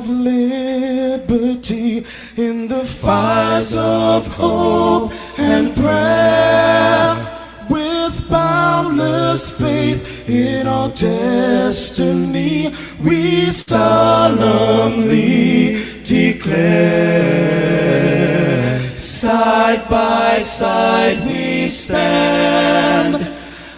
of liberty, in the fires of hope and prayer, with boundless faith in our destiny, we solemnly declare. Side by side we stand,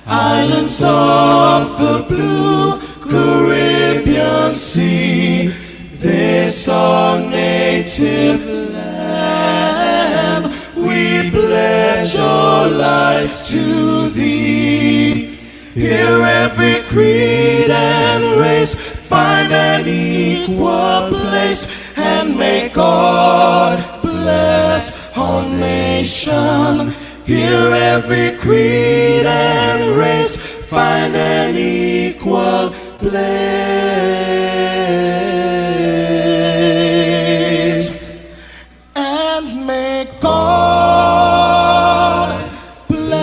islands of the blue Caribbean Sea, this our native land. We pledge our lives to thee. Here every creed and race find an equal place, and may God bless our nation. Here every creed and race find an equal place, and may God bless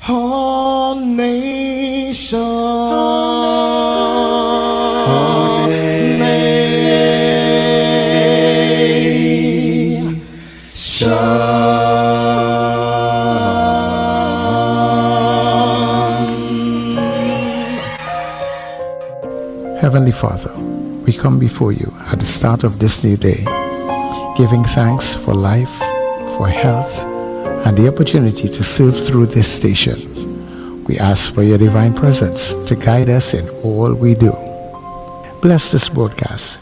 our nation. Heavenly Father, we come before you at the start of this new day, giving thanks for life, for health, and the opportunity to serve through this station. We ask for your divine presence to guide us in all we do. Bless this broadcast,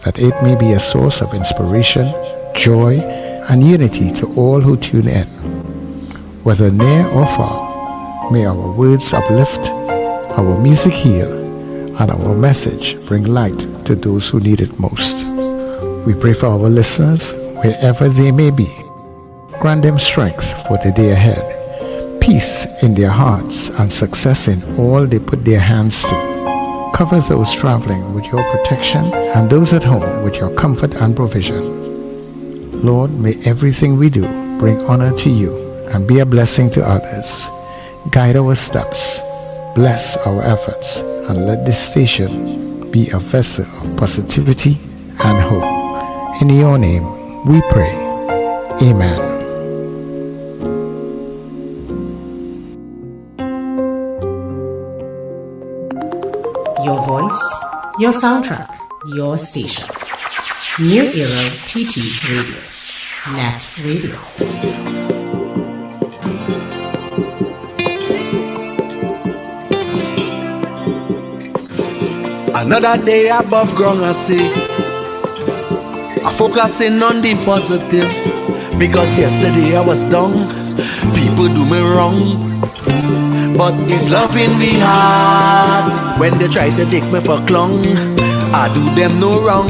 that it may be a source of inspiration, joy, and unity to all who tune in. Whether near or far, may our words uplift, our music heal, and our message bring light to those who need it most. We pray for our listeners wherever they may be. Grant them strength for the day ahead, peace in their hearts, and success in all they put their hands to. Cover those traveling with your protection, and those at home with your comfort and provision. Lord, may everything we do bring honor to you and be a blessing to others. Guide our steps, bless our efforts, and let this station be a vessel of positivity and hope. In your name we pray. Amen. Your voice, your soundtrack, your station. New Era TT Radio. Net Radio. Another day above ground, I see. I focusing on the positives, because yesterday I was down. People do me wrong, but it's love in the heart. When they try to take me for clown, I do them no wrong.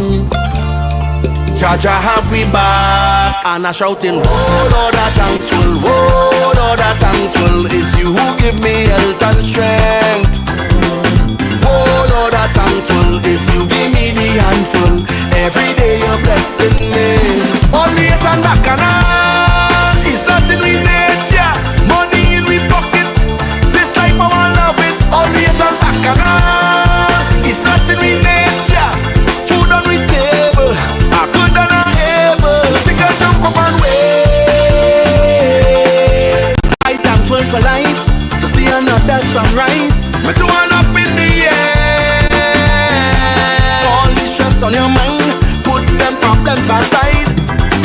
Jaja have we back, and I shouting, oh Lord, I'm thankful, oh Lord, I'm thankful. It's you who give me health and strength. Oh Lord, I'm thankful. It's you give me the handful. Every day you're blessing me. Only it and back and on. It's nothing we nature. Money in we pocket. This life I want love it. Only it and back and on. It's nothing we nature. Food on we table. I could and I'm able. Think I jump up and wait. I'm thankful for life. To see another sunrise. Me to one up in the air. All the stress on your mind, put them problems aside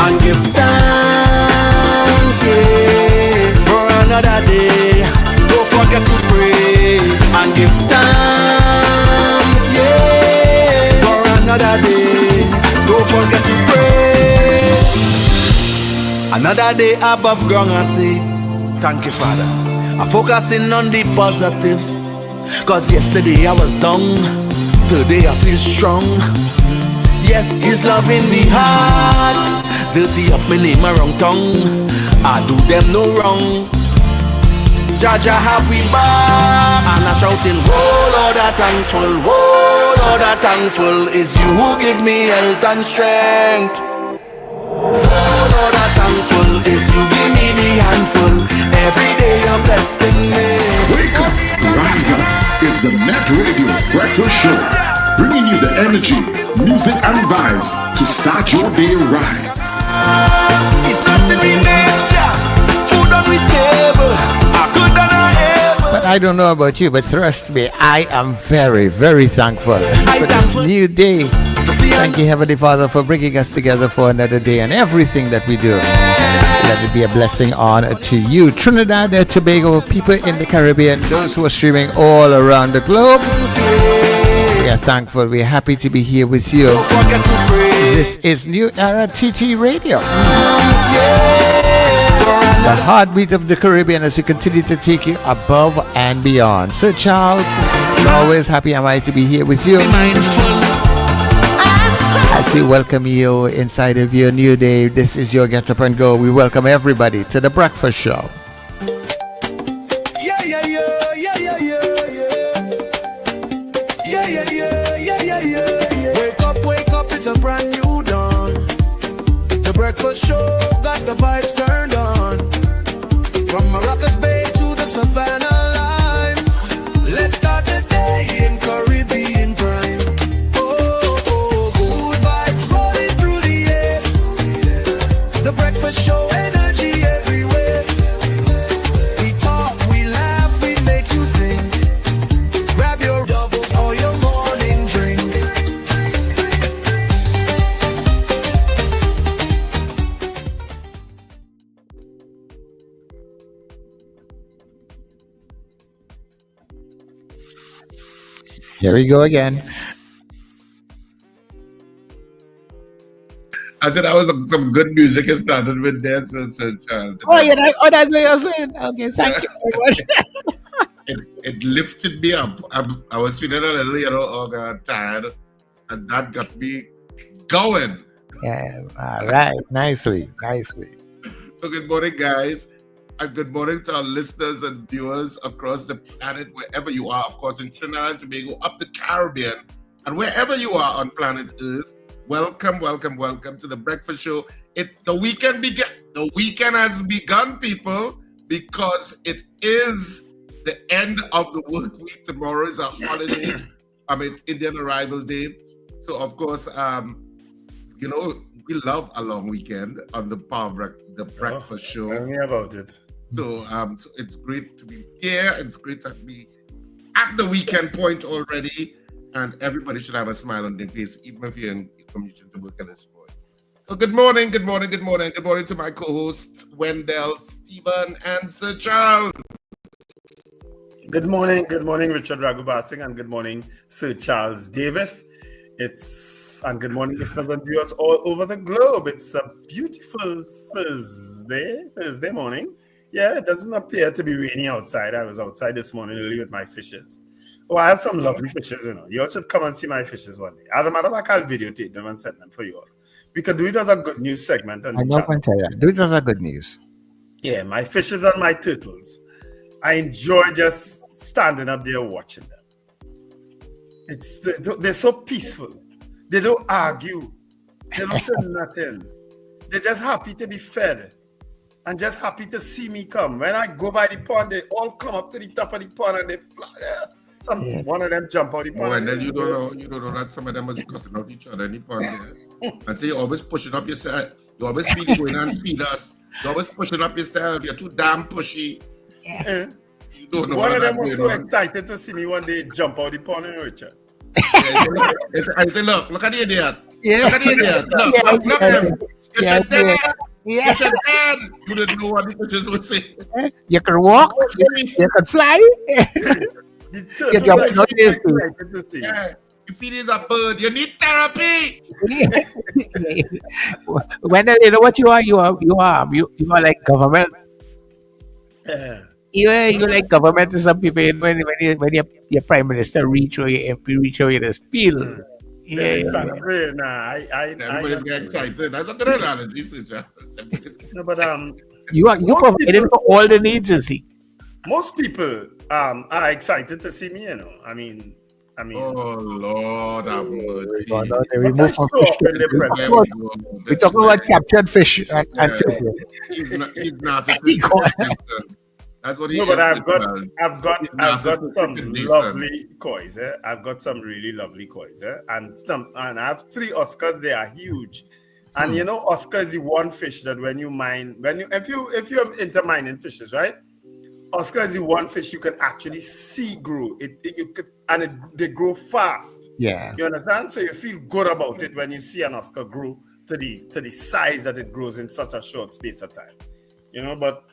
and give thanks, yeah, for another day. Don't forget to pray and give thanks, yeah, for another day. Don't forget to pray. Another day above ground, I say, thank you, Father. I'm focusing on the positives, cause yesterday I was down, today I feel strong. Yes, His love in me heart. Dirty up my name around tongue, I do them no wrong. Jaja have we back, and I shouting, oh Lord, I'm thankful, oh Lord, I'm thankful. It's you who give me health and strength. Oh Lord, I'm thankful. Is you give me the handful. Every day you're blessing me. Wake up, rise up. It's the Net Radio Breakfast Show, bringing you the energy, music, and vibes to start your day right. It's nothing we nature. Food on the table. I could than I ever. But I don't know about you, but trust me, I am very, very thankful for this new day. Thank you, Heavenly Father, for bringing us together for another day and everything that we do. Let it be a blessing on to you, Trinidad and Tobago, people in the Caribbean, those who are streaming all around the globe. We are thankful. We are happy to be here with you. This is New Era TT Radio, the heartbeat of the Caribbean, as we continue to take you above and beyond. Sir Charles, always happy am I to be here with you. As we welcome you inside of your new day. This is your Get Up and Go. We welcome everybody to the Breakfast Show. Yeah, yeah, yeah, yeah, yeah, yeah, yeah. Yeah, yeah, yeah, yeah, yeah, yeah. Wake up, it's a brand new dawn. The Breakfast Show got the vibes turned on. From Maracas Bay to the Savannah line. Let's start the day in Caribbean prime. Show energy everywhere. We talk, we laugh, we make you think. Grab your doubles or your morning drink. Here we go again. I said that was some good music. It started with this, Sir Charles. Oh, yeah, that's what you're saying. Okay, thank you very much. It lifted me up. I was feeling a little, tired, and that got me going. Yeah, all right. Nicely. So good morning, guys, and good morning to our listeners and viewers across the planet, wherever you are, of course, in Trinidad and Tobago, up the Caribbean, and wherever you are on planet Earth. Welcome to the Breakfast Show. The weekend has begun, people, because it is the end of the work week. Tomorrow is a holiday. It's Indian Arrival Day. So, of course, we love a long weekend on the Breakfast Show. Tell me about it. So, so it's great to be here. It's great to be at the weekend point already. And everybody should have a smile on their face, even if you're in commuting to work at this point. So good morning to my co-hosts, Wendell, Stephen, and Sir Charles. Good morning, Richard Ragubasing, and good morning, Sir Charles Davis. And good morning, listeners and viewers all over the globe. It's a beautiful Thursday morning. Yeah, it doesn't appear to be raining outside. I was outside this morning early with my fishes. Oh, I have some lovely fishes, You all should come and see my fishes one day. As a matter of fact, I'll videotape them and send them for you all. We could do it as a good news segment. I know, Pantera. Do it as a good news. Yeah, my fishes and my turtles. I enjoy just standing up there watching them. They're so peaceful. They don't argue. They don't say nothing. They're just happy to be fed and just happy to see me come. When I go by the pond, they all come up to the top of the pond and they fly. One of them jump out the pond. Oh, and then you don't know that some of them was cussing off each other in the pond there. And so you're always pushing up yourself. You always feel you going and feed us. You're always pushing up yourself. You're too damn pushy. Yeah. You don't know one of them was so excited to see me one day jump out the pond, Richard. I say, look at the idiot. Yeah. Look at the idiot. Look at him. You should dead. You didn't know what the fishes would say. You can walk. You can fly. If it is a bird, you need therapy. Wendell, you know what you are? You are like government. Yeah. You like government to some people. When your prime minister reach or your MP reach or you just feel. Everybody's getting excited. That's a good analogy, Sir. No, but you providing for all the needs, you see. Most people are excited to see me, I mean, Oh Lord, have mercy. We move from fish. We talk about captured fish and turtle. He's narcissistic. That's what he no, is. but I've He's got some narcissistic and decent. lovely koi. I've got some really lovely koi. And I have 3 Oscars. They are huge. And you know, Oscar is the one fish that when you mine, if you're into mining fishes, right? Oscar is the one fish you can actually see grow. They grow fast. Yeah. You understand? So you feel good about it when you see an Oscar grow to the size that it grows in such a short space of time. You know, but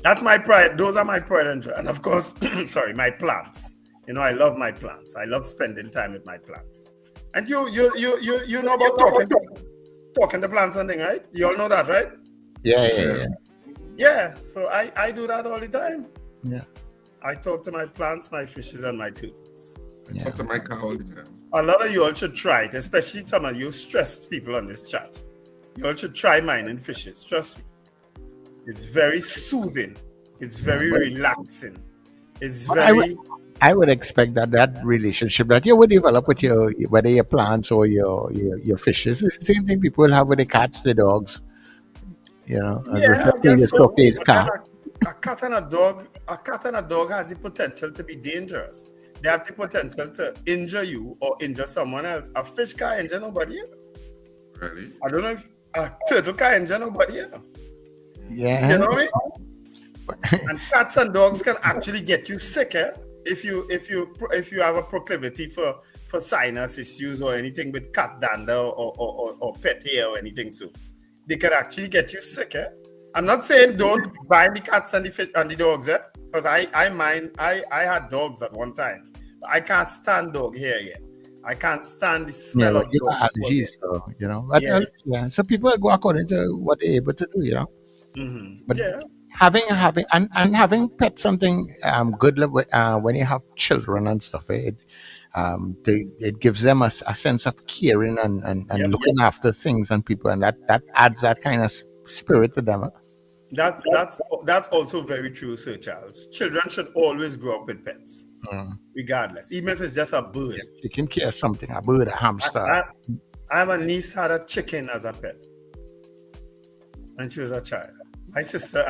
that's my pride. Those are my pride and joy. And of course, sorry, my plants. You know, I love my plants. I love spending time with my plants. And you know about talking to plants and thing, right? You all know that, right? Yeah. Yeah, so I do that all the time. Yeah. I talk to my plants, my fishes, and my turtles. I talk to my cow all the time. A lot of you all should try it, especially some of you stressed people on this chat. You all should try mining fishes. Trust me. It's very soothing. It's very relaxing. It's very... I would expect that relationship that you would develop with whether your plants or your fishes. It's the same thing people will have with the cats, the dogs. You know, yeah, a cat and a dog has the potential to be dangerous. They have the potential to injure you or injure someone else. A fish can't injure nobody else. Really? I don't know if a turtle can't injure nobody else. Yeah. You know what I mean? And cats and dogs can actually get you sicker if you have a proclivity for sinus issues or anything with cat dander or pet hair or anything so. They can actually get you sick. I'm not saying don't buy the cats and the fish and the dogs, because I had dogs at one time. I can't stand dog hair yet. I can't stand the smell of dog allergies, so, you know. But so people go according to what they're able to do, you know. Mm-hmm. But having pets something good when you have children and stuff. It gives them a sense of caring and looking after things and people, and that adds that kind of spirit to them. That's also very true, Sir Charles. Children should always grow up with pets, regardless, even if it's just a bird. Yeah, taking care of something, a bird, a hamster. I have a niece had a chicken as a pet when she was a child. My sister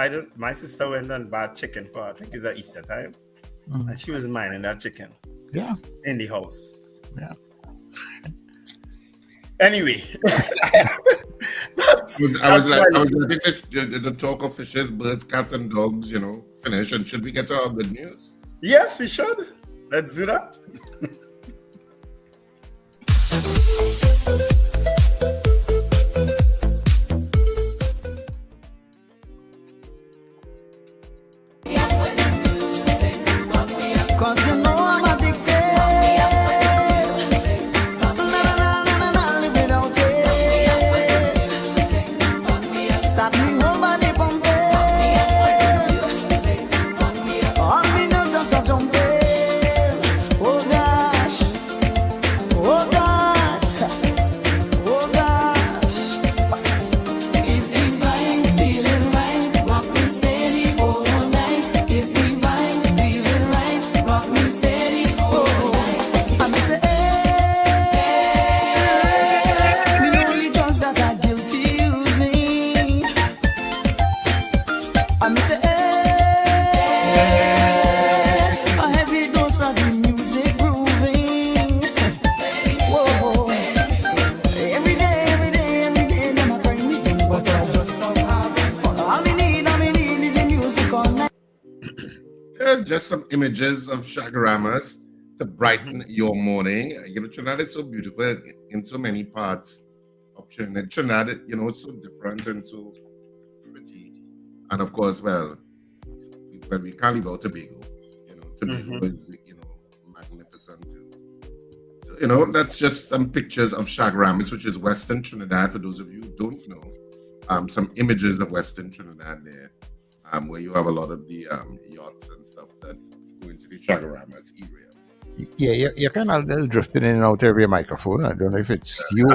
went and bought chicken for, I think it's a Easter time, and she was mining that chicken. Yeah. In the house. Yeah. Anyway. I was letting the talk of fishes, birds, cats, and dogs, you know, finish. And should we get to our good news? Yes, we should. Let's do that. Cause you know I'm addicted. Live without it. Start me whole body pumping. All me know just a jumping. Oh gosh. Oh gosh. Oh gosh. If the vibe feeling right, rock me steady all night. If the vibe feeling right, rock me steady all night. I say, me know the drugs that are guilty using. I say, a heavy dose of the music grooving. Whoa. Every day, them a bring me in, but I just don't have it. All me need is the music all night. There's just some images of shagaramas to brighten your morning. You know, Trinidad is so beautiful in so many parts of Trinidad. Trinidad, you know, it's so different and so pretty. And of course, well, we can't leave out Tobago. You know, Tobago is, you know, magnificent too. So, you know, that's just some pictures of Chaguaramas, which is Western Trinidad. For those of you who don't know, some images of Western Trinidad there, where you have a lot of the yachts and stuff that go into the Chaguaramas area. Yeah, you're kind of a little drifting in and out of your microphone. I don't know if it's you.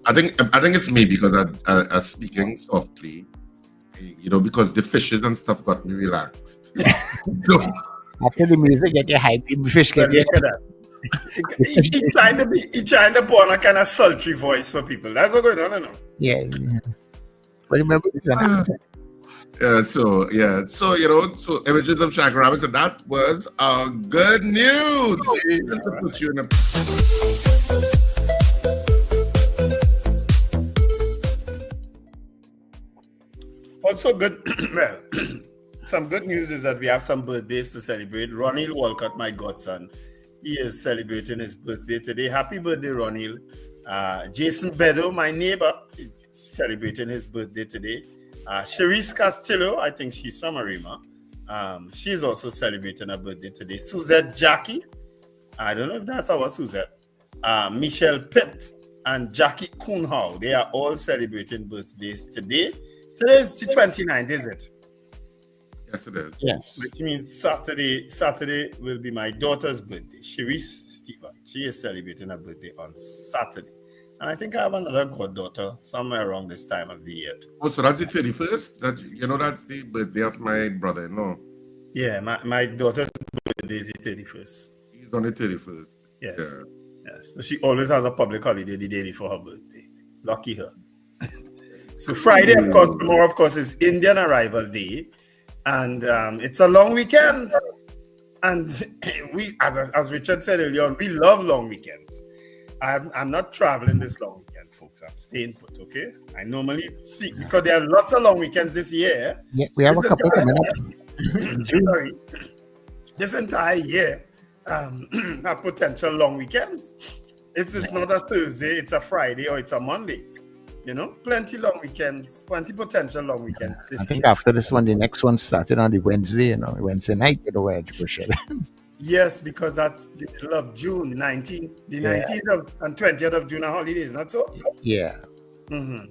I think it's me because I'm speaking softly, you know, because the fishes and stuff got me relaxed. So After the music, get your hype. The fish But get your... look at that. He trying to put on a kind of sultry voice for people. That's what's going on, no? Yeah. But remember, it's an actor. So so images of Sangre Grande, and that was good news. Just to put you in a... Also good, well, some good news is that we have some birthdays to celebrate. Ronil Walcott, my godson, he is celebrating his birthday today. Happy birthday, Ronil. Jason Bedo, my neighbor, is celebrating his birthday today. Cherise Castillo, I think she's from Arima. She's also celebrating her birthday today. Suzette Jackie, I don't know if that's our Suzette. Michelle Pitt and Jackie Kuhnhau, they are all celebrating birthdays today. Today is the 29th, is it? Yes, it is. Yes. Which means Saturday will be my daughter's birthday, Cherise Stephen. She is celebrating her birthday on Saturday. And I think I have another goddaughter somewhere around this time of the year too. Oh, so that's the 31st? That's the birthday of my brother-in-law. Yeah, my daughter's birthday is the 31st. He's on the 31st. Yes. Yeah. Yes. So she always has a public holiday the day before her birthday. Lucky her. So Friday, of course, tomorrow, of course, is Indian Arrival Day. And it's a long weekend. And we, as Richard said earlier on, we love long weekends. I'm not traveling this long weekend, folks. I'm staying put, okay? I normally see, because there are lots of long weekends this year. Yeah, we have a couple coming up. Sorry. This entire year have potential long weekends. If it's not a Thursday, it's a Friday or it's a Monday. You know, plenty long weekends, plenty potential long weekends. I think after this one, the next one started on the Wednesday, Wednesday night, where education. Yes, because that's the middle of June, 19th. The 19th and 20th of June are holidays, not so? Yeah. Mm-hmm.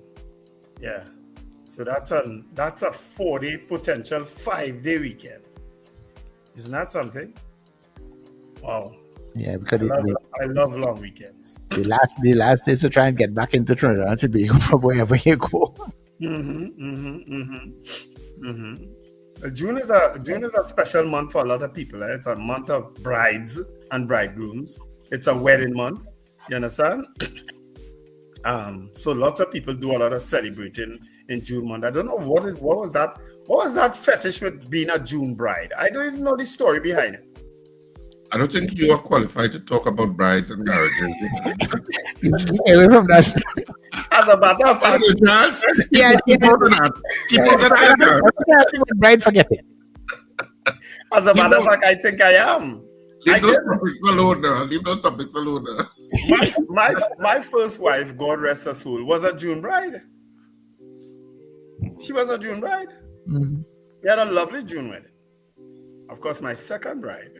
Yeah. So that's a 4-day potential 5-day weekend. Isn't that something? Wow. Yeah, because I love long weekends. The last day to try and get back into Trinidad and Tobago from wherever you go. June is a special month for a lot of people. It's a month of brides and bridegrooms. It's a wedding month. You understand? So lots of people do a lot of celebrating in June month. I don't know what was that fetish with being a June bride. I don't even know the story behind it. I don't think you are qualified to talk about brides and marriages. You should stay away from that. As a matter of fact, keep on that. Bride, forget it. As a matter of fact, I think I am. Leave those topics alone now. My first wife, God rest her soul, was a June bride. She was a June bride. Mm-hmm. We had a lovely June wedding. Of course, my second bride.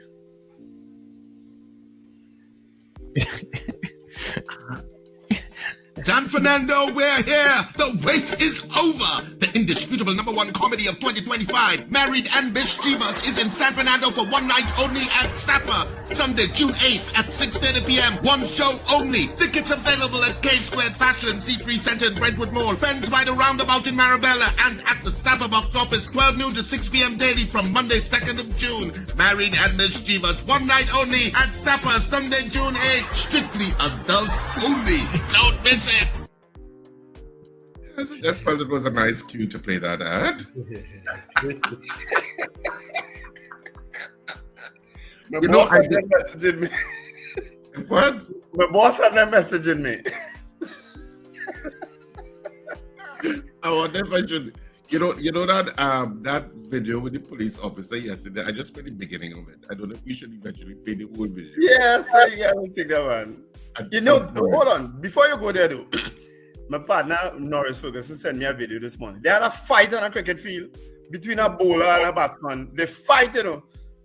San Fernando, we're here. The wait is over. The indisputable #1 comedy of 2025, Married and Mischievous, is in San Fernando for one night only at Sapper, Sunday, June 8th at 6:30 p.m. One show only. Tickets available at K Squared Fashion, C3 Center in Brentwood Mall, Fens by the Roundabout in Marabella, and at the Sapper box office, 12 noon to 6 p.m. daily from Monday, 2nd of June. Married and Mischievous, one night only at Sapper, Sunday, June 8th. Strictly adults only. Don't miss it. Yes, I just felt it was a nice cue to play that ad. My boss had them messaging me. What? My boss had them messaging me. I wonder if I should, you know that video with the police officer yesterday. I just played the beginning of it. I don't know if we should eventually play the whole video. Yes, I will take that one. Hold on. Before you go there, though, my partner Norris Ferguson sent me a video this morning. They had a fight on a cricket field between a bowler and a batsman. They fight,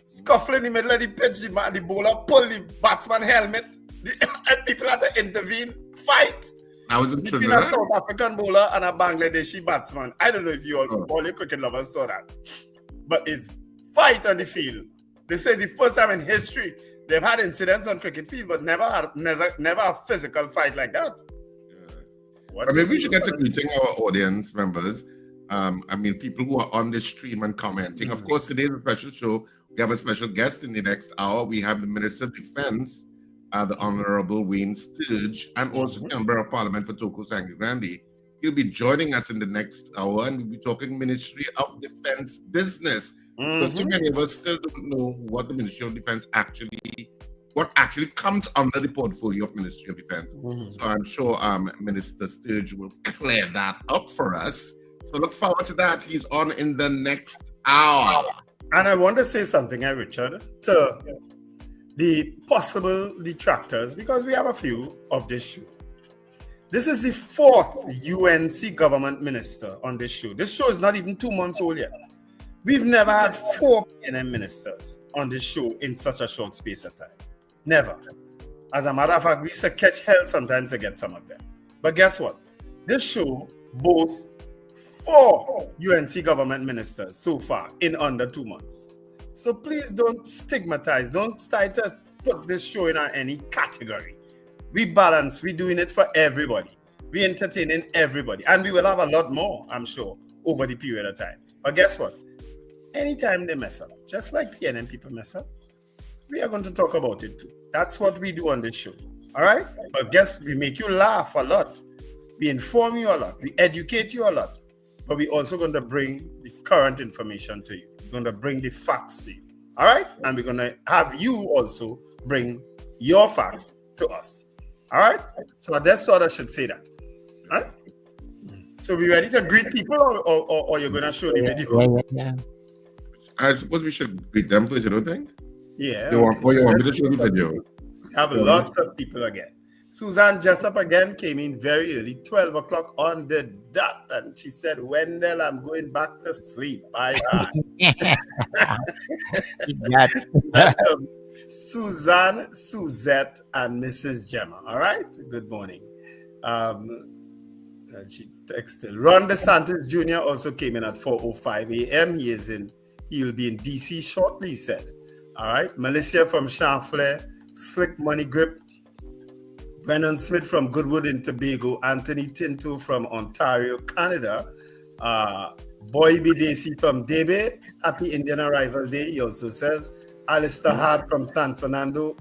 scuffle in the middle of the pitch. The bowler pulled the batsman helmet. And people had to intervene. Fight. I was in between Trinidad. a South African bowler and a Bangladeshi batsman. I don't know if all your cricket lovers saw that. But it's fight on the field. They say the first time in history they've had incidents on cricket field, but never a physical fight like that. Maybe we should get to greeting our audience members. People who are on the stream and commenting. Of course, today's a special show. We have a special guest in the next hour. We have the Minister of Defense, the Honourable Wayne Sturge, and also the Member of Parliament for Toco, Sangre Grande. He'll be joining us in the next hour, and we'll be talking Ministry of Defense business. Because too many of us still don't know what the Ministry of Defense what actually comes under the portfolio of Ministry of Defense. So I'm sure Minister Sturge will clear that up for us. So look forward to that. He's on in the next hour. And I want to say something, Richard, to the possible detractors, because we have a few of this show. This is the 4th UNC government minister on this show. This show is not even 2 months old yet. We've never had 4 PNM ministers on this show in such a short space of time. Never. As a matter of fact, we used to catch hell sometimes to get some of them. But guess what? This show boasts 4 UNC government ministers so far in under 2 months. So please don't stigmatize. Don't try to put this show in any category. We balance. We're doing it for everybody. We're entertaining everybody. And we will have a lot more, I'm sure, over the period of time. But guess what? Anytime they mess up, just like PNM people mess up, we are going to talk about it too. That's what we do on this show. All right? But guess we make you laugh a lot. We inform you a lot. We educate you a lot. But we're also going to bring the current information to you. We're going to bring the facts to you. All right? And we're going to have you also bring your facts to us. All right? So that's what I should say that. All right? So we ready to greet people or you're going to show the video? Yeah. I suppose we should greet them first, you don't think? Yeah. You want me to show the video? We have lots of people again. Suzanne Jessup again came in very early, 12 o'clock on the dot. And she said, Wendell, I'm going back to sleep. Bye-bye. That's Suzanne, Suzette, and Mrs. Gemma. All right? Good morning. And she texted. Ron DeSantis Jr. also came in at 4:05 a.m. He will be in DC shortly, he said. All right. Melissa from Champlain, Slick Money Grip. Brennan Smith from Goodwood in Tobago. Anthony Tinto from Ontario, Canada. Boy Bidesi from Debe. Happy Indian Arrival Day, he also says. Alistair Hart from San Fernando.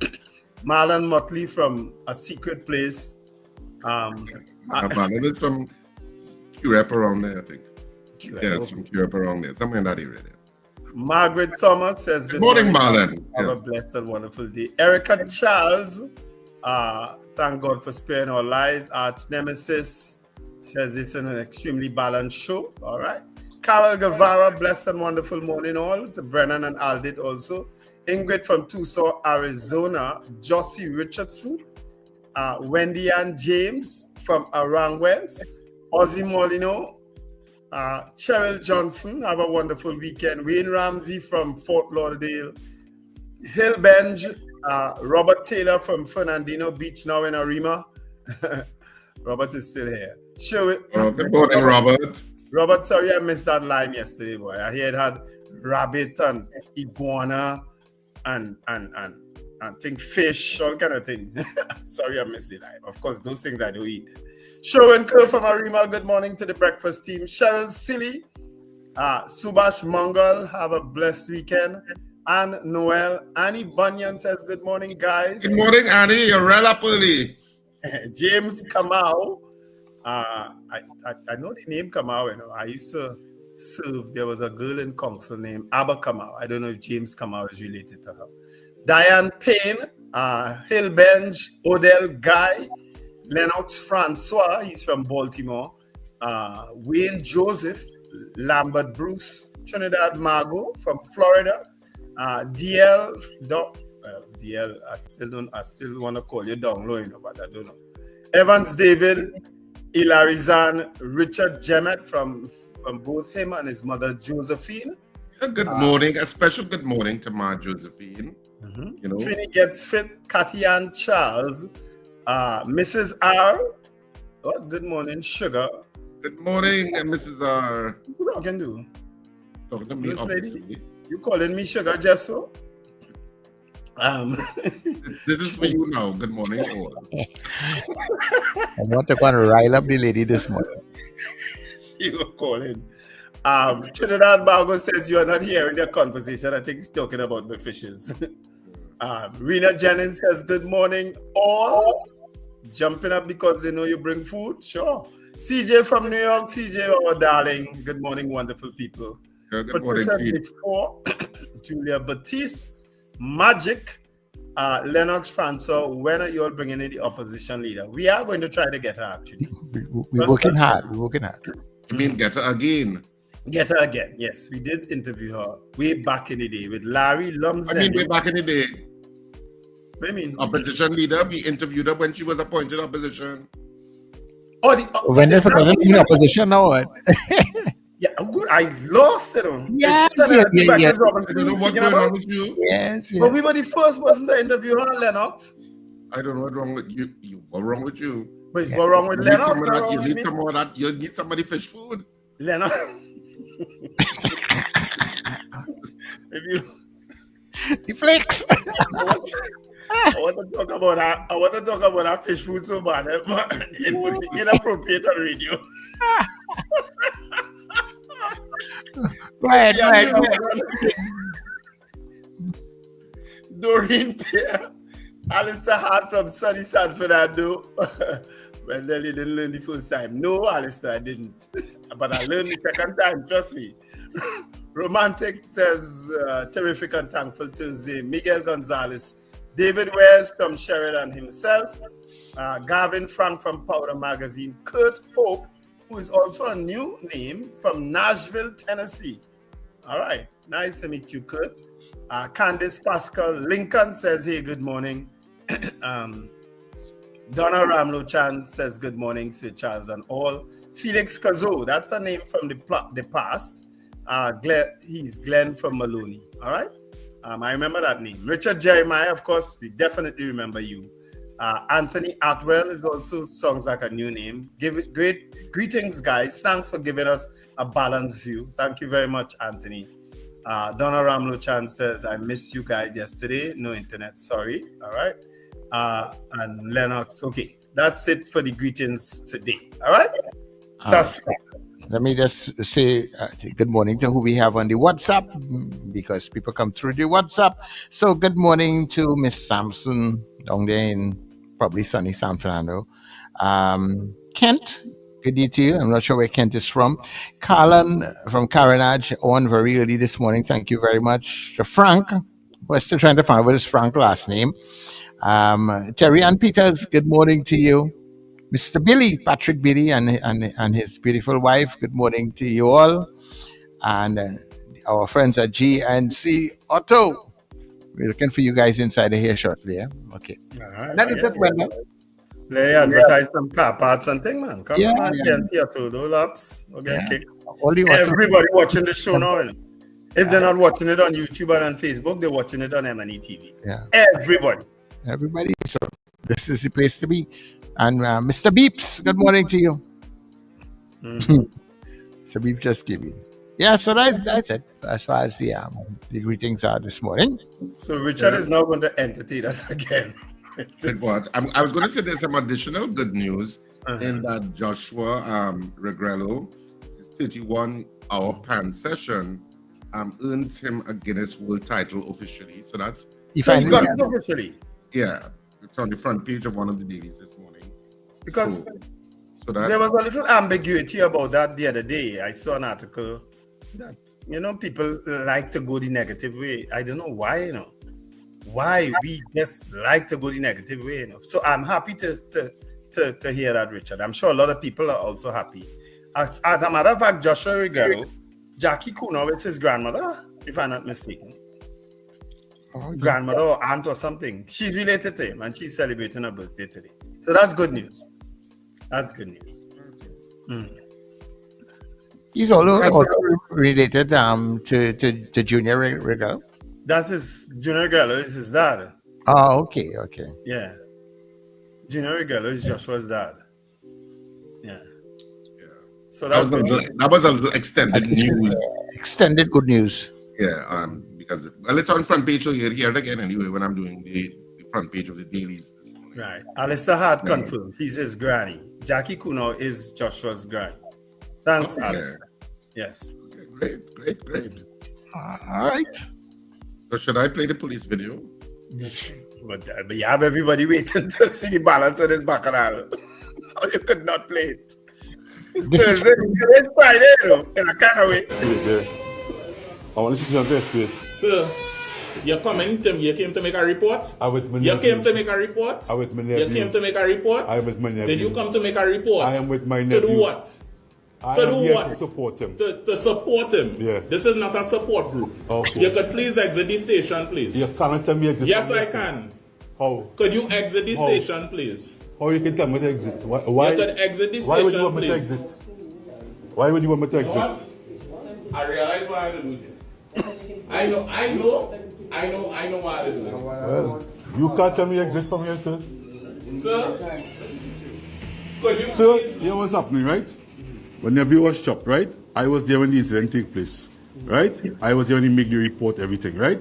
Marlon Motley from A Secret Place. It's from Curep around there, I think. Yes, from Curep around there. Somewhere in that area there. Margaret Thomas says, Good morning, Marlon. Have a blessed and wonderful day. Erica Charles, thank God for sparing our lives. Arch Nemesis says it's an extremely balanced show. All right. Carol Guevara, blessed and wonderful morning all. To Brennan and Aldit also. Ingrid from Tucson, Arizona. Josie Richardson. Wendy Ann James from Aranguez. Ozzy Molino. Cheryl Johnson, have a wonderful weekend. Wayne Ramsey from Fort Lauderdale. Hill Benj, Robert Taylor from Fernandino Beach, now in Arima. Robert is still here. Good morning, Robert. Robert, sorry I missed that live yesterday, boy. I heard had rabbit and iguana and I think fish, all kind of thing. Sorry I missed it live. Of course, those things I don't eat. Sherwin Kerr from Arima, good morning to the breakfast team. Cheryl Silly, Subash Mongol, have a blessed weekend. And Noel, Annie Bunyan says, good morning, guys. Good morning, Annie. You're right up early. James Kamau, I know the name Kamau, you know. I used to serve, there was a girl in council named Abba Kamau. I don't know if James Kamau is related to her. Diane Payne, Hillbenj, Odell Guy, Lennox Francois, he's from Baltimore. Wayne Joseph, Lambert Bruce, Trinidad Margot from Florida. DL, I still want to call you down low, you know, but I don't know. Evans David, Ilarizan, Richard Jemmett from both him and his mother Josephine. Good morning, a special good morning to Ma Josephine. You know, Trini Gets Fit, Katian Charles, Mrs. R. Oh, good morning, Sugar. Good morning, Mrs. R. What I can do? Talking to me, This obviously. lady, you calling me Sugar just so? This is for you now. Good morning, all. I want to go and rile up the lady this morning. You were calling. Trinidad Bargo says you are not hearing their conversation. I think he's talking about the fishes. Rena Jennings says, good morning, all. Jumping up because they know you bring food? Sure. CJ from New York, CJ, our darling. Good morning, wonderful people. Good morning, before, Julia Batiste, Magic, Lennox Francois, when are you all bringing in the opposition leader? We are going to try to get her, actually. We're working hard. We're working hard. You mean get her again? Get her again, yes. We did interview her way back in the day with Larry Lumsden. I mean, way back in the day. What do you mean? Opposition leader, we interviewed her when she was appointed opposition. Oh, when they wasn't in opposition now, what? Yeah, good. I lost it on. Yes, yeah. I don't know what's going on with you. Yes. But we were the first person to interview her, Lennox. I don't know what's wrong with you. What's wrong with you? But what's wrong with Lennox? You need somebody fish food. Lennox. If you the flakes. I want to talk about our fish food so bad, but it would be inappropriate on radio. Right. Doreen Pierre, Alistair Hart from sunny San Fernando. Well, then you didn't learn the first time. No, Alistair, I didn't. But I learned the second time, trust me. Romantic says, terrific and thankful Tuesday. Miguel Gonzalez. David Wares from Sheridan himself. Gavin Frank from Powder Magazine. Kurt Hope, who is also a new name from Nashville, Tennessee. All right. Nice to meet you, Kurt. Candice Pascal Lincoln says, hey, good morning. Donna Ramlo Chan says, good morning, Sir Charles and all. Felix Kazo, that's a name from the past. He's Glenn from Maloney. All right. I remember that name. Richard Jeremiah, of course, we definitely remember you. Anthony Atwell is also sounds like a new name. Great greetings, guys. Thanks for giving us a balanced view. Thank you very much, Anthony. Donna Ramlo Chan says, I missed you guys yesterday. No internet, sorry. All right. And Lennox, okay. That's it for the greetings today. All right. That's Let me just say good morning to who we have on the WhatsApp, because people come through the WhatsApp. So good morning to Miss Sampson down there in probably sunny San Fernando. Kent, good day to you. I'm not sure where Kent is from. Carlin from Carenage on very early this morning. Thank you very much. To Frank, we're still trying to find what is Frank's last name. Terry Ann Peters, good morning to you. Mr. Billy, Patrick Billy, and his beautiful wife, good morning to you all. And our friends at GNC Auto, we're looking for you guys inside here shortly. Yeah? Okay. all right. That is it, brother. They advertise some car parts and things, man. Come on, GNC Auto, those laps. Okay, kicks. Everybody watching the show now. If they're not watching it on YouTube and on Facebook, they're watching it on M&E TV. Yeah. Everybody. So this is the place to be. And Mr. Beeps, good morning to you. Mr. Beeps just gave you. Yeah, so that's it as far as the greetings are this morning. So Richard is now going to entertain us again. I was going to say there's some additional good news in that Joshua Regrello, his 31-hour pan session, earns him a Guinness World title officially. So that's... He got it officially? Yeah. It's on the front page of one of the dailies this morning. Because there was a little ambiguity about that the other day. I saw an article that, people like to go the negative way. I don't know why, why we just like to go the negative way, So I'm happy to hear that, Richard. I'm sure a lot of people are also happy. As a matter of fact, Joshua Rigaro, Jackie Kuno, it's his grandmother, if I'm not mistaken. Grandmother or aunt or something. She's related to him and she's celebrating her birthday today. So that's good news. That's good news. He's also related to Junior Regal. That's his Junior Regallo is his dad. Oh, okay. Yeah. Junior Regallo is Joshua's dad. Yeah. So that was a little extended news. Extended good news. Yeah, because it's on front page, so you hear it again anyway when I'm doing the front page of the dailies. Right. Alistair Hart confirmed. He's his granny. Jackie Kuno is Joshua's granny. Thanks, Alistair. Yes. Okay. Great. All right. So should I play the police video? But you have everybody waiting to see the balance of this bacchanal. Or you could not play it. It's Friday, you know, in a kind of way. I want to see you straight. Sir, you came to make a report? You came to make a report? I'm with my nephew. You came to make a report? I'm with my nephew. Did you come to make a report? I am with my nephew. To do what? I To am do here what? to support him. To support him? Yeah. This is not a support group. Okay. You could please exit the station, please. You cannot tell me exit. Yes, I can. How? Could you exit the How? station, please? How you can tell me to exit? Why? You could exit the Why would you station, want me to please. exit? Why would you want me to exit? What? I realize why I do it. I know why I do it. Well, you can't tell me exit from here, sir. Sir, could you Sir, please? you know what's happening, right? When nephew was chopped, right? I was there when the incident took place, right? I was there when he made the report, everything, right?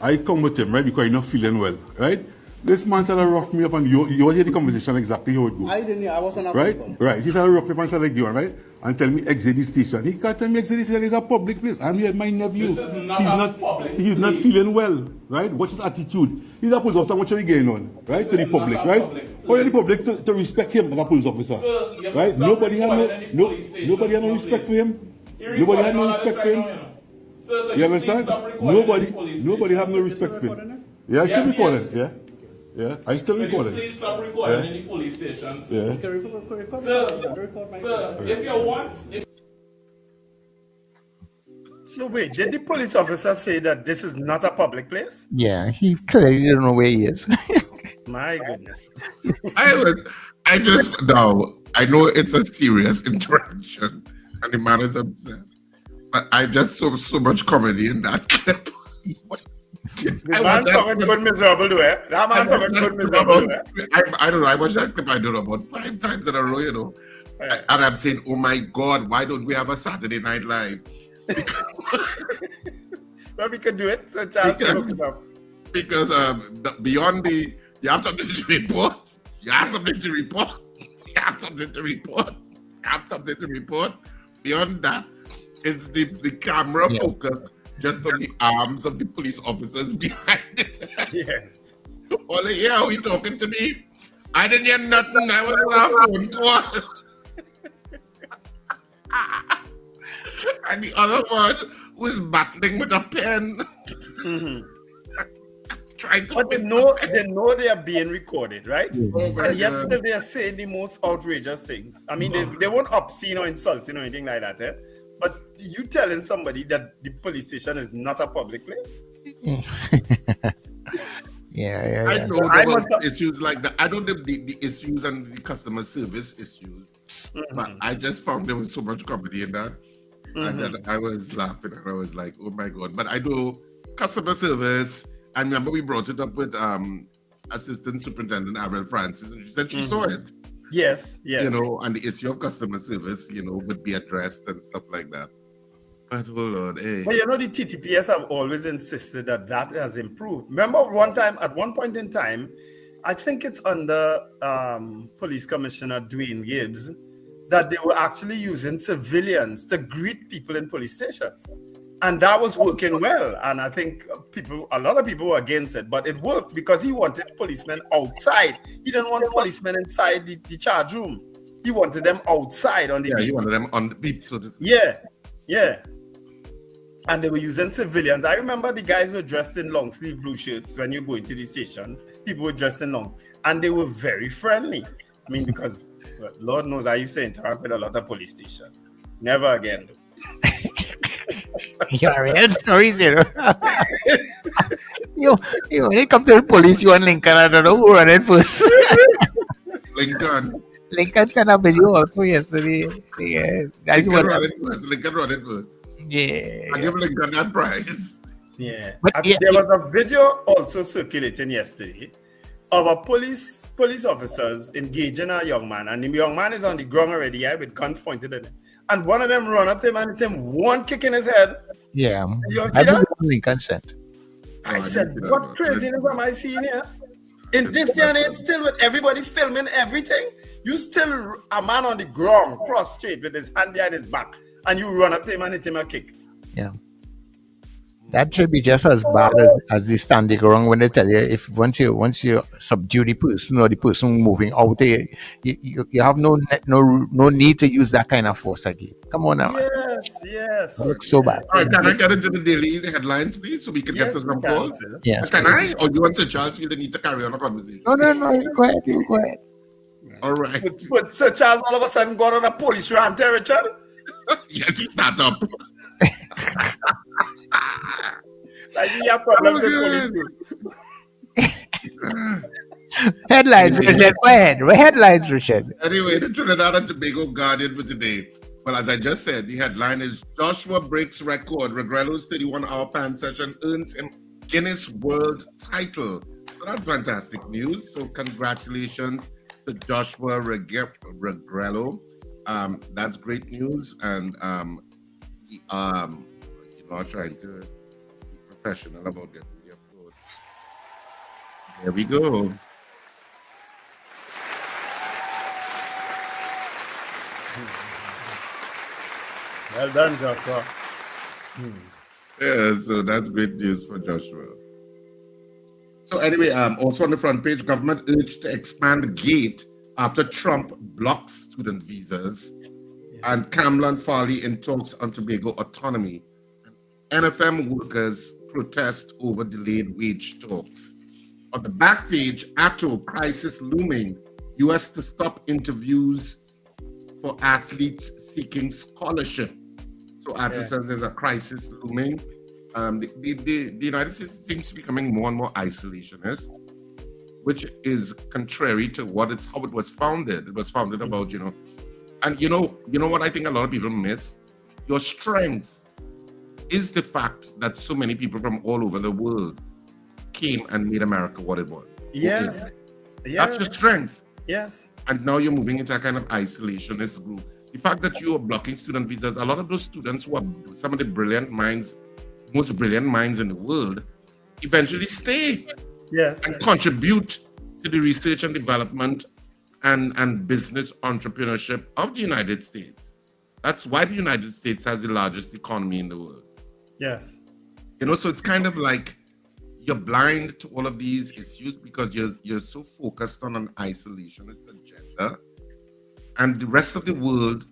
I come with him, right? Because he's not feeling well, right? This man started to rough me up, and you hear the conversation exactly how it goes. I didn't. I wasn't. Right. He started to rough me up and started going, right? And tell me exit the station. He can't tell me exit the station. It's a public place. I'm here with my nephew. This is not a public He's not place. feeling well, right? Watch his attitude. He's a police officer. What are you going on, right? This To the is not public, a right? public Or the place. public to respect him as a police officer, Sir, you right? stop Nobody had recording any police station, nobody had no no respect for place. him. You're Nobody had recording no all of respect this for right him. now, you know. Sir, could You please understand? stop recording any police Nobody station? have no respect for him. Yeah, I still Yes, recording. yes. Yeah. I still Could you recording. please stop recording Yeah. any police stations? Yeah. Sir, if you want, So wait, did the police officer say that this is not a public place? Yeah, he clearly don't know where he is. My goodness. I know it's a serious interaction and the man is obsessed. But I just saw so much comedy in that clip. The man talking good miserable do it. That man talking good miserable do it. I don't know. I watched that clip, I don't know, about 5 times in a row, you know. And I'm saying, oh my God, why don't we have a Saturday Night Live? Well, we could do it. So Charles can look it up. Because beyond you have something to report. You have something to report. You have something to report. You have something to report. Beyond that, it's the camera focus just on the arms of the police officers behind it. Yes. All I hear how he talking to me. I didn't hear nothing. I was on a phone call. And the other one was battling with a pen. Trying to But they know they are being recorded, right? Oh my And yet God. they are saying the most outrageous things. I mean, they weren't obscene or insulting or anything like that, eh? But you telling somebody that the police station is not a public place? Yeah. I know I there was must have- issues like that. I don't know the issues and the customer service issues, but I just found there was so much comedy in that. And then I was laughing and I was like, oh my God. But I do customer service. I remember we brought it up with Assistant Superintendent Ariel Francis, and she said she saw it. Yes. You know, and the issue of customer service, you know, would be addressed and stuff like that. But hold on, hey. But you know, the TTPS have always insisted that has improved. Remember at one point in time, I think it's under Police Commissioner Dwayne Gibbs, that they were actually using civilians to greet people in police stations. And that was working well. And I think a lot of people were against it, but it worked because he wanted policemen outside. He didn't want policemen inside the charge room. He wanted them outside on the beat. You wanted them on the beat. So Yeah. And they were using civilians. I remember the guys were dressed in long sleeve blue shirts when you go into the station. People were dressed in long. And they were very friendly. I mean, because Lord knows I used to interact with a lot of police stations. Never again, though. Your real stories, you know. you when it comes to the police, you and Lincoln, I don't know who ran it first. Lincoln sent a video also yesterday. Yeah, that's Lincoln what. run it first. Yeah. I give Lincoln that prize. Yeah. But There was a video also circulating yesterday of a police officers engaging a young man, and the young man is on the ground already, with guns pointed at him. And one of them run up to him and hit him one kick in his head. Yeah. You see I that? believe Lincoln sent. I said, what craziness am I seeing here? In this day and age, still with everybody filming everything, you still a man on the ground, prostrate with his hand behind his back, and you run up to him and hit him a kick. Yeah. That should be just as bad as the standing wrong when they tell you if once you subdue the person or the person moving out there, you have no need to use that kind of force again. Come on now, man. Yes. It looks so bad. All right, can I get into the daily headlines, please, so we can get to some calls? Yes. Can I? Or you want Sir Charles feel the need to carry on a conversation? No. You go ahead. You go ahead. All right. But Sir Charles all of a sudden got on a police rant, Richard. Yes, you start up. Like you have problems with police. Headlines, Richard. Go ahead. Headlines, Richard. Anyway, the Trinidad and Tobago Guardian for today. Well, as I just said, the headline is Joshua breaks record. Regrello's 31-hour pan session earns him Guinness World title. So that's fantastic news. So congratulations to Joshua Regrello. That's great news. And you are trying to be professional about getting the applause. There we go. Well done, Joshua. Yeah, so that's great news for Joshua. So anyway, also on the front page, government urged to expand gate after Trump blocks student visas. And Kamlan Farley in talks on Tobago autonomy. NFM workers protest over delayed wage talks. On the back page, ATO crisis looming. US to stop interviews for athletes seeking scholarship. So ATO says there's a crisis looming. The United States seems to be becoming more and more isolationist, which is contrary to how it was founded. It was founded about, and you know what I think a lot of people miss? Your strength is the fact that so many people from all over the world came and made America what it was. Yes. That's your strength. Yes. And now you're moving into a kind of isolationist group. The fact that you are blocking student visas, a lot of those students who are some of the most brilliant minds in the world, eventually stay. Yes. And contribute to the research and development and business entrepreneurship of the United States. That's why the United States has the largest economy in the world. Yes. So it's kind of like you're blind to all of these issues because you're so focused on an isolationist agenda, and the rest of the world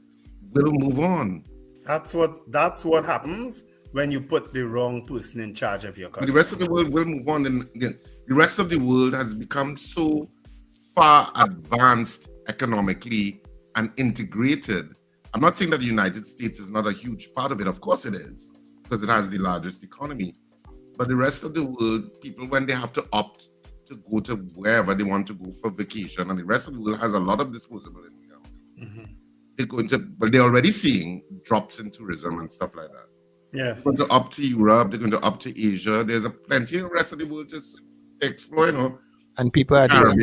will move on. That's what happens when you put the wrong person in charge of your country. The rest of the world will move on, and the rest of the world has become so far advanced economically and integrated. I'm not saying that the United States is not a huge part of it. Of course it is, because it has the largest economy. But the rest of the world, people, when they have to opt to go to wherever they want to go for vacation, and the rest of the world has a lot of disposable income, they're already seeing drops in tourism and stuff like that. Yes. They're going to opt to Europe, they're going to opt to Asia. There's plenty of the rest of the world to explore, And people are doing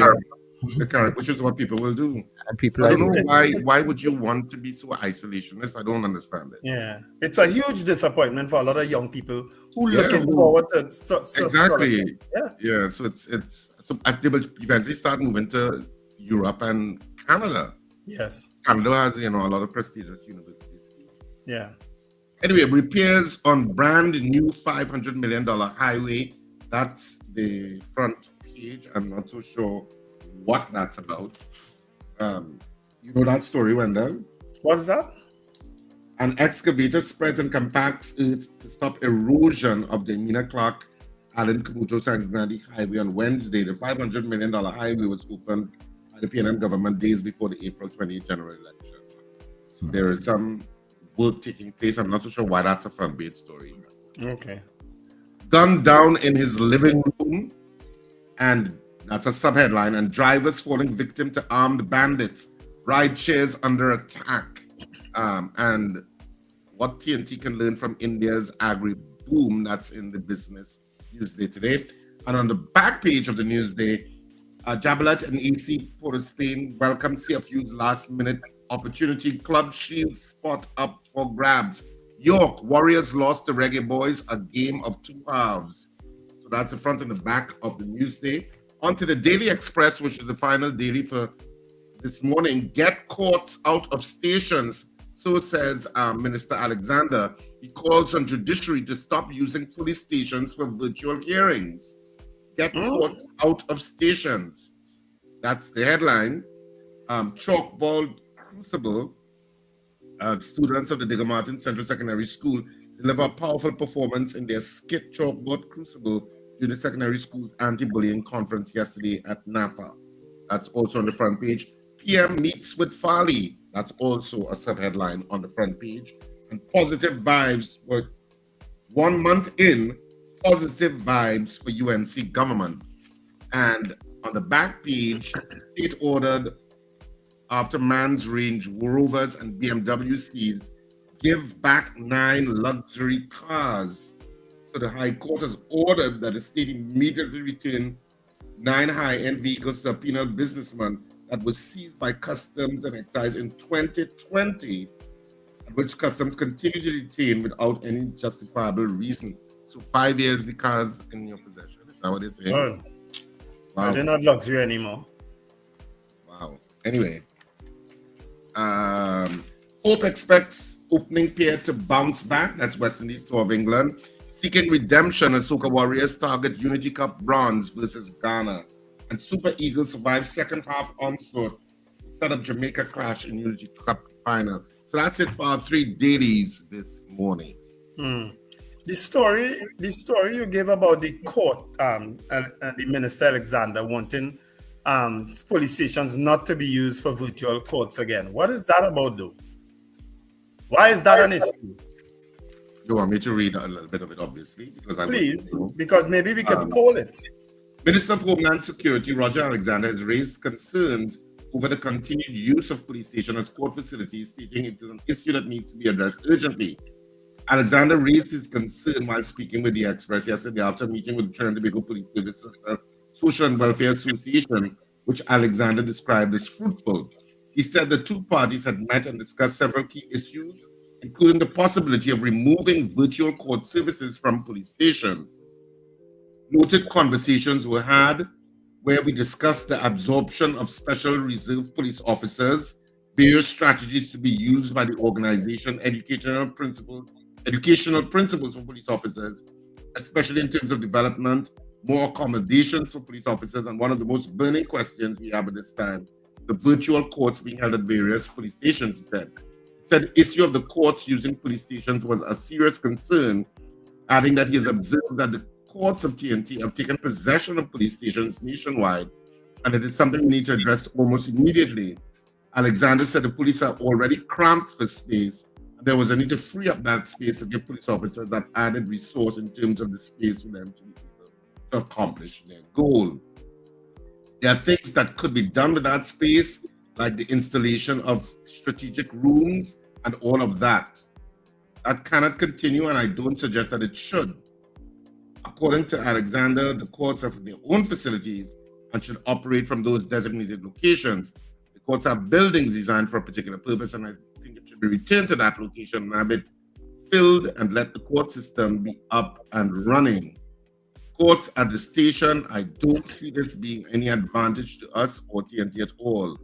the Caribbean, which is what people will do. And people I are don't know doing why would you want to be so isolationist? I don't understand it. Yeah, it's a huge disappointment for a lot of young people who looking forward to exactly. Yeah. So they will eventually start moving to Europe and Canada. Yes. Canada has a lot of prestigious universities. Yeah. Anyway, repairs on brand new $500 million highway. That's the front page. I'm not so sure what that's about. You know that story, Wendell? What's that? An excavator spreads and compacts earth to stop erosion of the Mina Clark Allen Kamuto Sangre Grande highway on Wednesday. The $500 million highway was opened by the PNM government days before the April 28th general election. So there is some work taking place. I'm not so sure why that's a front page story. Okay. Gunned down in his living room, and that's a subheadline. And drivers falling victim to armed bandits. Ride shares under attack. And what TNT can learn from India's agri-boom, that's in the Business Newsday today. And on the back page of the Newsday, Jabalat and AC Port of Spain welcome CFU's last-minute opportunity. Club Shield spot up for grabs. York, Warriors lost to Reggae Boys, a game of two halves. So that's the front and the back of the Newsday. On to the Daily Express, which is the final daily for this morning. Get caught out of stations. So says Minister Alexander. He calls on judiciary to stop using police stations for virtual hearings. Get courts out of stations. That's the headline. Chalkboard Crucible. Students of the Digger Martin Central Secondary School deliver a powerful performance in their skit Chalkboard Crucible during the secondary school's anti-bullying conference yesterday at Napa. That's also on the front page. PM meets with Farley. That's also a sub-headline on the front page. And positive vibes were 1 month in, positive vibes for UNC government. And on the back page, state ordered after man's range Rovers and BMW sees give back 9 luxury cars. So the High Court has ordered that the state immediately return 9 high-end vehicles to a penal businessman that was seized by Customs and Excise in 2020, which Customs continue to detain without any justifiable reason. So 5 years the cars in your possession. Is that what they're saying? Well, Wow. they're not luxury anymore. Wow. Anyway, Hope expects opening pair to bounce back. That's West Indies Tour of England. Seeking redemption as Soca Warriors target Unity Cup bronze versus Ghana. And Super Eagles survive second half onslaught, set up Jamaica clash in Unity Cup final. So that's it for our 3 dailies this morning. The story you gave about the court and the Minister Alexander wanting police stations not to be used for virtual courts again. What is that about, though? Why is that an issue? You want me to read a little bit of it, obviously? Please, because maybe we can poll it. Minister of Homeland Security, Roger Alexander, has raised concerns over the continued use of police stations as court facilities, stating it is an issue that needs to be addressed urgently. Alexander raised his concern while speaking with the Express yesterday after meeting with the Trinidad and Tobago Police Services Social and Welfare Association, which Alexander described as fruitful. He said the 2 parties had met and discussed several key issues, including the possibility of removing virtual court services from police stations. Noted conversations were had where we discussed the absorption of special reserve police officers, various strategies to be used by the organization, educational principles for police officers, especially in terms of development, more accommodations for police officers, and one of the most burning questions we have at this time, the virtual courts being held at various police stations, he said the issue of the courts using police stations was a serious concern, adding that he has observed that the courts of TNT have taken possession of police stations nationwide, and it is something we need to address almost immediately. Alexander said the police are already cramped for space, and there was a need to free up that space to give police officers that added resource in terms of the space for them to be able to accomplish their goal. There are things that could be done with that space, like the installation of strategic rooms and all of that. That cannot continue, and I don't suggest that it should. According to Alexander, the courts have their own facilities and should operate from those designated locations. The courts have buildings designed for a particular purpose, and I think it should be returned to that location and have it filled and let the court system be up and running. Courts at the station, I don't see this being any advantage to us or TNT at all.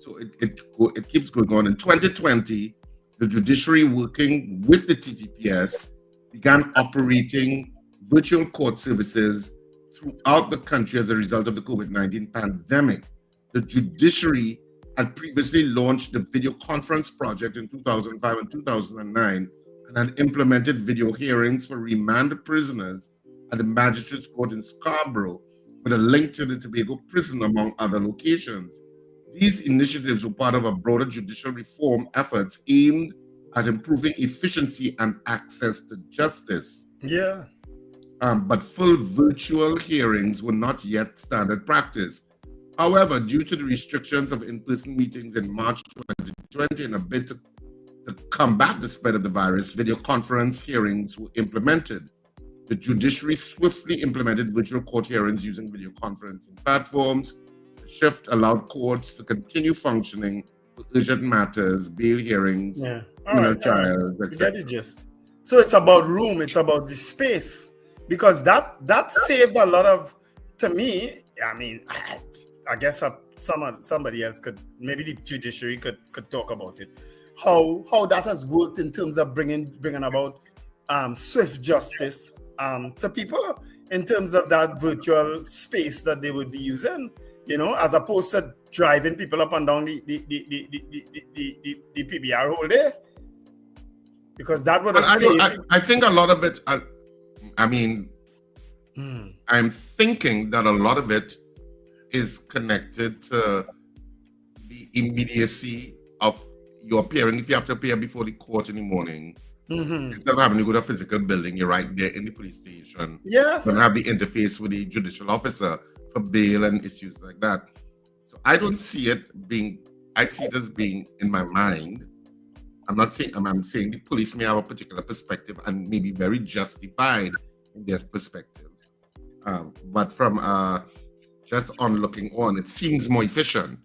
So it keeps going on. In 2020, the judiciary, working with the TTPS, began operating virtual court services throughout the country as a result of the COVID-19 pandemic. The judiciary had previously launched the video conference project in 2005 and 2009 and had implemented video hearings for remanded prisoners at the Magistrates Court in Scarborough with a link to the Tobago prison, among other locations. These initiatives were part of a broader judicial reform efforts aimed at improving efficiency and access to justice. Yeah. But full virtual hearings were not yet standard practice. However, due to the restrictions of in-person meetings in March 2020 in a bid to combat the spread of the virus, video conference hearings were implemented. The judiciary swiftly implemented virtual court hearings using video conferencing platforms. The shift allowed courts to continue functioning for urgent matters, bail hearings, criminal trials, etc. So it's about room, it's about the space. Because that saved a lot of, to me, I mean, I guess somebody else could, maybe the judiciary could talk about it. how that has worked in terms of bringing about swift justice to people in terms of that virtual space that they would be using, as opposed to driving people up and down the PBR whole day. Because that would have I think a lot of it, I'm thinking that a lot of it is connected to the immediacy of you appearing. If you have to appear before the court in the morning, instead of having to go to a physical building, you're right there in the police station. Yes. And have the interface with the judicial officer for bail and issues like that. So I don't see it being, I see it as being in my mind. I'm saying the police may have a particular perspective and may be very justified in their perspective. But from just on looking on, it seems more efficient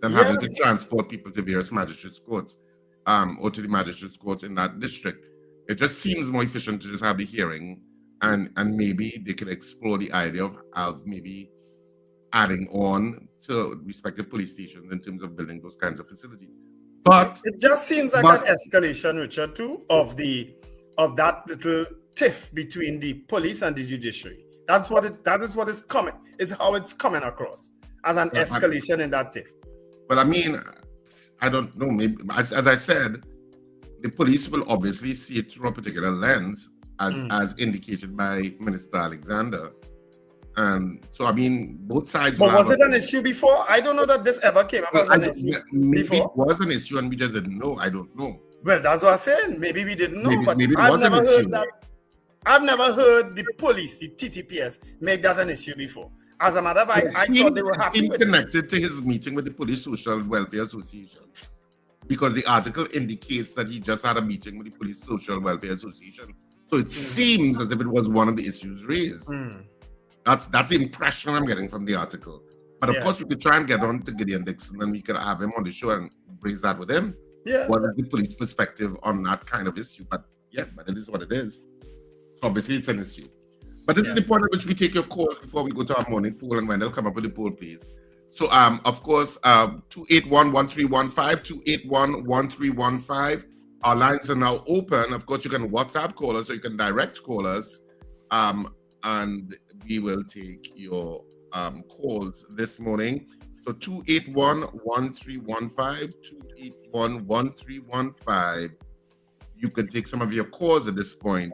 than having to transport people to various magistrates' courts or to the magistrates' courts in that district. It just seems more efficient to just have the hearing, and maybe they could explore the idea of maybe adding on to respective police stations in terms of building those kinds of facilities. But it just seems like an escalation, Richard, too, of that little tiff between the police and the judiciary. That is what is coming. Is how it's coming across as an escalation in that tiff. But I don't know. Maybe as I said, the police will obviously see it through a particular lens, as indicated by Minister Alexander. And so, both sides. But was it an issue before? I don't know that this ever came up as an issue maybe before. It was an issue and we just didn't know. I don't know. Well, that's what I'm saying. Maybe we didn't know, but maybe I've never heard that. I've never heard the police, the TTPS, make that an issue before. As a matter of fact, I thought they were happy with it. Connected to his meeting with the Police Social Welfare Association, because the article indicates that he just had a meeting with the Police Social Welfare Association. So it seems as if it was one of the issues raised. That's the impression I'm getting from the article. But of course, we could try and get on to Gideon Dixon and we could have him on the show and raise that with him. Yeah. What is the police perspective on that kind of issue? But it is what it is. Obviously, it's an issue. But this is the point at which we take your calls before we go to our morning poll, and when they'll come up with the poll, please. So, of course, 281-1315, 281-1315. Our lines are now open. Of course, you can WhatsApp call us or you can direct call us, and we will take your calls this morning. So 281-1315, 281-1315. You can take some of your calls at this point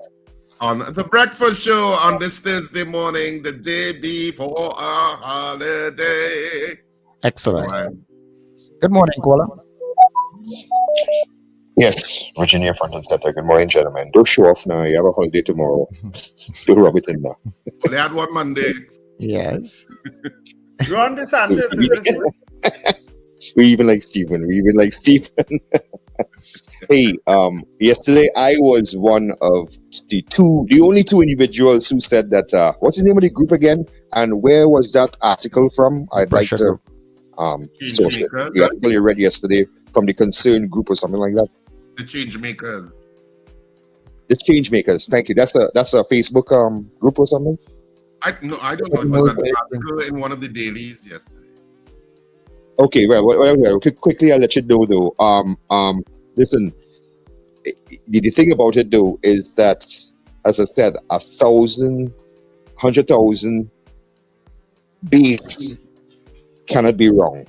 on the breakfast show on this Thursday morning, the day before a holiday. Excellent. Good morning, caller. Yes, Virginia front and center. Good morning, gentlemen. Don't show off now. You have a holiday tomorrow. Don't rub it in there. Only had one Monday. Yes. Ron DeSantis is this. We even like Stephen. Hey, yesterday I was one of the only two individuals who said that, what's the name of the group again? And where was that article from? I'd like to source it. The article you read yesterday from the Concerned Group or something like that. The Change Makers. The Change Makers. Thank you. That's a Facebook group or something? I don't know. It was an article in one of the dailies yesterday. Okay, well, quickly I'll let you know though. Listen, the thing about it though is that, as I said, 100,000 base cannot be wrong.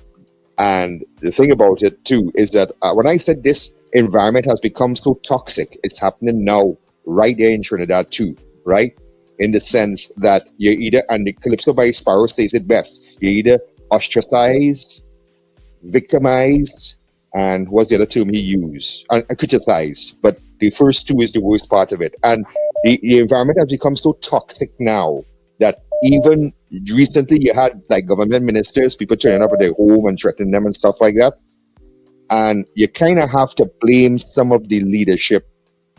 And the thing about it too is that when I said this environment has become so toxic, it's happening now right there in Trinidad too, right? In the sense that you're either, and the Calypso by Sparrow says it best, you're either ostracized, victimized, and what's the other term he used? And criticized. But the first two is the worst part of it. And the environment has become so toxic now that even recently you had like government ministers, people turning up at their home and threatening them and stuff like that. And you kind of have to blame some of the leadership,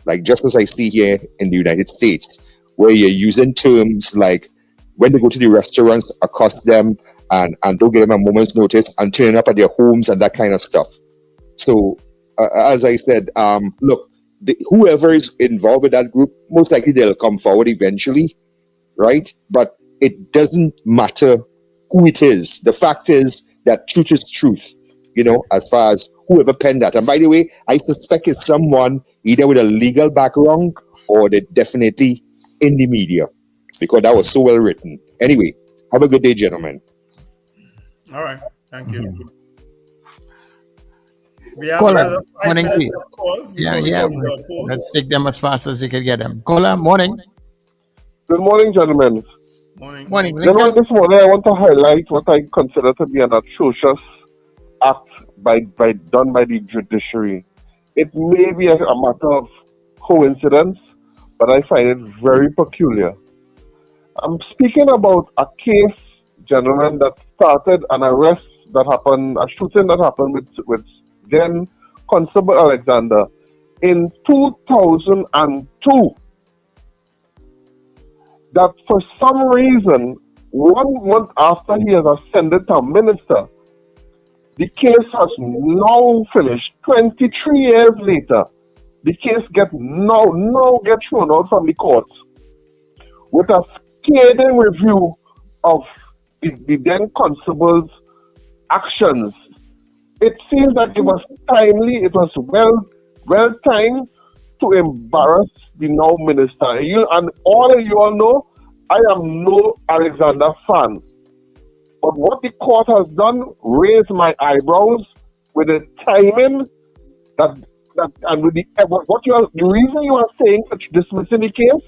like just as I see here in the United States, where you're using terms like when they go to the restaurants, accost them and don't give them a moment's notice and turning up at their homes and that kind of stuff. So, as I said, look, whoever is involved with that group, most likely they'll come forward eventually, right? But it doesn't matter who it is. The fact is that truth is truth. as far as whoever penned that. And by the way, I suspect it's someone either with a legal background or they're definitely in the media because that was so well written. Anyway, have a good day, gentlemen. All right. Thank you. We have Caller, another 5 morning, minutes please. of calls. Yeah. Let's take them as fast as they can get them. Caller, morning. Good morning, gentlemen. Morning, Gentlemen, Lincoln. this morning I want to highlight what I consider to be an atrocious act done by the judiciary. It may be a matter of coincidence, but I find it very peculiar. I'm speaking about a case, gentlemen, that started an arrest that happened, a shooting that happened with then Constable Alexander in 2002. That for some reason, 1 month after he has ascended to minister, the case has now finished. 23 years later, the case now gets thrown out from the courts with a scathing review of the then constable's actions. It seems that it was timely, it was well timed to embarrass the now minister. And all of you all know, I am no Alexander fan. But what the court has done raised my eyebrows with the timing and with the reason you are saying that dismissing the case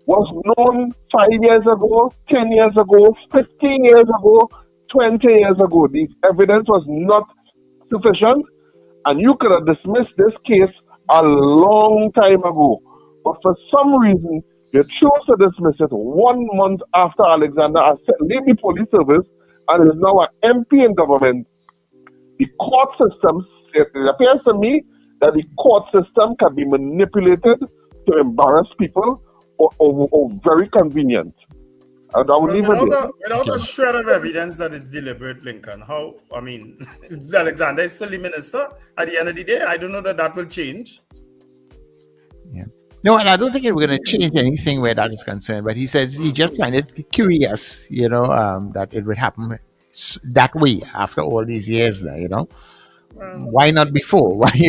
was known 5 years ago, 10 years ago, 15 years ago, 20 years ago. The evidence was not sufficient, and you could have dismissed this case a long time ago. But for some reason, you chose to dismiss it 1 month after Alexander has left the police service and is now an MP in government. The court system, it appears to me that the court system can be manipulated to embarrass people or very convenient. And I will leave it there. Without a shred of evidence that it's deliberate, Lincoln, Alexander is still the minister at the end of the day. I don't know that will change. Yeah. No, and I don't think we're going to change anything where that is concerned. But he says he just find it curious, that it would happen that way after all these years now, Why not before? Why, But he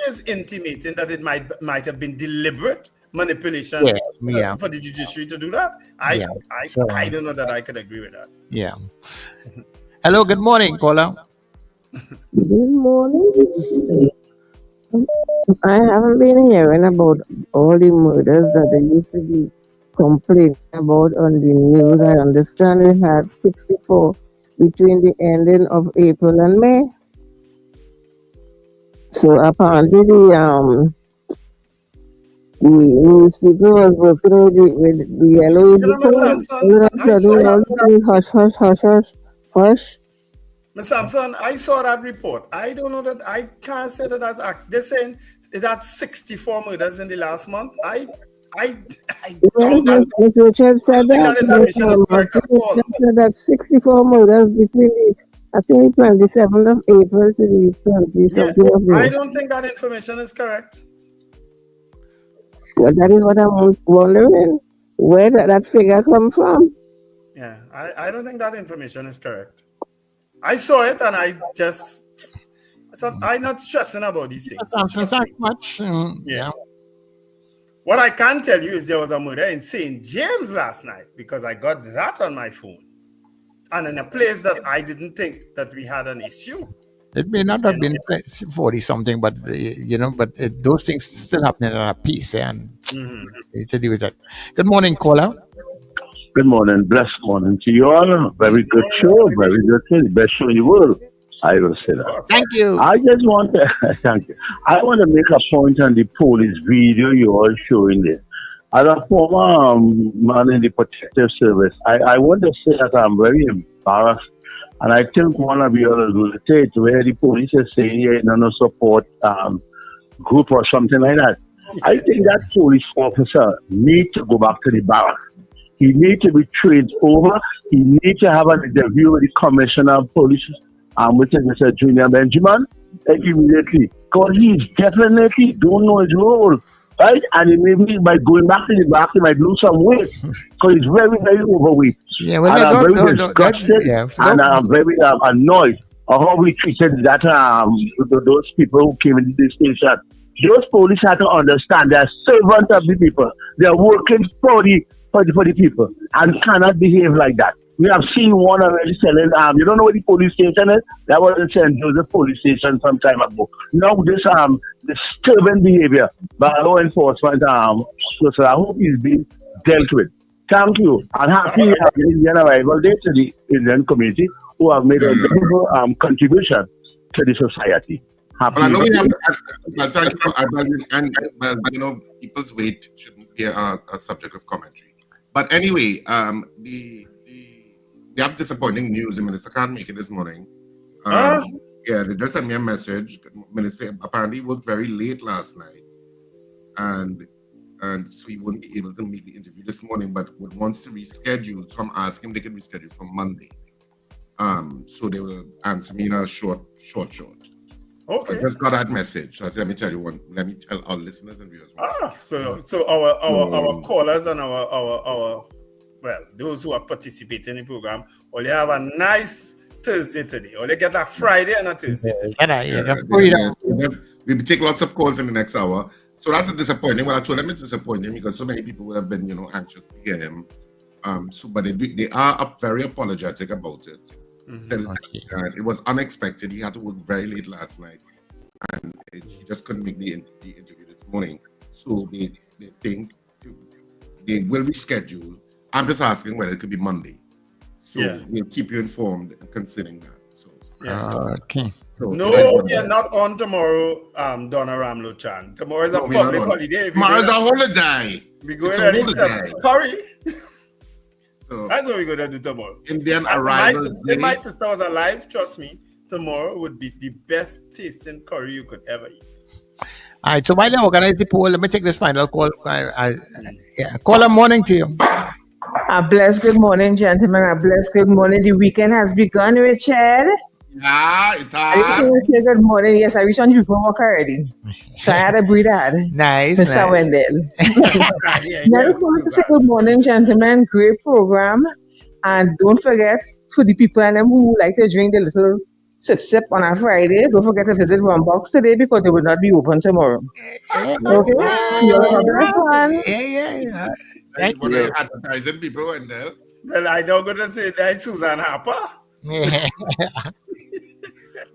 is intimating that it might have been deliberate manipulation for the judiciary to do that. I don't know that I could agree with that. Yeah. Hello, good morning, caller. Good morning. I haven't been hearing about all the murders that they used to be complaining about on the news. I understand they had 64 between the ending of April and May. So apparently the newspaper was working with the LOE. Hush. Ms. Sampson, I saw that report. I don't know that I can't say that as they're saying that's 64 murders in the last month. Ms. Richard said that. Said that 64 murders between the 27th of April to the 20th of May. I don't think that information is correct. Well, that is what I'm wondering. Where did that figure come from? Yeah, I don't think that information is correct. I saw it and I'm not stressing about these things. Not much. Yeah. What I can tell you is there was a murder in St. James last night because I got that on my phone. And in a place that I didn't think that we had an issue. It may not have been 40 something, but those things still happening at a piece, and to do with that. Good morning, caller. Good morning, blessed morning to you all. Very good show, very good thing. Best show in the world. I will say that. Thank you. I just want to thank you. I want to make a point on the police video you all showing there. As a former man in the protective service, I want to say that I'm very embarrassed. And I think one of you all will take where the police is saying you're in a support group or something like that. I think that police officer needs to go back to the barracks. He needs to be trained over. He needs to have an interview with the commissioner of police, which is Mr. Junior Benjamin, immediately. Because he definitely don't know his role, right? And maybe by going back to the back, he might lose some weight because he's very, very overweight. Yeah, well, And I'm very no, that's, disgusted yeah, and I'm very annoyed of how we treated those people who came into this station. Those police have to understand they're servants of the people. They're working for the people and cannot behave like that. We have seen one already selling you don't know what the police station is? That was in St. Joseph police station some time ago. Now this disturbing behavior by law enforcement so I hope he's being dealt with. Thank you. And happy Indian arrival day to the Indian community who have made a valuable contribution to the society. Happy. Well, I know we have, thank you, and people's weight shouldn't be a subject of commentary. But anyway, we have disappointing news. The minister can't make it this morning. Yeah, they just sent me a message. Minister apparently worked very late last night, and so he wouldn't be able to make the interview this morning, but wants to reschedule. So I'm asking if they can reschedule for Monday. So they will answer me in a short. Okay. I just got that message. So I said, let me tell our listeners and viewers. So our callers and our those who are participating in the program, only have a nice Thursday today. Only get a Friday and a Thursday today. We'll take lots of calls in the next hour. So that's a disappointing. Well, I told them it's disappointing because so many people would have been, anxious to hear him. But they are very apologetic about it. It was unexpected. He had to work very late last night, and he just couldn't make the interview this morning. So they think they will reschedule. I'm just asking whether it could be Monday. So we'll keep you informed concerning that. So okay. So no, we are not on tomorrow, Donna Ramlo Chan. Tomorrow is a public holiday. Tomorrow's a holiday. We're going to hurry. So that's what we're going to do tomorrow. Indian arrivals. If my sister was alive, trust me, tomorrow would be the best tasting curry you could ever eat. All right, so while I organize the poll, let me take this final call. Caller, morning to you. A blessed good morning, gentlemen. A blessed good morning. The weekend has begun, Richard. Yeah, it has. Good morning. Yes, I reached on you for work already. So I had a breather. Nice. Mr. Wendell. Now, I want to say good morning, gentlemen. Great program. And don't forget, to the people and them who like to drink the little sip on a Friday, don't forget to visit One Box today because they will not be open tomorrow. Okay? You're the best one. Yeah. Thank you. Advertising people, Wendell. Well, I'm not going to say that Susan Harper.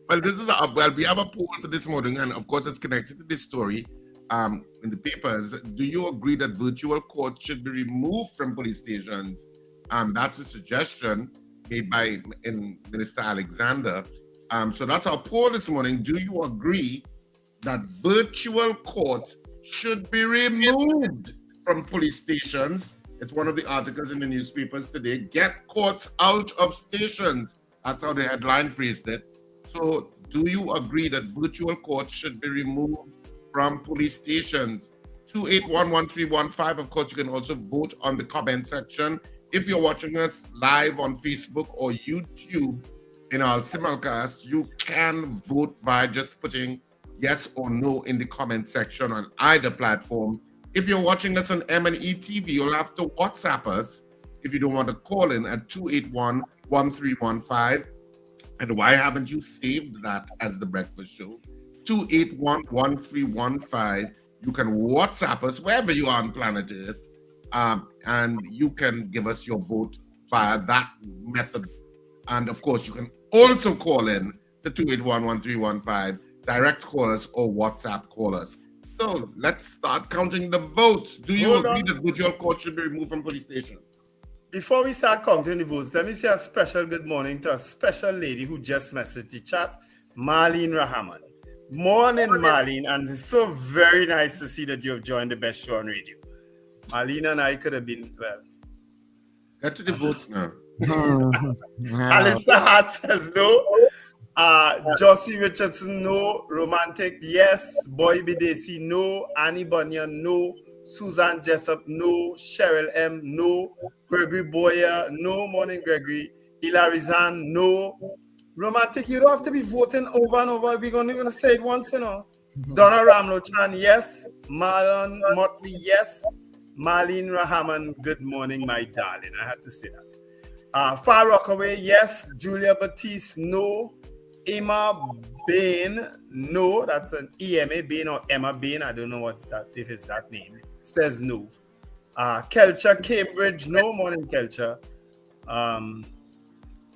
Well, we have a poll for this morning, and of course, it's connected to this story in the papers. Do you agree that virtual courts should be removed from police stations? That's a suggestion made by Minister Alexander. So that's our poll this morning. Do you agree that virtual courts should be removed from police stations? It's one of the articles in the newspapers today. Get courts out of stations. That's how the headline phrased it. So do you agree that virtual courts should be removed from police stations? 2811315. Of course, you can also vote on the comment section. If you're watching us live on Facebook or YouTube in our simulcast, you can vote by just putting yes or no in the comment section on either platform. If you're watching us on M&E TV, you'll have to WhatsApp us if you don't want to call in at 2811315. And why haven't you saved that as the breakfast show? 2811315. You can WhatsApp us wherever you are on planet Earth, and you can give us your vote via that method. And of course, you can also call in to 2811315, direct call us or WhatsApp call us. So let's start counting the votes. Do you agree that virtual court should be removed from police stations? Before we start counting the votes, let me say a special good morning to a special lady who just messaged the chat, Marlene Rahaman. Morning, Marlene, and it's so very nice to see that you have joined the best show on radio. Marlene and I could have been, Get to the votes now. Alistair Hart says no. Josie Richardson, no. Romantic, yes. Boy Bidesi, no. Annie Bunyan, no. Susan Jessup, no. Cheryl M, no. Gregory Boyer, no. Morning, Gregory. Hilary Zan, no. Romantic, you don't have to be voting over and over. We're going to say it once, Donna Ramlo Chan, yes. Marlon Motley, yes. Marlene Rahaman, good morning, my darling. I had to say that. Far Rockaway, yes. Julia Batiste, no. Emma Bain, no. That's an EMA Bain or Emma Bain. I don't know what's that, if it's that name. Says no. Kelcher Cambridge, no. Morning, Kelcher.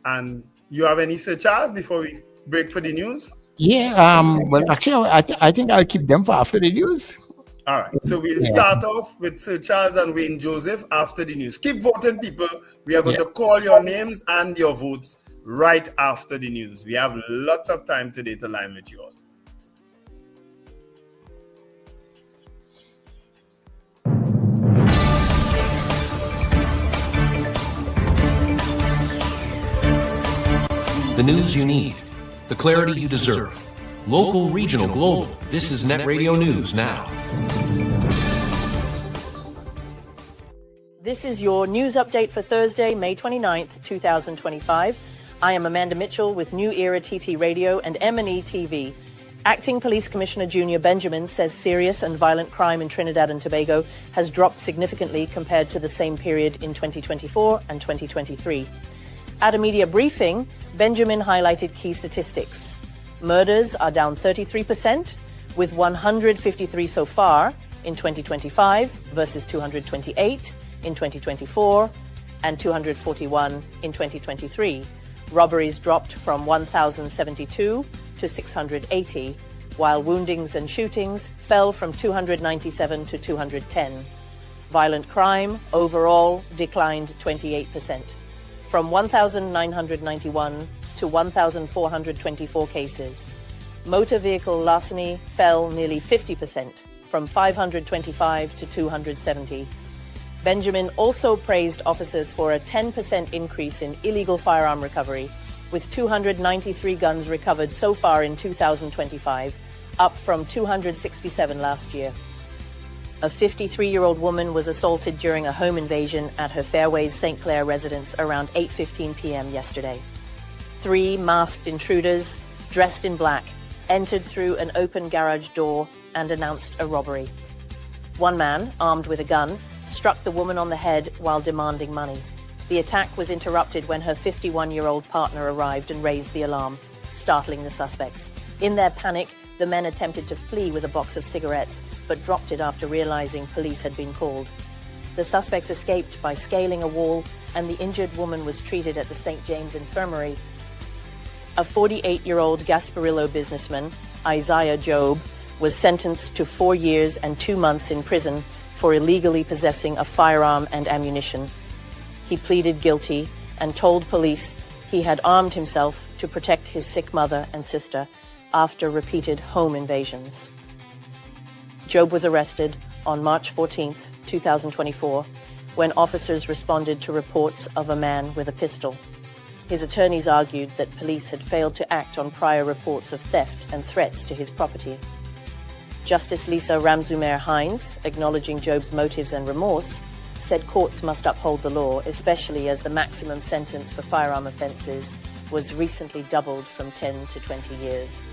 And you have any Sir Charles before we break for the news? Yeah, well, actually, I think I'll keep them for after the news. All right, so we'll start off with Sir Charles and Wayne Joseph after the news. Keep voting, people. We are going to call your names and your votes right after the news. We have lots of time today to line with you all. The news you need, the clarity you deserve. Local, regional, global. This is Net Radio News Now. This is your news update for Thursday, May 29th, 2025. I am Amanda Mitchell with New Era TT Radio and M&E TV. Acting Police Commissioner Junior Benjamin says serious and violent crime in Trinidad and Tobago has dropped significantly compared to the same period in 2024 and 2023. At a media briefing, Benjamin highlighted key statistics. Murders are down 33%, with 153 so far in 2025 versus 228 in 2024 and 241 in 2023. Robberies dropped from 1,072 to 680, while woundings and shootings fell from 297 to 210. Violent crime overall declined 28%, from 1,991 to 1,424 cases. Motor vehicle larceny fell nearly 50%, from 525 to 270. Benjamin also praised officers for a 10% increase in illegal firearm recovery, with 293 guns recovered so far in 2025, up from 267 last year. A 53-year-old woman was assaulted during a home invasion at her Fairways St. Clair residence around 8:15 p.m. yesterday. 3 masked intruders, dressed in black, entered through an open garage door and announced a robbery. One man, armed with a gun, struck the woman on the head while demanding money. The attack was interrupted when her 51-year-old partner arrived and raised the alarm, startling the suspects. In their panic, the men attempted to flee with a box of cigarettes, but dropped it after realizing police had been called. The suspects escaped by scaling a wall, and the injured woman was treated at the St. James Infirmary. A 48-year-old Gasparillo businessman, Isaiah Job, was sentenced to 4 years and 2 months in prison for illegally possessing a firearm and ammunition. He pleaded guilty and told police he had armed himself to protect his sick mother and sister after repeated home invasions. Job was arrested on March 14, 2024, when officers responded to reports of a man with a pistol. His attorneys argued that police had failed to act on prior reports of theft and threats to his property. Justice Lisa Ramzumer-Hines, acknowledging Job's motives and remorse, said courts must uphold the law, especially as the maximum sentence for firearm offences was recently doubled from 10 to 20 years.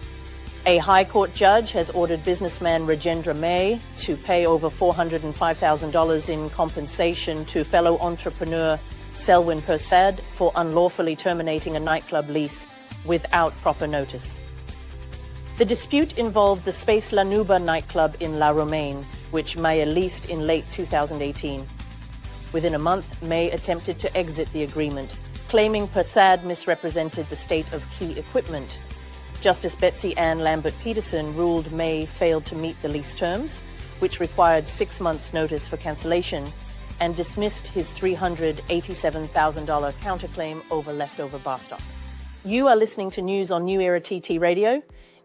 A High Court judge has ordered businessman Rajendra May to pay over $405,000 in compensation to fellow entrepreneur Selwyn Persad for unlawfully terminating a nightclub lease without proper notice. The dispute involved the Space La Nuba nightclub in La Romaine, which May leased in late 2018. Within a month, May attempted to exit the agreement, claiming Persad misrepresented the state of key equipment. Justice Betsy Ann Lambert-Peterson ruled May failed to meet the lease terms, which required 6 months' notice for cancellation, and dismissed his $387,000 counterclaim over leftover bar stock. You are listening to news on New Era TT Radio.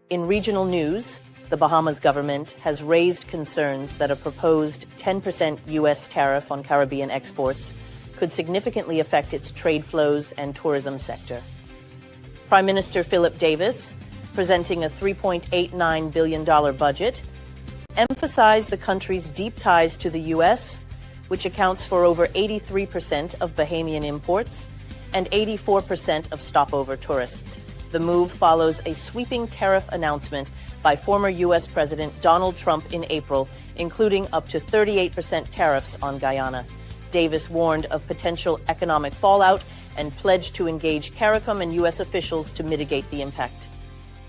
In regional news, the Bahamas government has raised concerns that a proposed 10% U.S. tariff on Caribbean exports could significantly affect its trade flows and tourism sector. Prime Minister Philip Davis, presenting a $3.89 billion budget, emphasized the country's deep ties to the U.S., which accounts for over 83% of Bahamian imports and 84% of stopover tourists. The move follows a sweeping tariff announcement by former U.S. President Donald Trump in April, including up to 38% tariffs on Guyana. Davis warned of potential economic fallout and pledged to engage CARICOM and U.S. officials to mitigate the impact.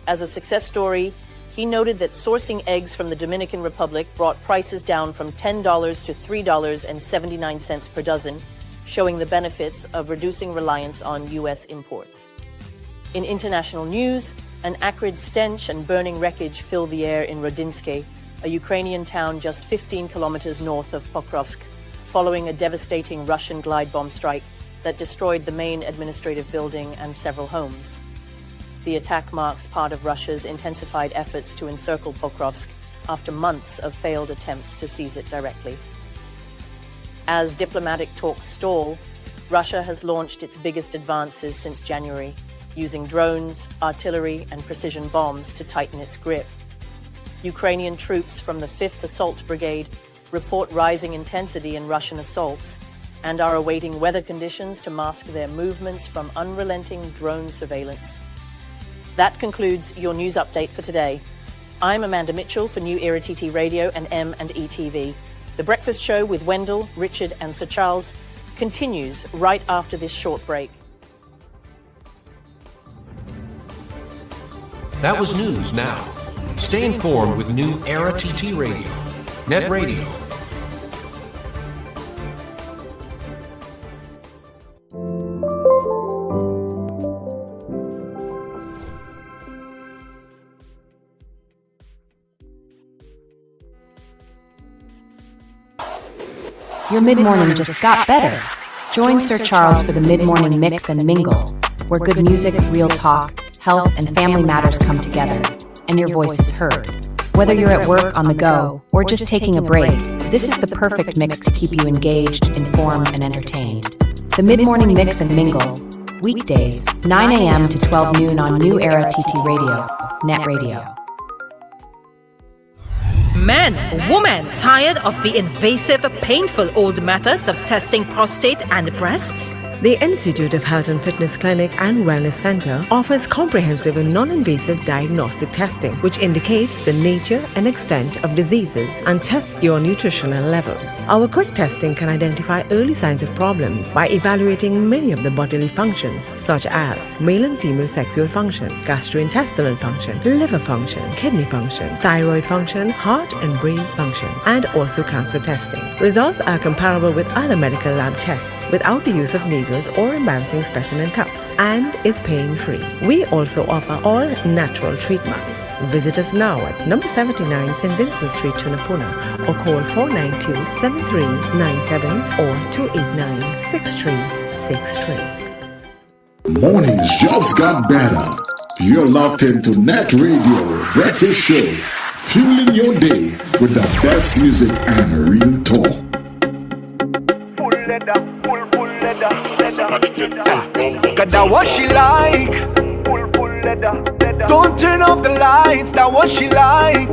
As a success story, he noted that sourcing eggs from the Dominican Republic brought prices down from $10 to $3.79 per dozen, showing the benefits of reducing reliance on U.S. imports. In international news, an acrid stench and burning wreckage fill the air in Rodinske, a Ukrainian town just 15 kilometers north of Pokrovsk, following a devastating Russian glide bomb strike that destroyed the main administrative building and several homes. The attack marks part of Russia's intensified efforts to encircle Pokrovsk after months of failed attempts to seize it directly. As diplomatic talks stall, Russia has launched its biggest advances since January, using drones, artillery, and precision bombs to tighten its grip. Ukrainian troops from the 5th Assault Brigade report rising intensity in Russian assaults and are awaiting weather conditions to mask their movements from unrelenting drone surveillance. That concludes your news update for today. I'm Amanda Mitchell for New Era TT Radio and M&E TV. The Breakfast Show with Wendell, Richard, and Sir Charles continues right after this short break. That was news now. Stay informed with New Era TT Radio, Net Radio. Your mid-morning just got better. Join Sir Charles for the mid-morning mix and mingle, where good music, real talk, health, and family matters come together, and your voice is heard. Whether you're at work, on the go, or just taking a break, this is the perfect mix to keep you engaged, informed, and entertained. The mid-morning mix and mingle, weekdays, 9 a.m. to 12 noon on New Era TT Radio, Net Radio. Men, women, tired of the invasive, painful old methods of testing prostate and breasts? The Institute of Health and Fitness Clinic and Wellness Center offers comprehensive and non-invasive diagnostic testing, which indicates the nature and extent of diseases and tests your nutritional levels. Our quick testing can identify early signs of problems by evaluating many of the bodily functions, such as male and female sexual function, gastrointestinal function, liver function, kidney function, thyroid function, heart and brain function, and also cancer testing. Results are comparable with other medical lab tests without the use of needles or embarrassing specimen cups, and is pain-free. We also offer all natural treatments. Visit us now at number 79 St. Vincent Street, Tunapuna, or call 492-7397 or 289-6363. Mornings just got better. You're locked into Net Radio Breakfast Show, fueling your day with the best music and real talk. Cause that what she like. Don't turn off the lights, that what she like.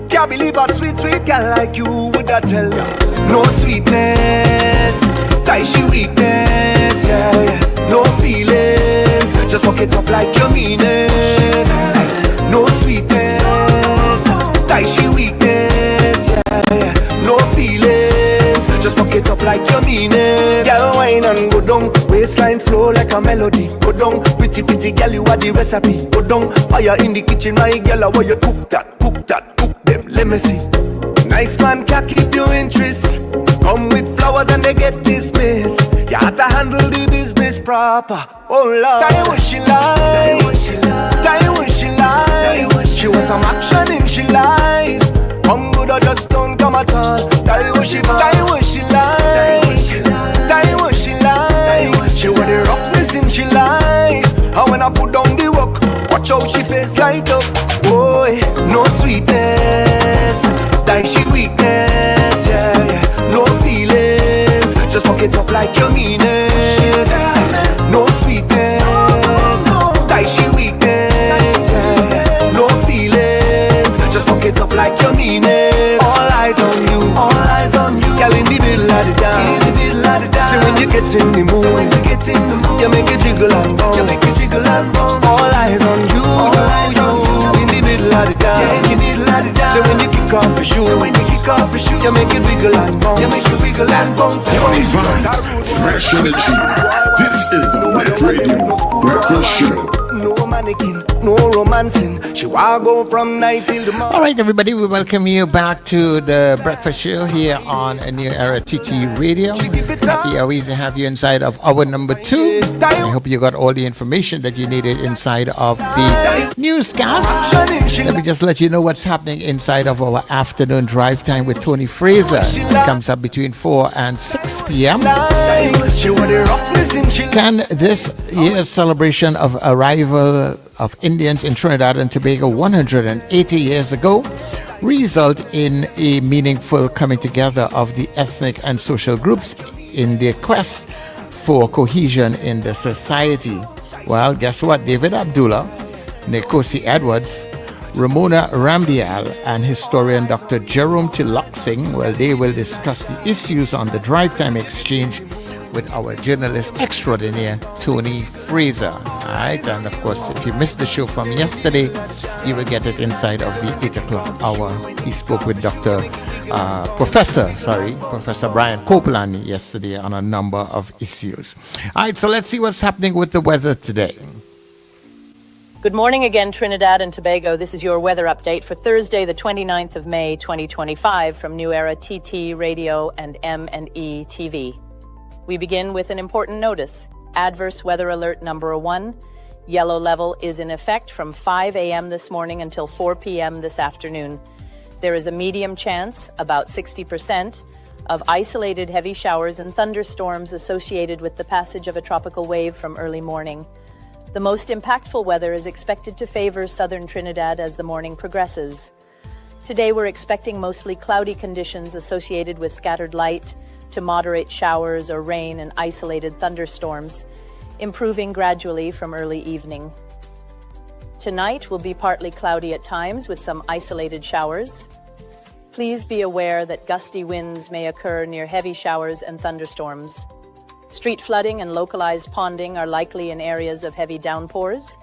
Can't believe a sweet, sweet girl like you would I tell ya. No sweetness, tie she weakness, yeah, yeah. No feelings, just walk it up like you mean it. No sweetness, tie she weakness, yeah, yeah. No feelings, just walk it up like you mean it. Girl, wine and go down, waistline flow like a melody. Go down, pretty, pretty girl, you are the recipe. Go down, fire in the kitchen, my girl, how you cook that, cook them, let me see. Nice man can't keep your interest. Come with flowers and they get dismissed. You have to handle the business proper. Oh Lord, tell you what she like, tell you what she like. She wants some action in she life. Come good or just don't come at all. Tell you what she like, tell you what she like, tell you what she like. She want the roughness in she life. And when I put down the work, watch how she face light up. Boy, no sweetness, like she weakness, yeah, yeah. No feelings, just walk it up like you mean it. No sweetness, like she weakness, yeah, yeah. No feelings, just walk it up like you mean it. All eyes on you, all eyes on you. Girl in the middle of the dance, in the middle of the dance. See when you get in the mood, so when you get in the mood, you make it jiggle and bounce, you make it jiggle and bounce. All eyes on you, all eyes on you. In the middle of the dance, yeah, in the middle of the dance. So when you kick off your shoe, so when you kick off your shoe, you make it wiggle and bounce, you make it wiggle and bounce. Fresh energy. This is the Net Radio Breakfast Show. No mannequin, no romancing. She wanna go from night till the morning. All right, everybody, we welcome you back to the Breakfast Show here on a New Era TT Radio. Happy are we to have you inside of hour number 2. I hope you got all the information that you needed inside of the newscast. Let me just let you know what's happening inside of our afternoon drive time with Tony Fraser. It comes up between 4 and 6 p.m. Can this year's celebration of arrival of Indians in Trinidad and Tobago 180 years ago result in a meaningful coming together of the ethnic and social groups in their quest for cohesion in the society? Well, guess what? David Abdullah, Nkosi Edwards, Ramona Rambial, and historian Dr. Jerome Tiloksing, well, they will discuss the issues on the Drive Time Exchange with our journalist extraordinaire, Tony Fraser. All right, and of course, if you missed the show from yesterday, you will get it inside of the 8 o'clock hour. He spoke with Professor Brian Copeland yesterday on a number of issues. All right, so let's see what's happening with the weather today. Good morning again, Trinidad and Tobago. This is your weather update for Thursday, the 29th of May, 2025, from New Era TT Radio and M&E TV. We begin with an important notice. Adverse weather alert number 1. Yellow level is in effect from 5 a.m. this morning until 4 p.m. this afternoon. There is a medium chance, about 60%, of isolated heavy showers and thunderstorms associated with the passage of a tropical wave from early morning. The most impactful weather is expected to favor southern Trinidad as the morning progresses. Today we're expecting mostly cloudy conditions associated with scattered light to moderate showers or rain and isolated thunderstorms, improving gradually from early evening. Tonight will be partly cloudy at times with some isolated showers. Please be aware that gusty winds may occur near heavy showers and thunderstorms. Street flooding and localized ponding are likely in areas of heavy downpours.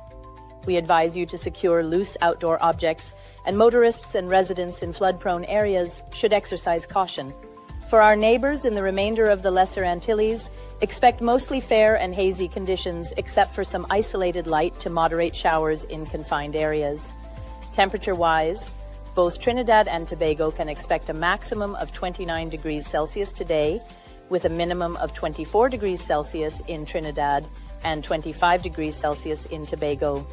We advise you to secure loose outdoor objects, and motorists and residents in flood-prone areas should exercise caution. For our neighbors in the remainder of the Lesser Antilles, expect mostly fair and hazy conditions except for some isolated light to moderate showers in confined areas. Temperature-wise, both Trinidad and Tobago can expect a maximum of 29 degrees Celsius today, with a minimum of 24 degrees Celsius in Trinidad and 25 degrees Celsius in Tobago.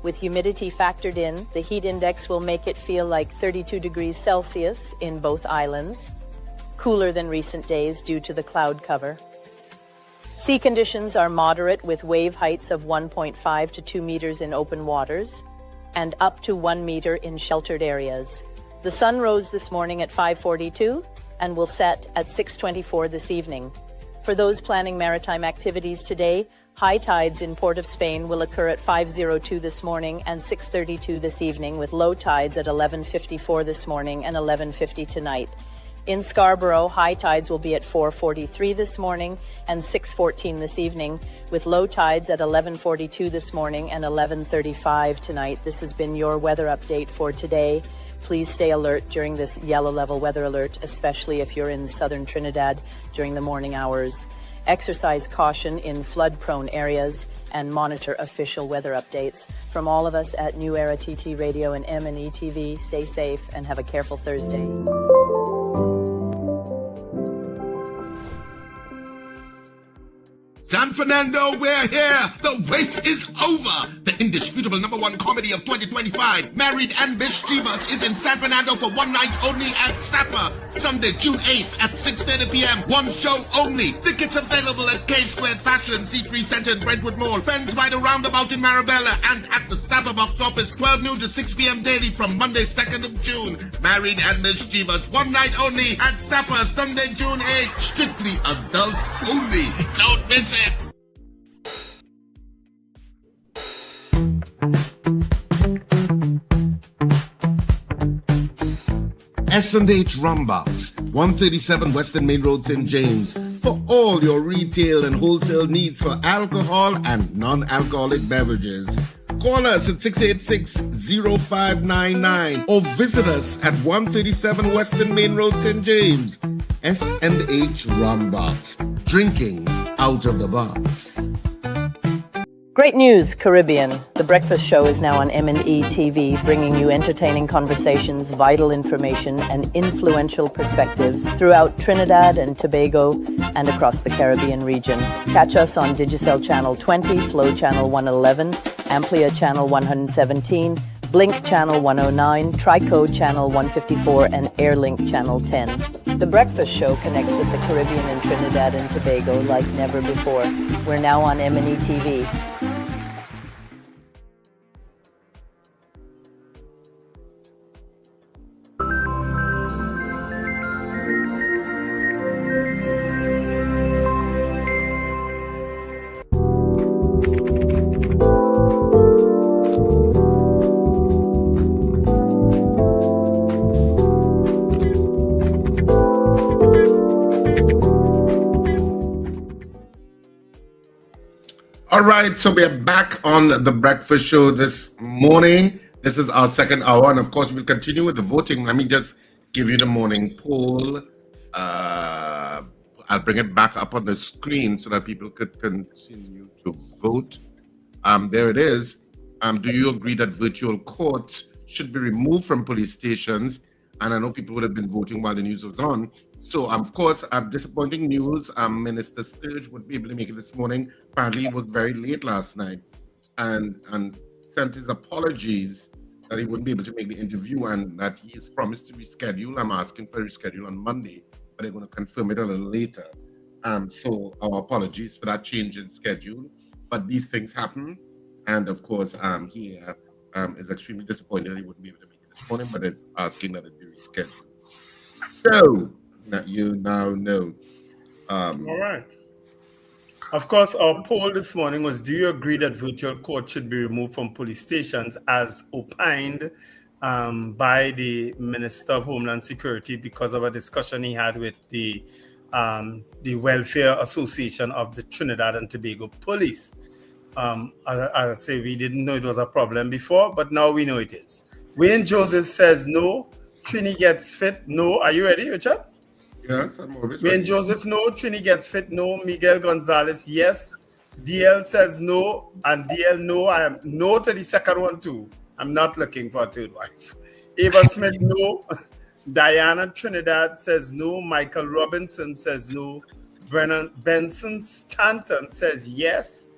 With humidity factored in, the heat index will make it feel like 32 degrees Celsius in both islands, cooler than recent days due to the cloud cover. Sea conditions are moderate with wave heights of 1.5 to 2 meters in open waters and up to 1 meter in sheltered areas. The sun rose this morning at 5:42 and will set at 6:24 this evening. For those planning maritime activities today, high tides in Port of Spain will occur at 5:02 this morning and 6:32 this evening, with low tides at 11:54 this morning and 11:50 tonight. In Scarborough, high tides will be at 4:43 this morning and 6:14 this evening, with low tides at 11:42 this morning and 11:35 tonight. This has been your weather update for today. Please stay alert during this yellow level weather alert, especially if you're in southern Trinidad during the morning hours. Exercise caution in flood-prone areas and monitor official weather updates. From all of us at New Era TT Radio and M&E TV, stay safe and have a careful Thursday. San Fernando, we're here. The wait is over. The indisputable #1 comedy of 2025, Married and Mischievous, is in San Fernando for one night only at Sapa. Sunday, June 8th at 6:30 p.m. One show only. Tickets available at K Squared Fashion, C3 Center in Brentwood Mall, Fens by the Roundabout in Marabella, and at the Sapa box office 12 noon to 6 p.m. daily from Monday, 2nd of June. Married and Mischievous, one night only at Sapa, Sunday, June 8th. Strictly adults only. Don't miss it. S&H Rumbox, 137 Western Main Road, St. James, for all your retail and wholesale needs for alcohol and non-alcoholic beverages. Call us at 686-0599 or visit us at 137 Western Main Road, St. James. S&H Rumbox, drinking out of the box. Great news, Caribbean. The Breakfast Show is now on M&E TV, bringing you entertaining conversations, vital information, and influential perspectives throughout Trinidad and Tobago and across the Caribbean region. Catch us on Digicel Channel 20, Flow Channel 111, Amplia Channel 117, Blink Channel 109, Trico Channel 154, and Airlink Channel 10. The Breakfast Show connects with the Caribbean and Trinidad and Tobago like never before. We're now on M&E TV. All right, so we are back on the Breakfast Show this morning. This is our second hour, and of course, we'll continue with the voting. Let me just give you the morning poll. I'll bring it back up on the screen so that people could continue to vote. There it is. Do you agree that virtual courts should be removed from police stations? And I know people would have been voting while the news was on. So, of course, disappointing news. Minister Sturge would be able to make it this morning. Apparently, he worked very late last night and sent his apologies that he wouldn't be able to make the interview and that he has promised to reschedule. I'm asking for a reschedule on Monday, but they're going to confirm it a little later. So, our apologies for that change in schedule. But these things happen. And, of course, he is extremely disappointed that he wouldn't be able to make it this morning, but is asking that it be rescheduled. So, you now know. All right. Of course, our poll this morning was, do you agree that virtual court should be removed from police stations as opined by the Minister of Homeland Security because of a discussion he had with the Welfare Association of the Trinidad and Tobago Police. As I say, we didn't know it was a problem before, but now we know it is. Wayne Joseph says no. Trini gets fit, no. Are you ready, Richard? Yes, I'm always Wayne ready. Joseph, no. Trini gets fit, no. Miguel Gonzalez, yes. DL says no. And DL, no. I am no to the second one, too. I'm not looking for a third wife. Ava Smith, no. Diana Trinidad says no. Michael Robinson says no. Brennan Benson Stanton says yes.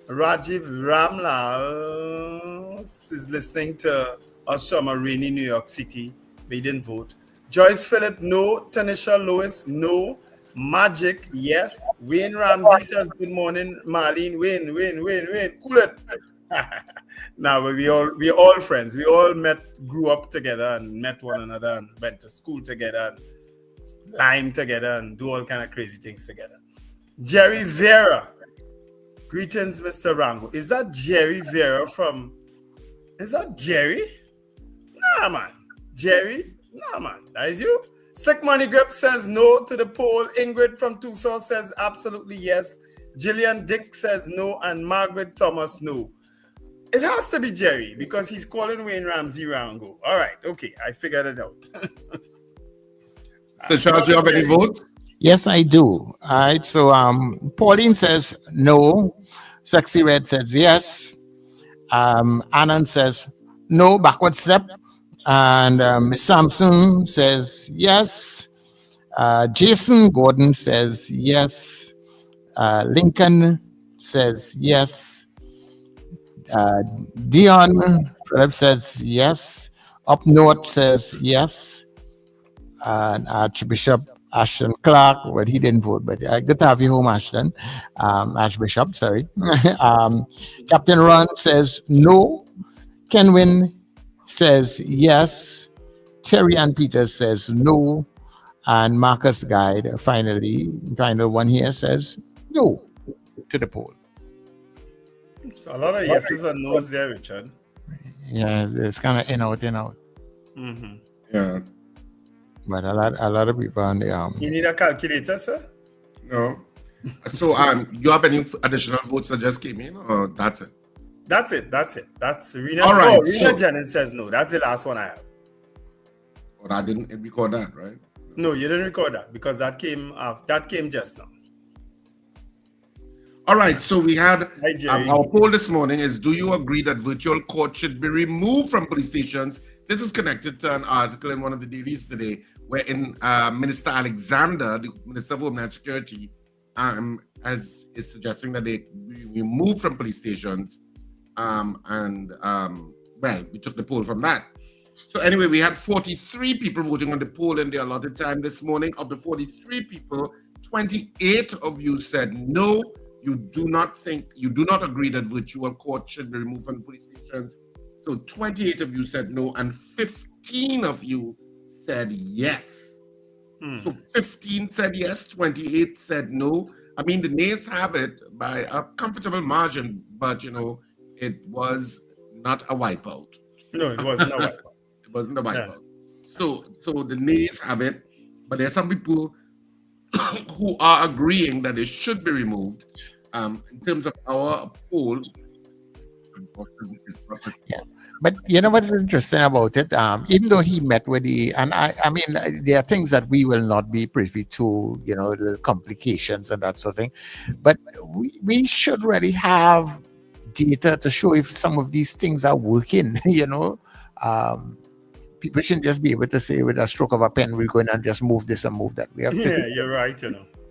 Rajiv Ramlal is listening to us from a rainy New York City. They didn't vote. Joyce Phillip, no. Tanisha Lewis, no. Magic, yes. Wayne Ramsey says good morning. Marlene, Wayne. Cool it. Now we're all friends. We all grew up together and met one another and went to school together and lime together and do all kind of crazy things together. Jerry Vera. Greetings, Mr. Rango. Is that Jerry Vera from... Is that Jerry? Nah, man. Jerry? Nah, man. That is you? Slick Money Grip says no to the poll. Ingrid from Tucson says absolutely yes. Gillian Dick says no. And Margaret Thomas, no. It has to be Jerry because he's calling Wayne Ramsey Rango. All right. Okay. I figured it out. So, Charles, you have any votes? Yes, I do. All right. So Pauline says no. Sexy Red says yes. Anand says no, backward step. And Miss Sampson says yes. Jason Gordon says yes. Lincoln says yes. Dion Philip says yes. Up North says yes. And Archbishop Ashton Clark, well, he didn't vote, but good to have you home, Ashton. Archbishop, sorry. Captain Ron says no. Kenwin says yes. Terry Ann Peters says no. And Marcus Guide, final one here, says no to the poll. So a lot of yeses and no's there, Richard. Yeah, it's kind of in out. Mm-hmm. Yeah. But a lot of people on the You need a calculator, sir? No. So you have any additional votes that just came in, or that's it? That's it. That's Rena. All right. Rena Jennings says no. That's the last one I have. But I didn't record that, right? No, you didn't record that because that came just now. All right, so we had Hi, Jerry. our poll this morning is: do you agree that virtual court should be removed from police stations? This is connected to an article in one of the dailies today, wherein Minister Alexander, the Minister of Homeland Security, is suggesting that they be removed from police stations. Well, we took the poll from that. So anyway, we had 43 people voting on the poll in the allotted time this morning. Of the 43 people, 28 of you said no. You do not agree that virtual court should be removed from police stations. So 28 of you said no, and 15 of you said yes. So 15 said yes, 28 said no. I mean, the nays have it by a comfortable margin, but it was not a wipeout. No, it wasn't a wipeout. It wasn't a wipeout. So the nays have it, but there are some people who are agreeing that it should be removed. In terms of our poll, yeah. But you know what is interesting about it? Even though he met with I mean, there are things that we will not be privy to, the complications and that sort of thing. But we should really have data to show if some of these things are working. People shouldn't just be able to say with a stroke of a pen, we're going to just move this and move that. We have to. You're right.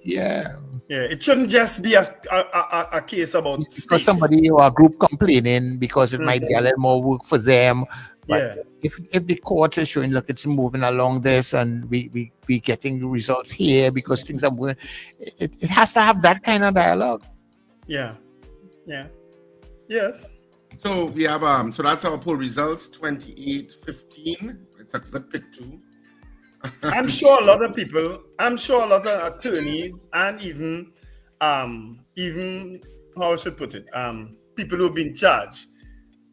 Yeah. Yeah, it shouldn't just be a case about because somebody or a group complaining because it might be a little more work for them. But if the court is showing, look, it's moving along this and we getting results here because things are moving, it has to have that kind of dialogue. Yeah. Yes. So we have so that's our poll results, 28-15. It's a good pick too. I'm sure a lot of people, attorneys, and even how I should put it, people who've been charged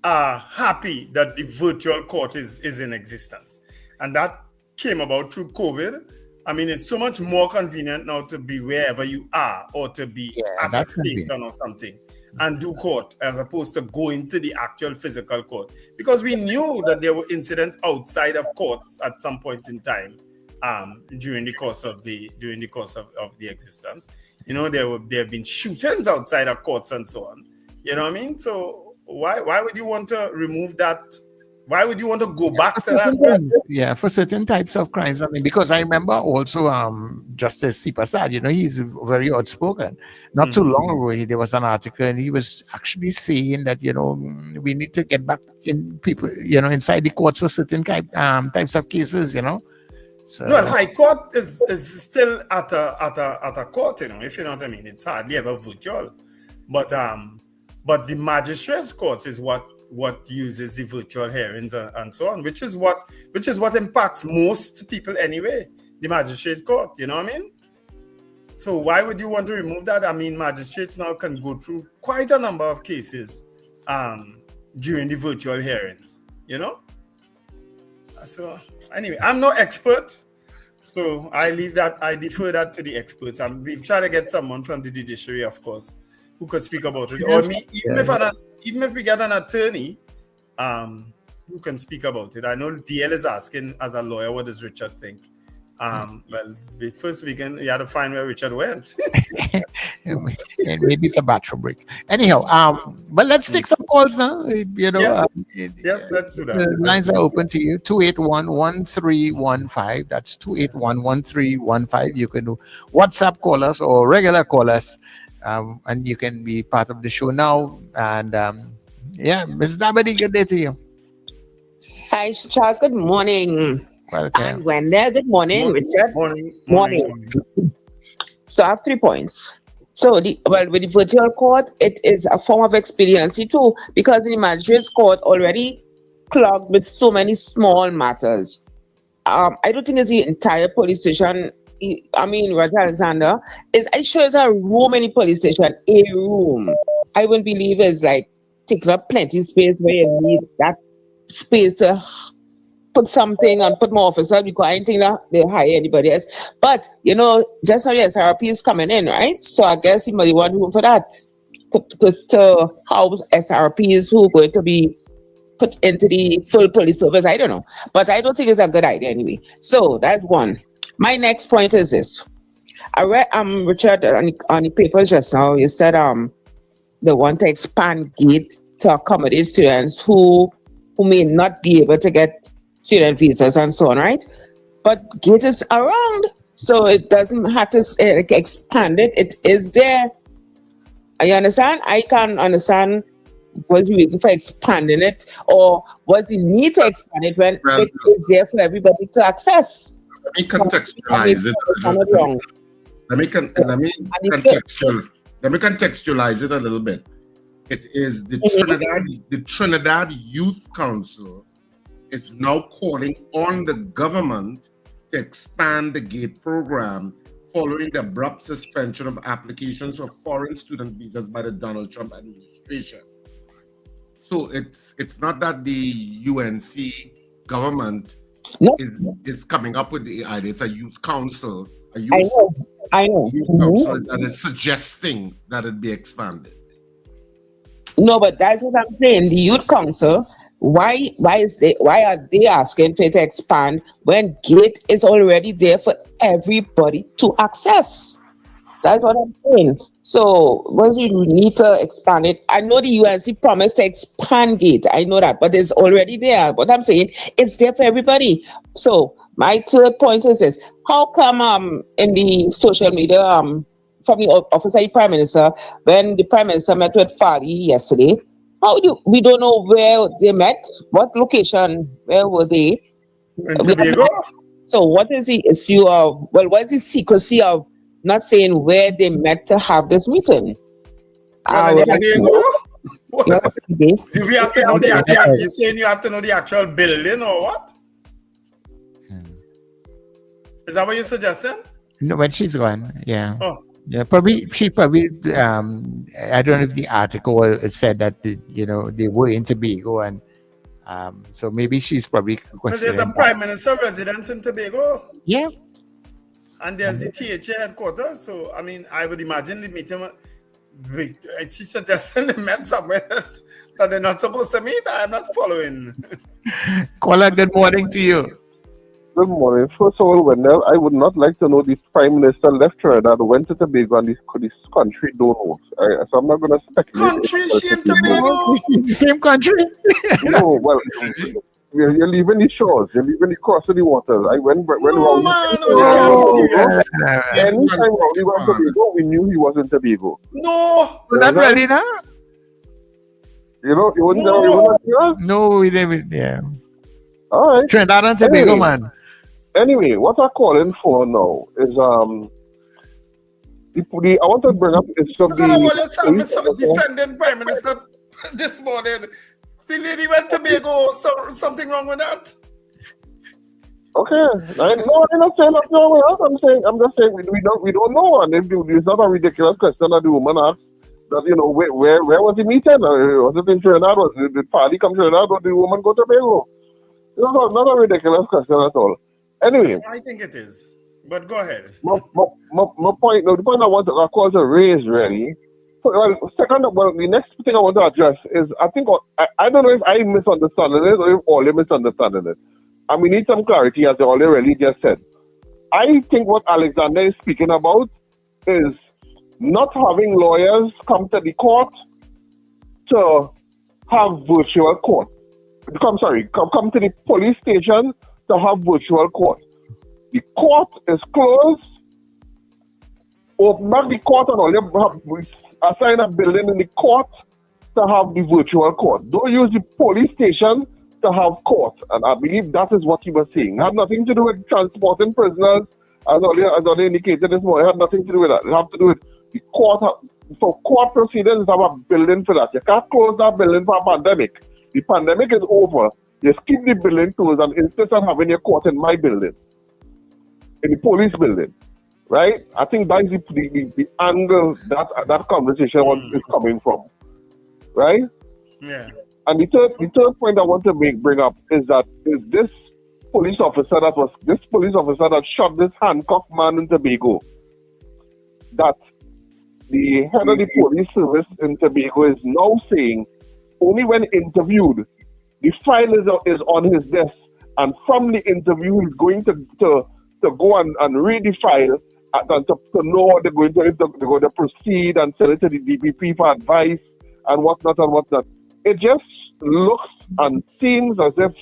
are happy that the virtual court is in existence. And that came about through COVID. I mean, it's so much more convenient now to be wherever you are or to be at a station or something and do court as opposed to going to the actual physical court. Because we knew that there were incidents outside of courts at some point in time during the course of the existence. There have been shootings outside of courts and so on. You know what I mean? So why would you want to remove that? Why would you want to go back to that? Yeah, for certain types of crimes. I mean, because I remember also Justice Sipasad, he's very outspoken. Not too long ago, there was an article and he was actually saying that, we need to get back in people, inside the courts for certain types of cases, So, no, High Court is still at a court, if you know what I mean. It's hardly ever virtual. But the magistrate's court is what uses the virtual hearings and so on, which is what impacts most people anyway, the magistrate court, you know what I mean? So why would you want to remove that? I mean, magistrates now can go through quite a number of cases during the virtual hearings, So anyway, I'm no expert, so I defer that to the experts. We'll try to get someone from the judiciary, of course, who could speak about it. Or me, even if we get an attorney who can speak about it. I know DL is asking as a lawyer, what does Richard think? Well, first we had to find where Richard went. Maybe it's a bathroom break. Anyhow, but let's take some calls now. Yes, let's do that. The lines are open to you. 281-1315. That's 281-1315. You can do WhatsApp call us or regular call us. And you can be part of the show now. And Mrs. Dabadi, good day to you. Hi, Charles. Good morning. Welcome. And Wendell, good morning, Richard. Morning. So I have 3 points. So with the virtual court, it is a form of expediency too, because the magistrate's court already clogged with so many small matters. I don't think it's the entire police station. I mean, Roger Alexander I sure it's a room in the police station, a room. I wouldn't believe it's like taking up plenty space where you need that space to put something and put more officers because I didn't think that they hire anybody else. But just now the SRP is coming in, right? So I guess he might want room for that to house SRPs who are going to be put into the full police service. I don't know, but I don't think it's a good idea anyway. So that's one. My next point is this. I read Richard on the papers just now. You said they want to expand gate to accommodate students who may not be able to get student visas and so on, right? But gate is around, so it doesn't have to expand it. It is there. You understand? I can't understand what's the reason for expanding it, or what's the need to expand it when it is there for everybody to access. Let me contextualize it. Let me contextualize it a little bit. It is the Trinidad Youth Council is now calling on the government to expand the GATE program following the abrupt suspension of applications for foreign student visas by the Donald Trump administration. So it's not that the UNC government is coming up with the idea. It's a youth council. I know. Youth council that is suggesting that it be expanded. No, but that's what I'm saying. The youth council, why are they asking for it to expand when GATE is already there for everybody to access? That's what I'm saying. So once you need to expand it, I know the UNC promised to expand GATE. I know that, but it's already there. What I'm saying, it's there for everybody. So my third point is this: how come in the social media from the office of the Prime Minister, when the Prime Minister met with Fadi yesterday, we don't know where they met, what location, where were they? In Tobago? So what is the issue of, what is the secrecy of not saying where they met to have this meeting? Do we have to know you saying you have to know the actual building or what? Is that what you're suggesting? No, but she's gone. Yeah. Oh. Yeah, she probably I don't know if the article said that they were in Tobago, and so maybe she's probably questioning. There's a Prime Minister residence in Tobago. Yeah. And there's the THA headquarters. So I mean, I would imagine the meeting. She's suggesting they met somewhere that they're not supposed to meet. I'm not following. Caller, good morning to you. Good morning. First of all, Wendell, I would not like to know the Prime Minister left Trinidad, went to Tobago, and this country don't know. So I'm not going to speculate. Country, she in Tobago? It's the same country? No, well, you're leaving the shores. You're leaving the cross of the waters. I went no, man, anytime Rowley went to Tobago, we knew he was in Tobago. No! Not really, no? You wouldn't know? No, we didn't. Yeah. All right. Trinidad and Tobago, man. Anyway, what I'm calling for now is I want to bring up is defending Prime Minister this morning. The lady went to Tobago, something wrong with that? Okay, I'm not saying nothing wrong with that. I'm just saying we don't know, and it's not a ridiculous question that the woman asked. That where was the meeting? Was it in Trinidad? Was the party come to Trinidad? Or did the woman go to Tobago? It's not a ridiculous question at all. Anyway, I think it is, but go ahead. My point. The point I want to raise really. The next thing I want to address is I don't know if I misunderstanding it or if all are misunderstanding it, and we need some clarity as all really just said. I think what Alexander is speaking about is not having lawyers come to the court to have virtual court. Come to the police station to have virtual court. The court is closed. Open up the court and all you have assign a building in the court to have the virtual court. Don't use the police station to have court. And I believe that is what he was saying. It had nothing to do with transporting prisoners, as already indicated this morning. It had nothing to do with that. It had to do with the court. For court proceedings, have a building for that. You can't close that building for a pandemic. The pandemic is over. Just keep the building closed and insist on having your court in my building, in the police building, right? I think that's the angle that conversation is coming from, right? Yeah. And the third point I want to bring up is that this police officer that shot this handcuffed man in Tobago, that the head of the police service in Tobago is now saying only when interviewed, the file is on his desk, and from the interview he's going to go and read the file to know what they're going to proceed and send it to the DPP for advice and whatnot and whatnot. It just looks and seems as if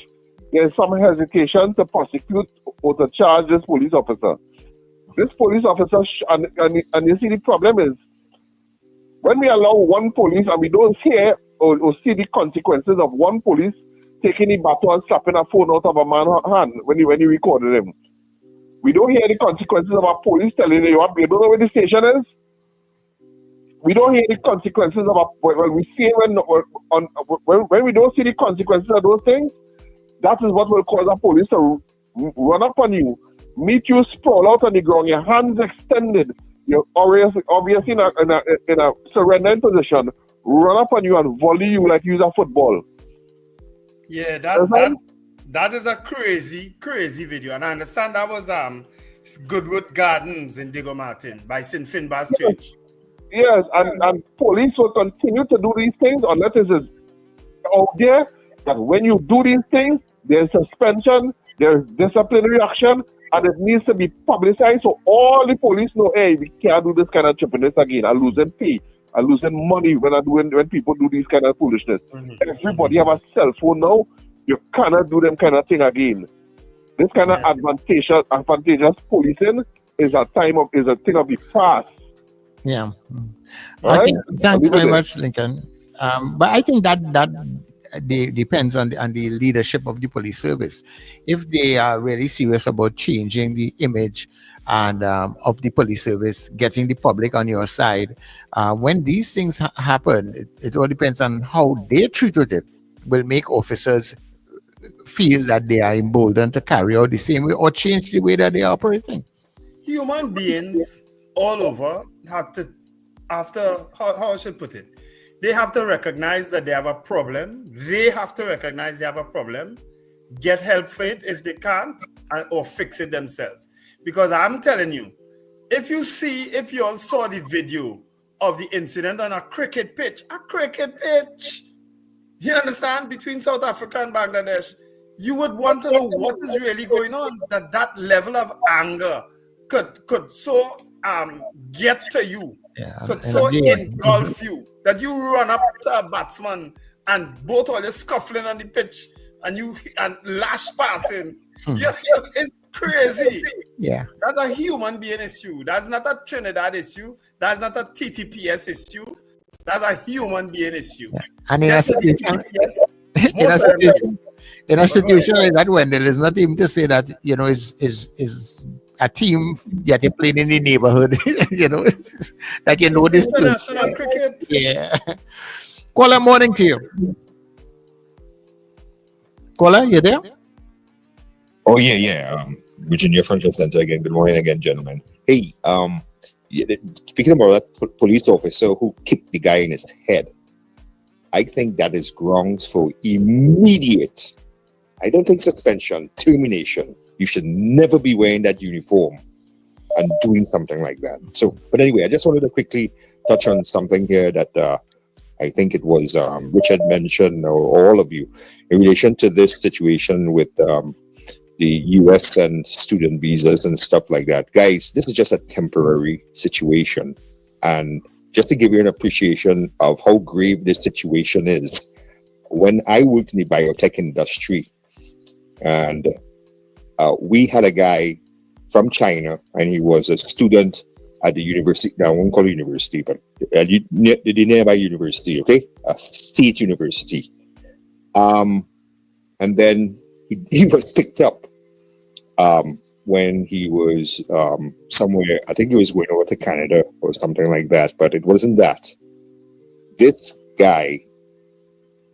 there's some hesitation to prosecute or to charge this police officer. This police officer, and you see the problem is, when we allow one police and we don't hear or see the consequences of one police taking the baton and slapping a phone out of a man's hand when he recorded him. We don't hear the consequences of our police telling you, you don't know where the station is. We don't hear the consequences of our, when we see when we don't see the consequences of those things, that is what will cause a police to run up on you, meet you sprawl out on the ground, your hands extended, you're obviously in a surrendering position, run up on you and volley you like you're a football. Yeah, that is a crazy video, and I understand that was Goodwood Gardens in Diego Martin by St. Finbar's Church. Yes, and police will continue to do these things unless it is out there that when you do these things, there's suspension, there's disciplinary action, and it needs to be publicized so all the police know, hey, we can't do this kind of trippiness again. I'm losing pay, I'm losing money when people do these kind of foolishness. Everybody have a cell phone now. You cannot do them kind of thing again. This kind of advantageous policing is a thing of the past. Yeah. Right? Thanks very much, Lincoln. But I think that depends on the leadership of the police service. If they are really serious about changing the image and of the police service, getting the public on your side, when these things happen, it all depends on how they treat it. Will make officers feel that they are emboldened to carry out the same way or change the way that they are operating. Human beings all over have to, how I should put it, they have to recognize that they have a problem. They have to recognize they have a problem, get help for it if they can't, or fix it themselves. Because I'm telling you, if you all saw the video of the incident on a cricket pitch, you understand, between South Africa and Bangladesh, you would want to know what is really going on, that level of anger could so get to you, could so engulf you, that you run up to a batsman and both of you scuffling on the pitch and lash passing. It's crazy. Yeah. That's a human being issue. That's not a Trinidad issue. That's not a TTPS issue. That's a human being issue. Yeah. And in a situation like that, when there is not even to say that, is a team that you played in the neighborhood, that this international cricket. Yeah. Caller, morning to you. Caller, you there? Oh yeah. Virginia front and center again. Good morning again, gentlemen. Hey, speaking about that police officer who kicked the guy in his head, I think that is grounds for immediate, I don't think suspension, termination. You should never be wearing that uniform and doing something like that. So, but anyway, I just wanted to quickly touch on something here that I think it was Richard mentioned, or all of you, in relation to this situation with the US and student visas and stuff like that. Guys, this is just a temporary situation. And just to give you an appreciation of how grave this situation is, when I worked in the biotech industry, and we had a guy from China, and he was a student at the university. Now, I won't call it university, but the nearby university, okay? A state university. And then he was picked up when he was somewhere. I think he was going over to Canada or something like that, but it wasn't that. This guy,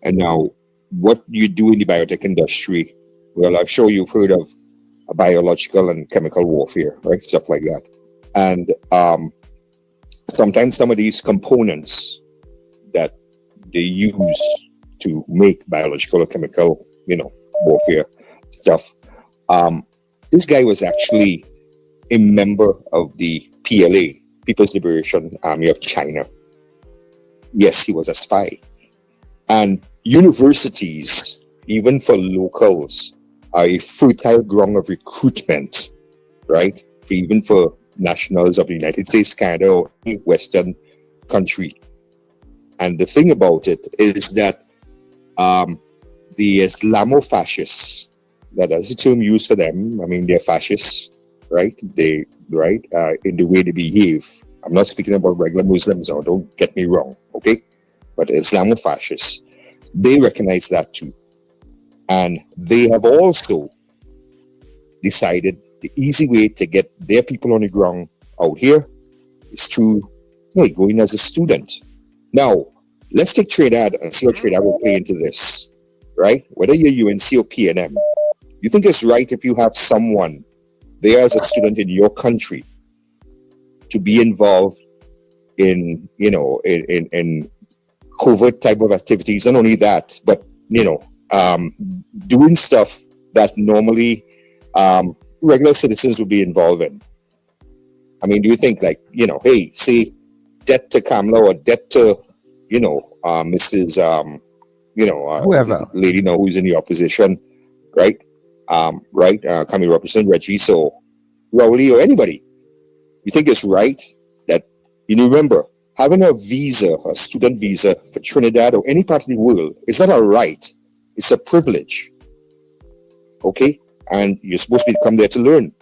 and now what you do in the biotech industry, well, I'm sure you've heard of biological and chemical warfare, right? Stuff like that. And sometimes some of these components that they use to make biological or chemical, warfare stuff. This guy was actually a member of the PLA, People's Liberation Army of China. Yes, he was a spy. And universities, even for locals, are a fertile ground of recruitment, right? Even for nationals of the United States, Canada, or any Western country. And the thing about it is that the Islamofascists, that's the term used for them. I mean, they're fascists, right? In the way they behave. I'm not speaking about regular Muslims, or don't get me wrong, okay? But Islamofascists, they recognize that too. And they have also decided the easy way to get their people on the ground out here is through going as a student. Now, let's take Trinidad and see how Trinidad will play into this, right? Whether you're UNC or PNM, you think it's right if you have someone there as a student in your country to be involved in, in covert type of activities? Not only that, but, doing stuff that normally regular citizens would be involved in. I mean, do you think hey, say debt to Kamala or debt to, Mrs. Whoever lady now who's in the opposition, right? Can we represent Reggie, so Rowley or anybody? You think it's right that, remember, having a visa, a student visa for Trinidad or any part of the world, is not a right, it's a privilege. Okay? And you're supposed to come there to learn.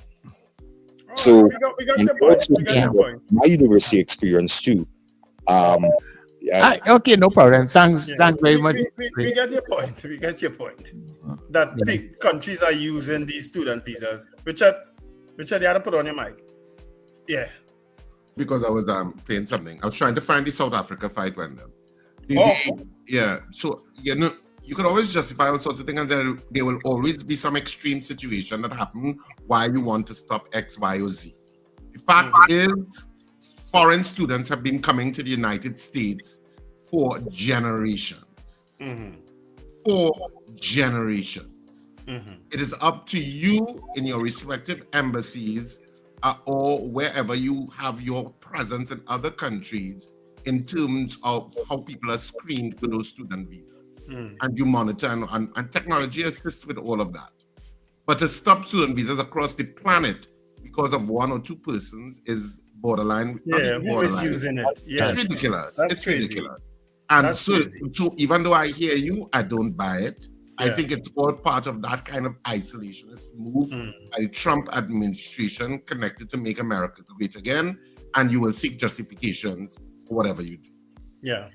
So, we got your point. We got your point. My university experience too. Okay, no problem. Thanks very much. We get your point. We get your point. That big countries are using these student visas. Richard, you had to put on your mic. Yeah. Because I was playing something. I was trying to find the South Africa fight, Wendell. Yeah. So, you could always justify all sorts of things, and there will always be some extreme situation that happen why you want to stop X, Y, or Z. The fact is, foreign students have been coming to the United States for generations. 4 generations. It is up to you in your respective embassies or wherever you have your presence in other countries in terms of how people are screened for those student visas. And you monitor, and technology assists with all of that. But to stop student visas across the planet because of 1 or 2 persons is borderline. Who is using it? Yes. It's ridiculous. That's crazy. Ridiculous. And so even though I hear you, I don't buy it. I think it's all part of that kind of isolationist move by the Trump administration connected to make America great again, and you will seek justifications for whatever you do. Yeah.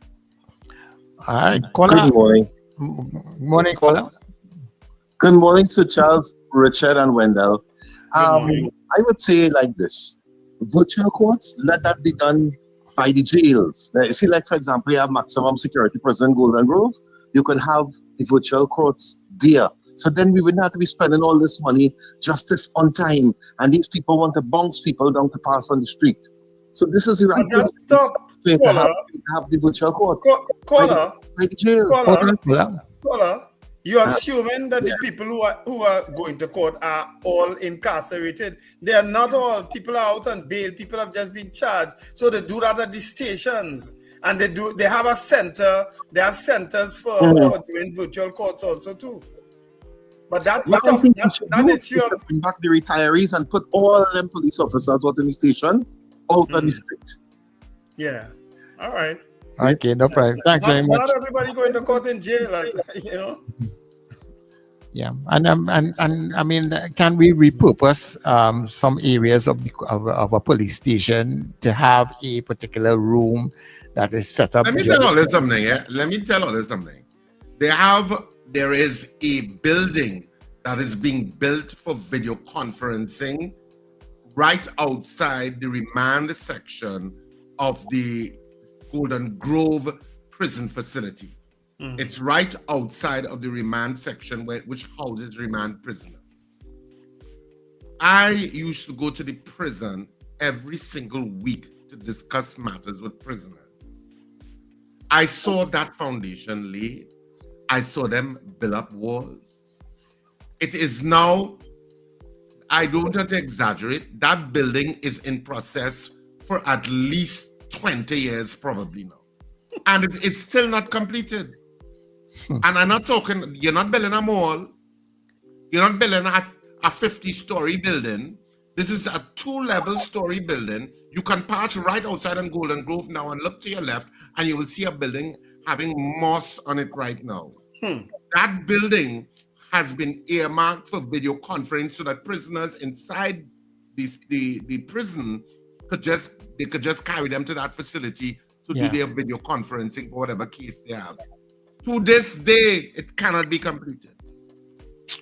All right, caller. Good morning. Morning, caller. Good morning, Sir Charles, Richard, and Wendell. I would say like this: virtual courts, let that be done by the jails. Now, you see, like for example, you have maximum security prison, Golden Grove. You could have the virtual courts there. So then we wouldn't have to be spending all this money, justice on time, and these people want to bounce people down to pass on the street. So this is the right thing to have the virtual court. Caller, you're Uh, assuming that the people who are going to court are all incarcerated. They are not all. People are out on bail. People have just been charged. So they do that at the stations, and they have a center. They have centers for doing virtual courts also too. But that's what I think that is your bring back the retirees and put all them police officers out in the station, out on the street. Yeah. All right. Okay, no problem. Thanks very much. Not everybody going to court in jail, you know. Yeah, and I mean, can we repurpose some areas of a police station to have a particular room that is set up? Let me tell all this something. Yeah, let me tell all this something. There is a building that is being built for video conferencing right outside the remand section of the Golden Grove prison facility. It's right outside of the remand section which houses remand prisoners. I used to go to the prison every single week to discuss matters with prisoners. I saw that foundation laid. I saw them build up walls. It is now, I don't have to exaggerate, that building is in process for at least 20 years probably now. And it's still not completed. And I'm not talking, you're not building a mall. You're not building a 50-story building. This is a 2-level story building. You can pass right outside on Golden Grove now and look to your left, and you will see a building having moss on it right now. That building has been earmarked for video conference so that prisoners inside the prison could just carry them to that facility to do their video conferencing for whatever case they have. To this day, it cannot be completed.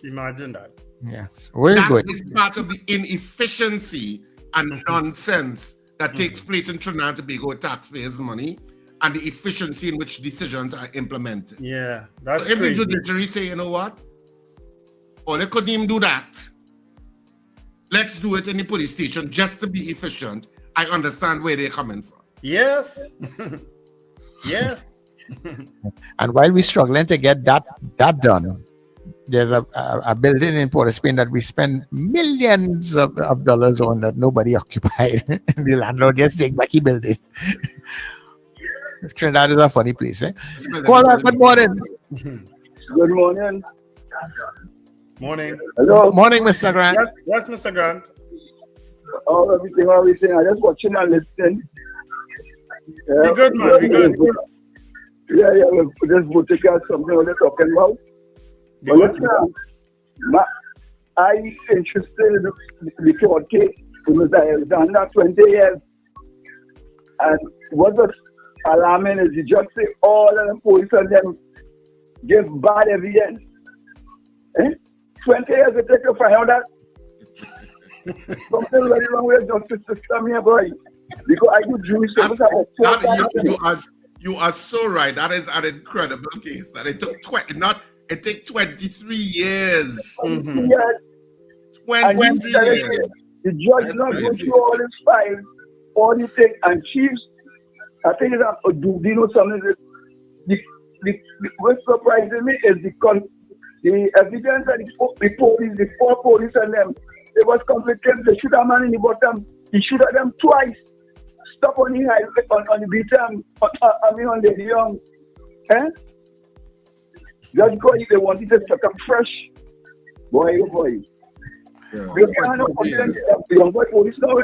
Imagine that. Yes, very good. That is part of the inefficiency and nonsense that takes place in Trinidad and Tobago with taxpayers' money and the efficiency in which decisions are implemented. Yeah, that's so if crazy. the judiciary say, you know what? Or they couldn't even do that. Let's do it in the police station just to be efficient. I understand where they're coming from. Yes. Yes. And while we're struggling to get that done, there's a building in Port of Spain that we spend millions of dollars on that nobody occupied. The landlord just take back the building. Trinidad is a funny place, eh? Caller, good morning. Good morning. Morning. Hello. Morning, Mr. Grant. Yes, Mr. Grant. Oh, everything. I just watching and listening. Be good, man. Be good. Yeah. Just go take out something what they're talking about. But listen, I interested in the court case because I have done that 20 years. And what was alarming is the judge say all of the police and them give bad evidence. 20 years it take to find out that something very wrong with the justice system here, boy. Because I do Jewish service. You are so right. That is an incredible case. That it took 23 years. Mm-hmm. 23 years. The judge not go through all his files, all the things, and chiefs. I think that do you know something? What surprises me is the evidence that the four police and them, it was complicated. They shoot a man in the bottom. He shoot at them twice. Stop on the high, on the beat on the young. Just because they wanted to set up fresh. Boy. Yeah. They can't the young boy police now.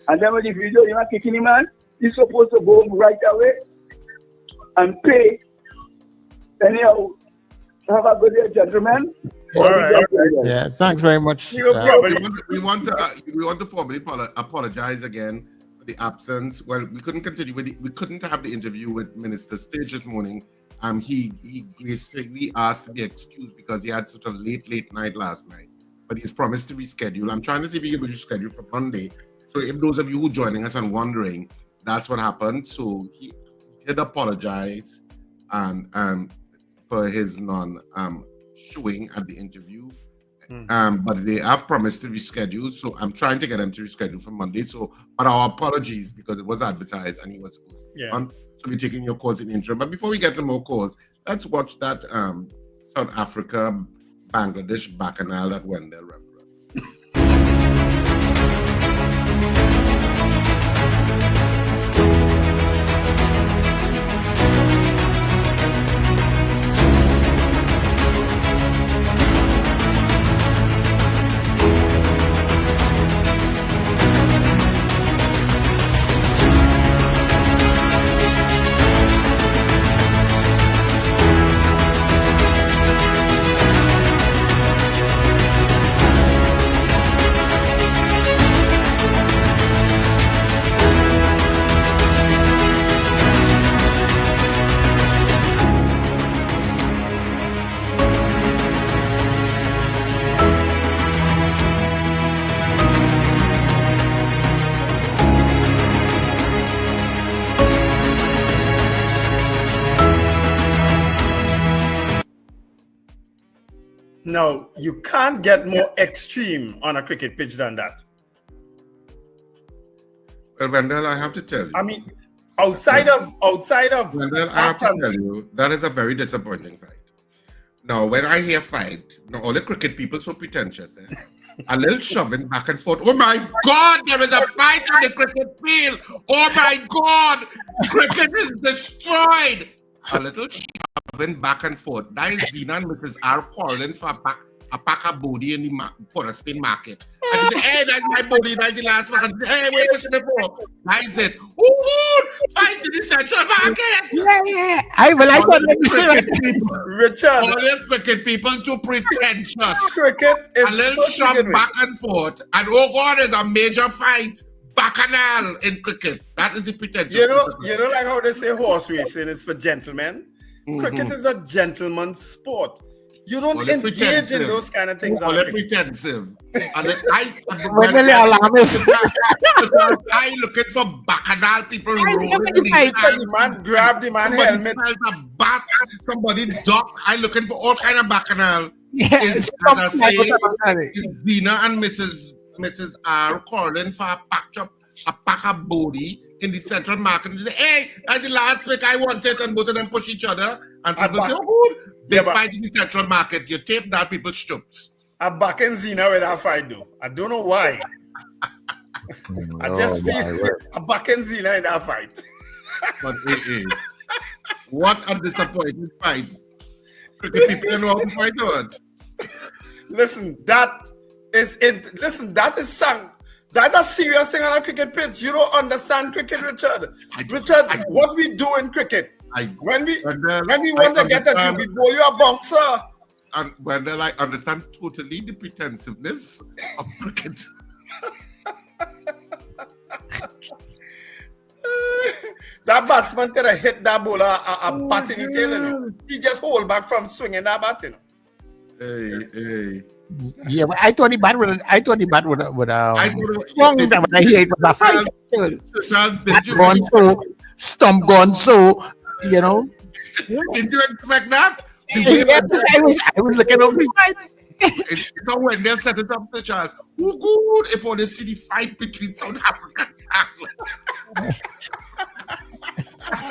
And then when the video, you're not kicking him, man. He's supposed to go right away and pay. Anyhow, have a good day, gentlemen. All right. Yeah, thanks very much. We want to formally apologize again for the absence. Well, we couldn't continue we couldn't have the interview with Minister Sturge this morning. He gracefully asked to be excused because he had such a late night last night. But he's promised to reschedule. I'm trying to see if he can reschedule for Monday. So if those of you who are joining us and wondering, that's what happened. So he did apologize and for his showing at the interview. But they have promised to reschedule. So I'm trying to get them to reschedule for Monday. So, but our apologies because it was advertised and he was supposed to be on. So we're taking your calls in the interim. But before we get to more calls, let's watch that South Africa, Bangladesh bacchanal that Wendell referenced. No, you can't get more extreme on a cricket pitch than that. Well, Wendell, I have to tell you. I mean, outside of Wendell, I have to tell you, that is a very disappointing fight. Now, when I hear fight, now all the cricket people so pretentious, a little shoving back and forth. Oh my God, there is a fight on the cricket field. Oh my God, cricket is destroyed. A little shoving back and forth. That is Zena and Mrs. R quarreling for back. a pack of body in the for a spin market. And they say, hey, that's my body, that's the last market. Hey, where was it for? I said, oh, fight in the central market. Yeah. I thought let me say that. Richard. All your cricket people too pretentious. Cricket is a little shove back and forth. And oh God, there's a major fight. Bacchanal in cricket. That is the pretentious. You know like how they say horse racing is for gentlemen? Cricket is a gentleman's sport. You don't engage in those kind of things. All pretensive. And I looking for bacchanal people rolling in the the man grab the man helmet. A bat, somebody duck. I looking for all kind of bacchanal. Yes, as I say, Dina and Mrs. R calling for a pack of body in the central market. And they say, hey, that's the last pick I wanted, and both of them push each other. And people say, oh, they fight in the central market. You tape that, people stoops. I back in Zina with that fight, though. I don't know why. I just feel I back in Zina in that fight. But hey, what a disappointing fight. Cricket people don't know how to fight out. Listen, that is that's a serious thing on a cricket pitch. You don't understand cricket, Richard. Richard, what we do in cricket, when we want to get at you, we bowl you a bouncer. And when they understand totally the pretensiveness of cricket. That batsman could have hit that bowler a bat in the tail. You know? He just hold back from swinging that bat. You know? Hey. Yeah, but I thought the bat would strong that when I hear it was a fight. Bat gone so, stump gone so, you know. Did you expect that? I was looking over the fight. It's all when they'll set it up to Charles. Oh, good if they see the fight between South Africa and Ireland.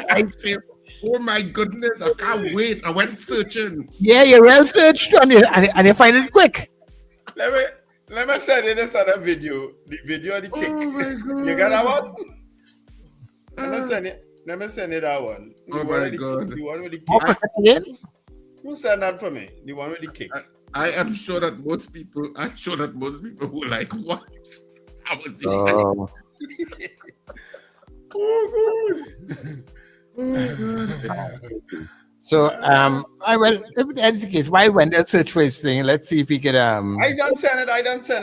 I say, oh my goodness, I can't wait. I went searching. Yeah, you well searched on it and you find it quick. Let me send you this other video. The video of the kick. Oh my God. You got that one? Let me send you that one. Oh my God. The one with the kick. Who sent that for me? The one with the kick. I am sure that most people who like what? That was the So if that's the case, why Wendell search for his thing? Let's see if he could I don't send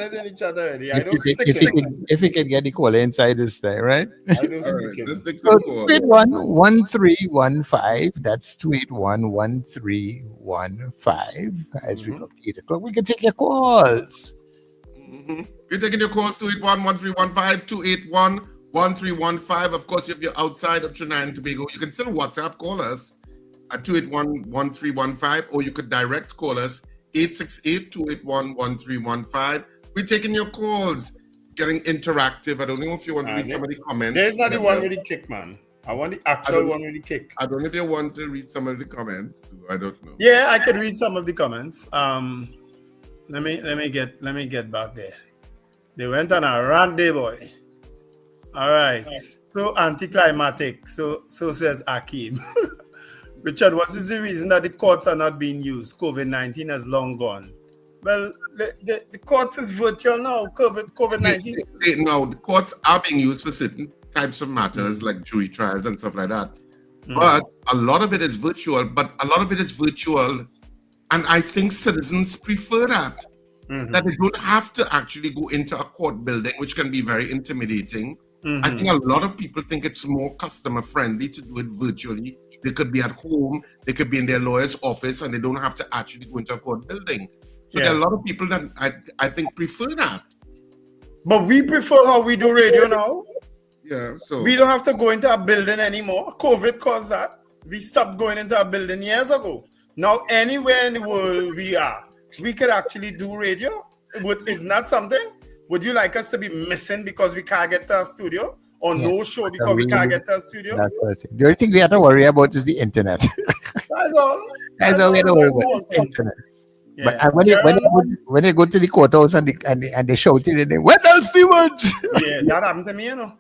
it in each other already. If he can get the caller inside this thing, right? I don't stick it. So 281-1315. That's 281-1315. As we come to 8 o'clock, we can take your calls. You're taking your calls 281-1315, 281-1315. Of course, if you're outside of Trinidad and Tobago, you can still WhatsApp call us at 281-1315, or you could direct call us 868-281-1315. We're taking your calls, getting interactive. I don't know if you want to read some of the comments. There's not the one with the kick, man. I want the actual one with the kick. I don't know if you want to read some of the comments too. I don't know. Yeah, I could read some of the comments. Let me get back there. They went on a rant day, boy. All right. So anticlimactic. So says Akeem. Richard, what is the reason that the courts are not being used? COVID-19 has long gone. Well, the courts is virtual now. COVID-19. No, the courts are being used for certain types of matters like jury trials and stuff like that. But a lot of it is virtual. And I think citizens prefer that. That they don't have to actually go into a court building, which can be very intimidating. I think a lot of people think it's more customer friendly to do it virtually. They could be at home, they could be in their lawyer's office, and they don't have to actually go into a court building. So there are a lot of people that I think prefer that. But we prefer how we do radio now. Yeah, so we don't have to go into a building anymore. COVID caused that. We stopped going into a building years ago. Now, anywhere in the world we are, we could actually do radio. Isn't that something? Would you like us to be missing because we can't get to our studio? Or no show because we can't get to our studio? That's what I say. The only thing we have to worry about is the internet. That's all. That's all we have to worry about, the internet. Yeah. But when they go to the courthouse and they shout it, and they, Wendell Stevens! Yeah, that happened to me, you know.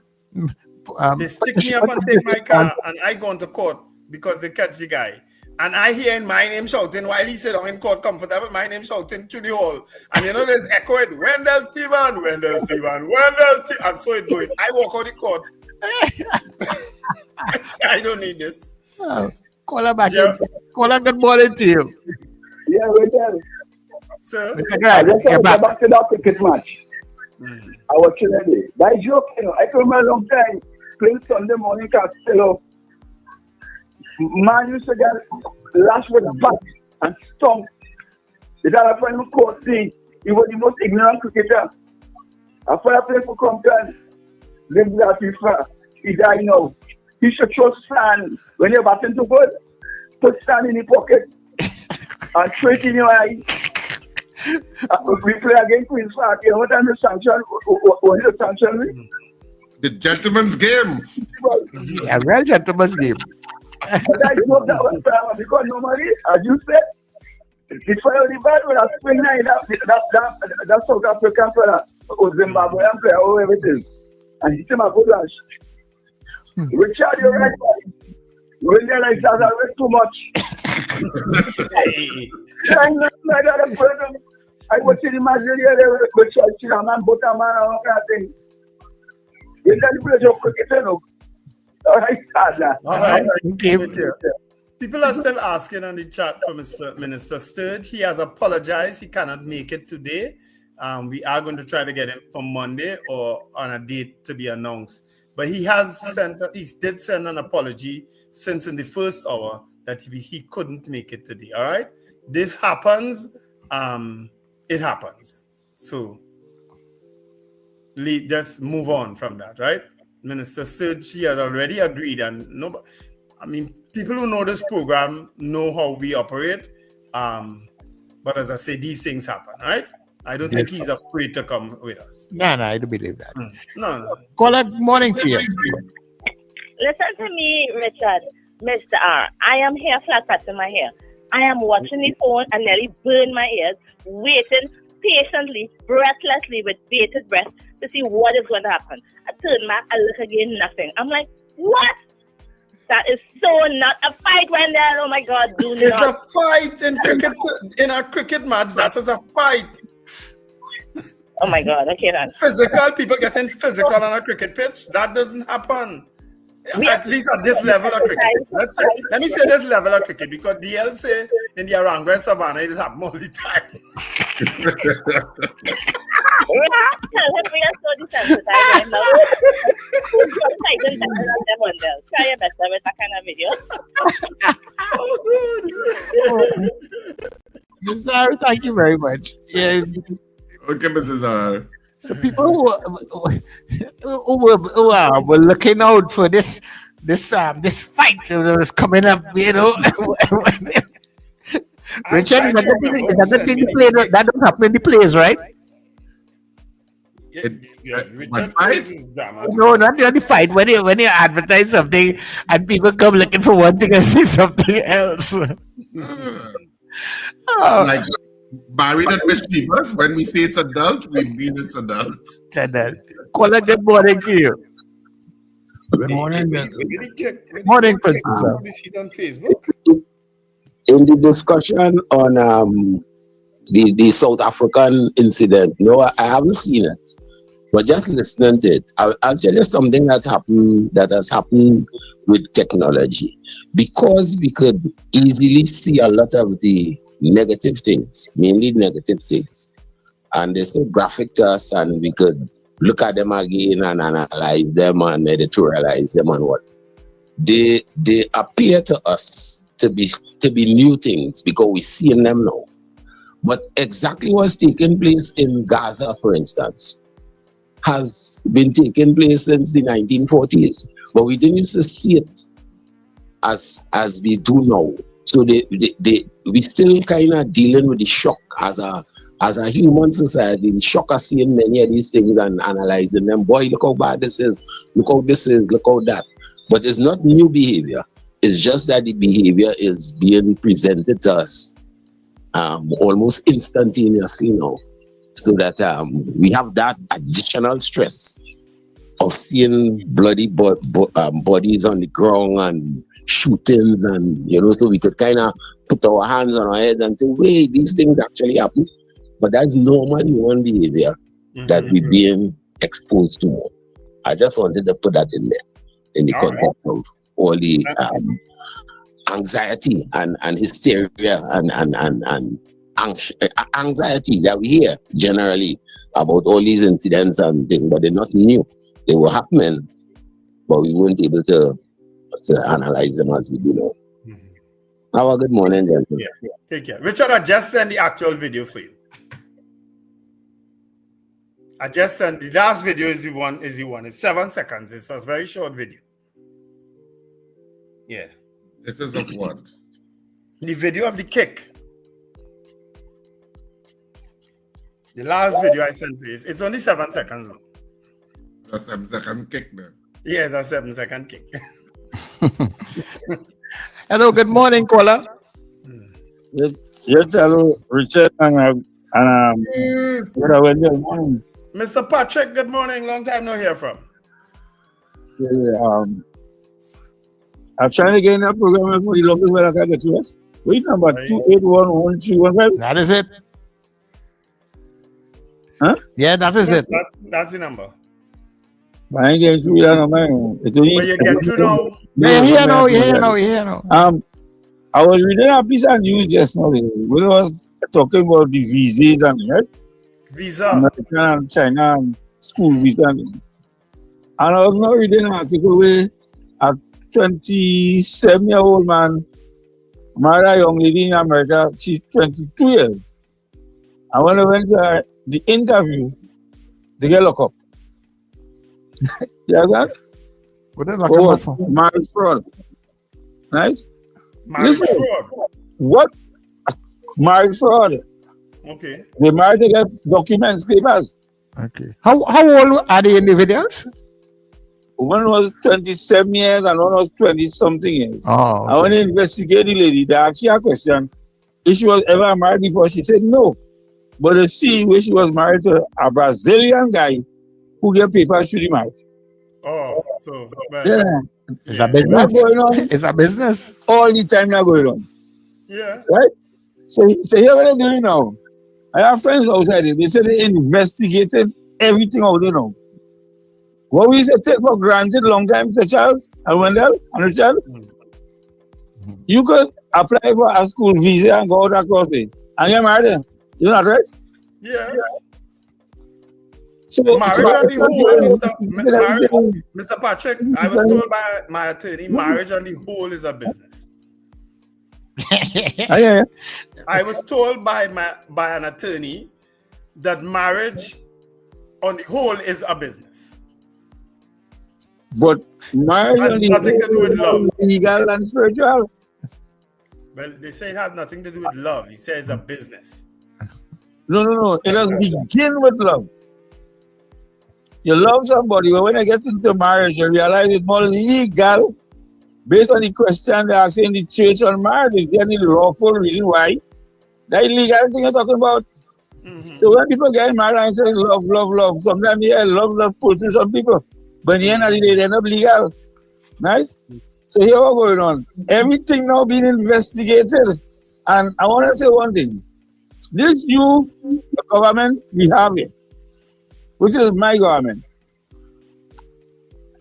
They stick me up and take my car, and I go into court because they catch the guy. And I hear my name shouting while he sit down in court comfortable, my name shouting to the hall. And there's echo it, Wendell Stephen, Wendell Stephen, Wendell Stephen. And so it going. I walk out the court. I say, I don't need this. Oh, call her back. Call her good morning to you. Yeah, Wendell. Sir? I just want to go back to that cricket match. I was chilling. That is joke, I come a long time playing Sunday morning Castello. Man used to get lashed with a bat and stomp. Is that a friend who caught me? He was the most ignorant cricketer. After I played for Compton, lived at FIFA. He died now. He should throw sand when you're batting too good. Put sand in the pocket and throw it in your eye. We play against Queen's Park. You know what time the sanction? What is the sanction? The gentleman's game. Yeah, real gentleman's game. But I know that was time because normally, as you said, it's for the bad when I spring night that South African fella or Zimbabwean player or everything. And he said, my good lunch. Richard, you're right. When they like that, I read too much. I was in the Ministerial with China man, butter man, and all that thing. You got the pleasure of cricket, you know. All right. People are still asking on the chat for Mr. Minister Sturge. He has apologized. He cannot make it today. We are going to try to get him for Monday or on a date to be announced. But he did send an apology since in the first hour that he couldn't make it today. All right. This happens. It happens. So just move on from that, right? Minister Sturge, she has already agreed, and people who know this program know how we operate. But as I say, these things happen, right? I don't think he's afraid to come with us. No, I don't believe that. No. Call it morning to you. Listen to me, Richard, Mr. R. I am here flat patting my hair. I am watching the phone and nearly burn my ears, waiting patiently, breathlessly, with bated breath to see what is going to happen. I turn back, I look again, nothing. I'm like, what? That is so not a fight, Wendell. Oh my God, do not. It's a fight in cricket, in a cricket match. That is a fight. Oh my God, okay then. Physical, people getting physical on a cricket pitch. That doesn't happen. At least at this level of cricket. Let me say this level of cricket, because DL say in the Arangua Savannah it is happening all the time. Try your best with that kind of video. Oh, Mr. R, thank you very much. Yeah. Okay, Mrs. R. So people who were looking out for this fight that was coming up, Richard, that don't happen in the plays, right? No, not the fight. When you advertise something and people come looking for one thing and see something else. Like married and mischievous. When we say it's adult, we mean it's adult. Call a good morning to you. Good morning. Morning, Princess. On Facebook. In the discussion on the South African incident, no, I haven't seen it, but just listening to it, I'll tell you something that has happened with technology, because we could easily see a lot of the negative things, mainly negative things, and they're so graphic to us, and we could look at them again and analyze them and editorialize them and what they appear to us to be new things because we're seeing them now. But exactly what's taking place in Gaza, for instance, has been taking place since the 1940s, but we didn't used to see it as we do now. So we still kind of dealing with the shock as a human society. The shock of seeing many of these things and analyzing them. Boy, look how bad this is. Look how this is. Look how that. But it's not new behavior. It's just that the behavior is being presented to us almost instantaneously now, so that we have that additional stress of seeing bloody bodies on the ground and shootings, and so we could kind of put our hands on our heads and say, wait, these things actually happen. But that's normal human behavior that we're being exposed to more. I just wanted to put that in there in the context of all the anxiety and hysteria and anxiety that we hear generally about all these incidents and things, but they're not new. They were happening, but we weren't able to analyze them as we do now. Have a good morning, gentlemen. Yeah. Take care. Richard, I just sent the actual video for you. I just sent the last video is the one. It's 7 seconds. It's a very short video. Yeah. This is of what? The video of the kick. The last video I sent to you. It's only 7 seconds long. A 7-second kick then. Yes, a 7-second kick. Hello, good morning, caller. Yes, hello, Richard and good morning. Mr. Patrick, good morning. Long time no hear from. Yeah, I'm trying to get in that program for the longest where I can get to us. Wait, number 2811315. That is it. Huh? Yeah, that is it. That's the number. I ain't getting through that, man. But you get through now. Yeah, here now. I was reading a piece of news just now. We was talking about the visas and right? Visa. American and China and school visa. And I was not reading an article where a 27-year-old man married a young lady in America. She's 22 years. And when I went to the interview, they get locked up. You understand? What they lock him up for? Marriage fraud. Right? Marriage fraud. What? Marriage fraud. Okay. They married to get documents, papers. Okay. How old are the individuals? One was 27 years and one was 20-something years. Oh, okay. I want to investigate the lady. They asked her a question. If she was ever married before, she said no. But they see where she was married to a Brazilian guy who get papers through the marriage. Oh, so yeah. It's a business. Going on. It's a business. All the time now going on. Yeah. Right? So here what they're doing now. I have friends outside there. They say they investigated everything out there now. What we used to take for granted long time, Mr. Charles and Wendell and Richard, you could apply for a school visa and go out across it. And you're married. You're not right? Yes. So marriage on the whole, Mr. Patrick, I was told by my attorney, marriage on the whole is a business. I was told by an attorney that marriage on the whole is a business. But marriage on the nothing to do with love. Legal and spiritual. Well, they say it has nothing to do with love. He says it's a business. No. It doesn't begin with love. You love somebody, but when you get into marriage, you realize it's more legal. Based on the question they ask in the church on marriage, is there any lawful reason why? That illegal thing you're talking about. So when people get married and say love, sometimes love pulls through some people. But in the end of the day, they end up legal. Nice? So here what's going on. Everything now being investigated. And I want to say one thing. This the government we have here, which is my government.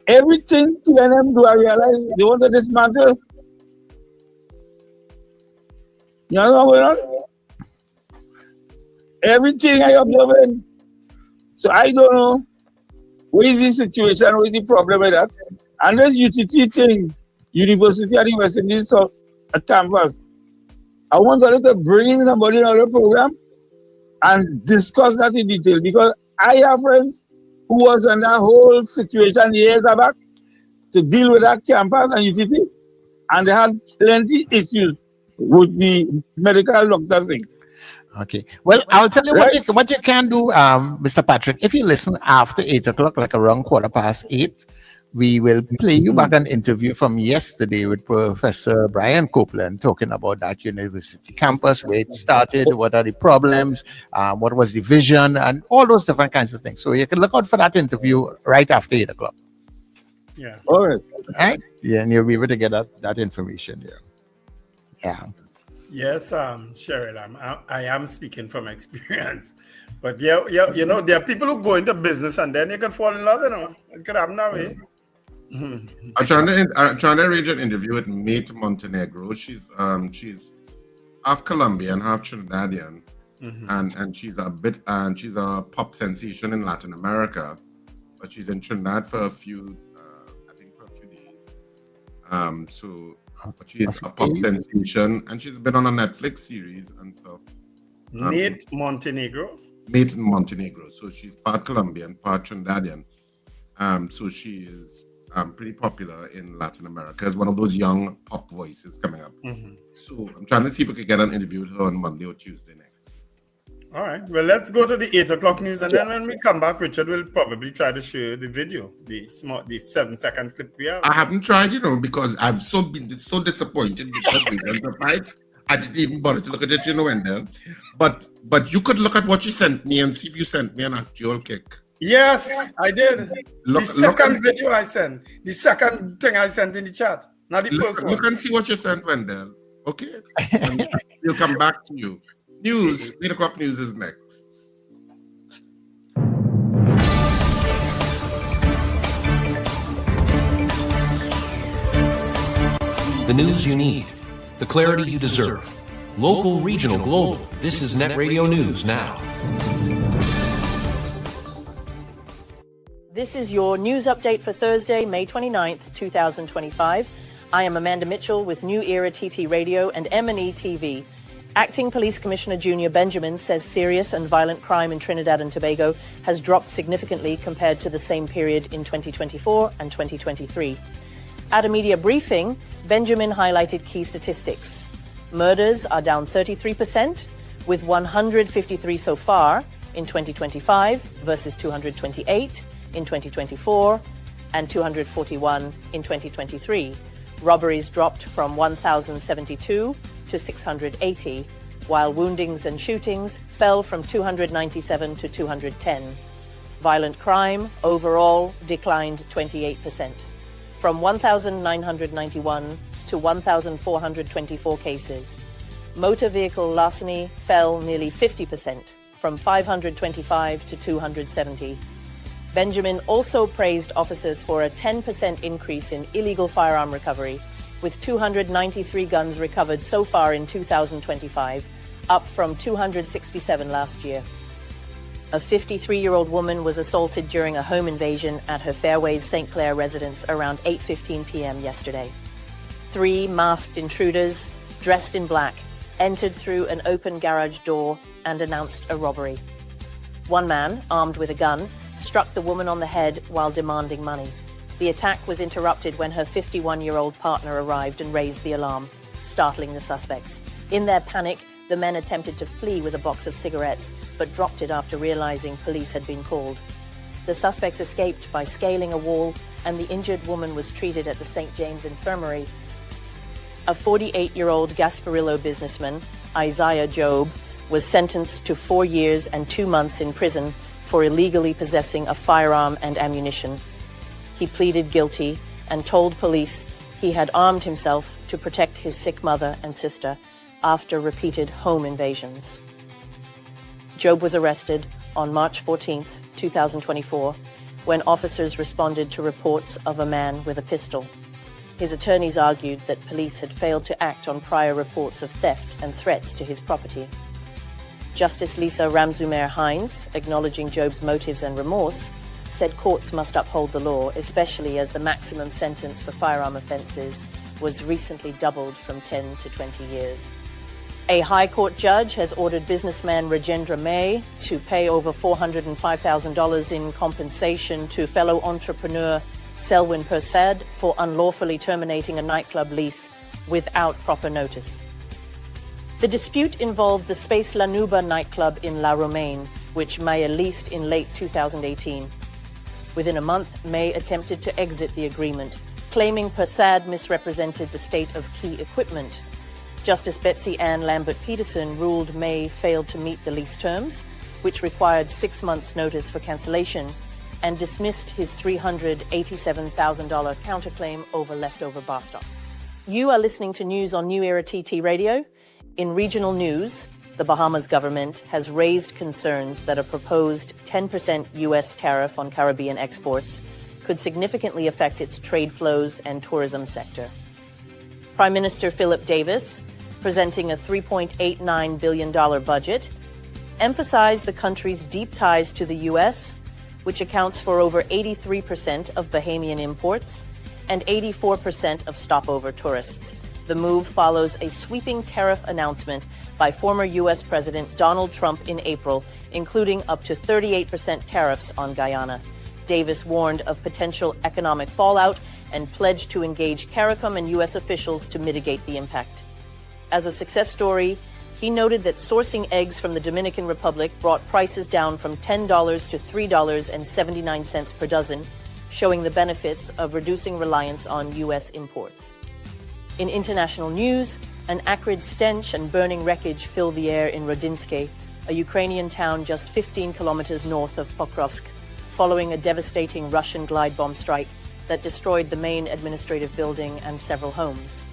Everything TNM do, I realize they want to dismantle. You know what's going on? Everything I observe. So I don't know what is the situation, what is the problem with that. And this UTT thing, University and Universities of a campus. I want to bring in somebody in our program and discuss that in detail, because I have friends who was in that whole situation years back to deal with that campus and UTT, and they had plenty issues with the medical doctor thing. Okay. Well, I'll tell you what you can do, Mr. Patrick. If you listen after 8 o'clock, like around 8:15, we will play you back an interview from yesterday with Professor Brian Copeland talking about that university campus, where it started, what are the problems, what was the vision, and all those different kinds of things. So you can look out for that interview right after 8 o'clock. Yeah. All right. Right? Yeah, and you'll be able to get that information there. Yeah. Yes, Cheryl, I am speaking from experience. But yeah, you know, there are people who go into business and then you can fall in love, you know. It could happen that way. I'm trying to arrange an interview with Mate Montenegro. She's half Colombian, half Trinidadian, and she's a pop sensation in Latin America, but she's in Trinidad for a few days. But she's a pop sensation, and she's been on a Netflix series and stuff. Mate Montenegro. Mate Montenegro. So she's part Colombian, part Trinidadian. So she is pretty popular in Latin America as one of those young pop voices coming up. So I'm trying to see if we could get an interview with her on Monday or Tuesday next. All right. Well, let's go to the 8 o'clock news, and then when we come back, Richard will probably try to show you the video, the 7-second clip we have. I haven't tried, because I've been so disappointed with the fights. I didn't even bother to look at it, Wendell. But you could look at what you sent me and see if you sent me an actual kick. Yes, I did. The second video I sent, the second thing I sent in the chat, not the first one. Look and see what you sent, Wendell. Okay? And we'll come back to you. News, 8 o'clock news is next. The news you need, the clarity you deserve. Local, regional, global. This is Net Radio News Now. This is your news update for Thursday, May 29th, 2025. I am Amanda Mitchell with New Era TT Radio and M&E TV. Acting Police Commissioner Junior Benjamin says serious and violent crime in Trinidad and Tobago has dropped significantly compared to the same period in 2024 and 2023. At a media briefing, Benjamin highlighted key statistics. Murders are down 33%, with 153 so far in 2025 versus 228 in 2024 and 241 in 2023. Robberies dropped from 1,072 to 680, while woundings and shootings fell from 297 to 210. Violent crime overall declined 28%, from 1,991 to 1,424 cases. Motor vehicle larceny fell nearly 50%, from 525 to 270. Benjamin also praised officers for a 10% increase in illegal firearm recovery, with 293 guns recovered so far in 2025, up from 267 last year. A 53-year-old woman was assaulted during a home invasion at her Fairways St. Clair residence around 8:15 p.m. yesterday. 3 masked intruders, dressed in black, entered through an open garage door and announced a robbery. One man, armed with a gun, struck the woman on the head while demanding money. The attack was interrupted when her 51-year-old partner arrived and raised the alarm, startling the suspects. In their panic, the men attempted to flee with a box of cigarettes, but dropped it after realizing police had been called. The suspects escaped by scaling a wall, and the injured woman was treated at the St. James Infirmary. A 48-year-old Gasparillo businessman, Isaiah Job, was sentenced to 4 years and 2 months in prison for illegally possessing a firearm and ammunition. He pleaded guilty and told police he had armed himself to protect his sick mother and sister after repeated home invasions. Job was arrested on March 14, 2024, when officers responded to reports of a man with a pistol. His attorneys argued that police had failed to act on prior reports of theft and threats to his property. Justice Lisa Ramzumer-Hines, acknowledging Job's motives and remorse, said courts must uphold the law, especially as the maximum sentence for firearm offences was recently doubled from 10 to 20 years. A High Court judge has ordered businessman Rajendra May to pay over $405,000 in compensation to fellow entrepreneur Selwyn Persad for unlawfully terminating a nightclub lease without proper notice. The dispute involved the Space La Nuba nightclub in La Romaine, which May leased in late 2018. Within a month, May attempted to exit the agreement, claiming Persad misrepresented the state of key equipment. Justice Betsy Ann Lambert-Peterson ruled May failed to meet the lease terms, which required 6 months' notice for cancellation, and dismissed his $387,000 counterclaim over leftover bar stock. You are listening to news on New Era TT Radio. In regional news, the Bahamas government has raised concerns that a proposed 10% U.S. tariff on Caribbean exports could significantly affect its trade flows and tourism sector. Prime Minister Philip Davis, presenting a $3.89 billion budget, emphasized the country's deep ties to the U.S., which accounts for over 83% of Bahamian imports and 84% of stopover tourists. The move follows a sweeping tariff announcement by former U.S. President Donald Trump in April, including up to 38% tariffs on Guyana. Davis warned of potential economic fallout and pledged to engage CARICOM and U.S. officials to mitigate the impact. As a success story, he noted that sourcing eggs from the Dominican Republic brought prices down from $10 to $3.79 per dozen, showing the benefits of reducing reliance on U.S. imports. In international news, an acrid stench and burning wreckage filled the air in Rodinske, a Ukrainian town just 15 kilometers north of Pokrovsk, following a devastating Russian glide bomb strike that destroyed the main administrative building and several homes.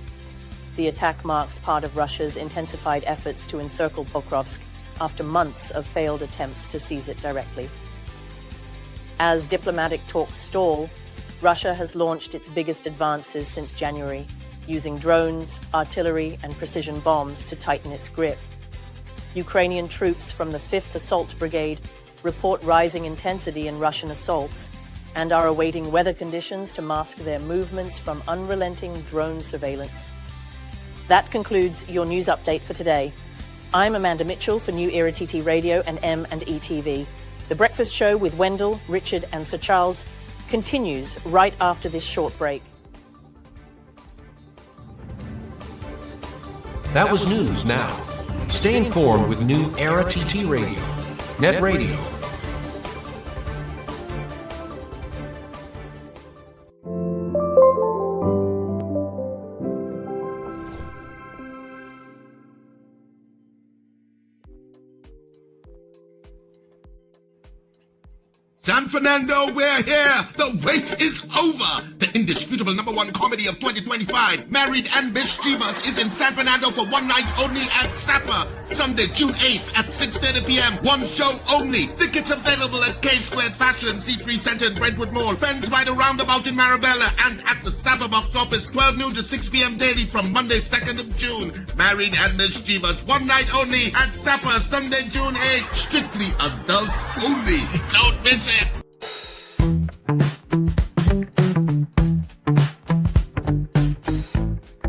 The attack marks part of Russia's intensified efforts to encircle Pokrovsk after months of failed attempts to seize it directly. As diplomatic talks stall, Russia has launched its biggest advances since January, using drones, artillery, and precision bombs to tighten its grip. Ukrainian troops from the 5th Assault Brigade report rising intensity in Russian assaults and are awaiting weather conditions to mask their movements from unrelenting drone surveillance. That concludes your news update for today. I'm Amanda Mitchell for New Era TT Radio and M&E TV. The Breakfast Show with Wendell, Richard, and Sir Charles continues right after this short break. That was news now. Stay informed with New Era TT Radio, Net Radio. San Fernando, we're here. The wait is over. The indisputable #1 comedy of 2025, Married and Mischievous, is in San Fernando for one night only at Sapper, Sunday, June 8th at 6:30 p.m. One show only. Tickets available at K Squared Fashion, C3 Center in Brentwood Mall, Fence by the Roundabout in Marabella, and at the Sapper box office, 12 noon to 6 p.m. daily from Monday, 2nd of June. Married and Mischievous, one night only at Sapper, Sunday, June 8th. Strictly adults only. Don't miss it.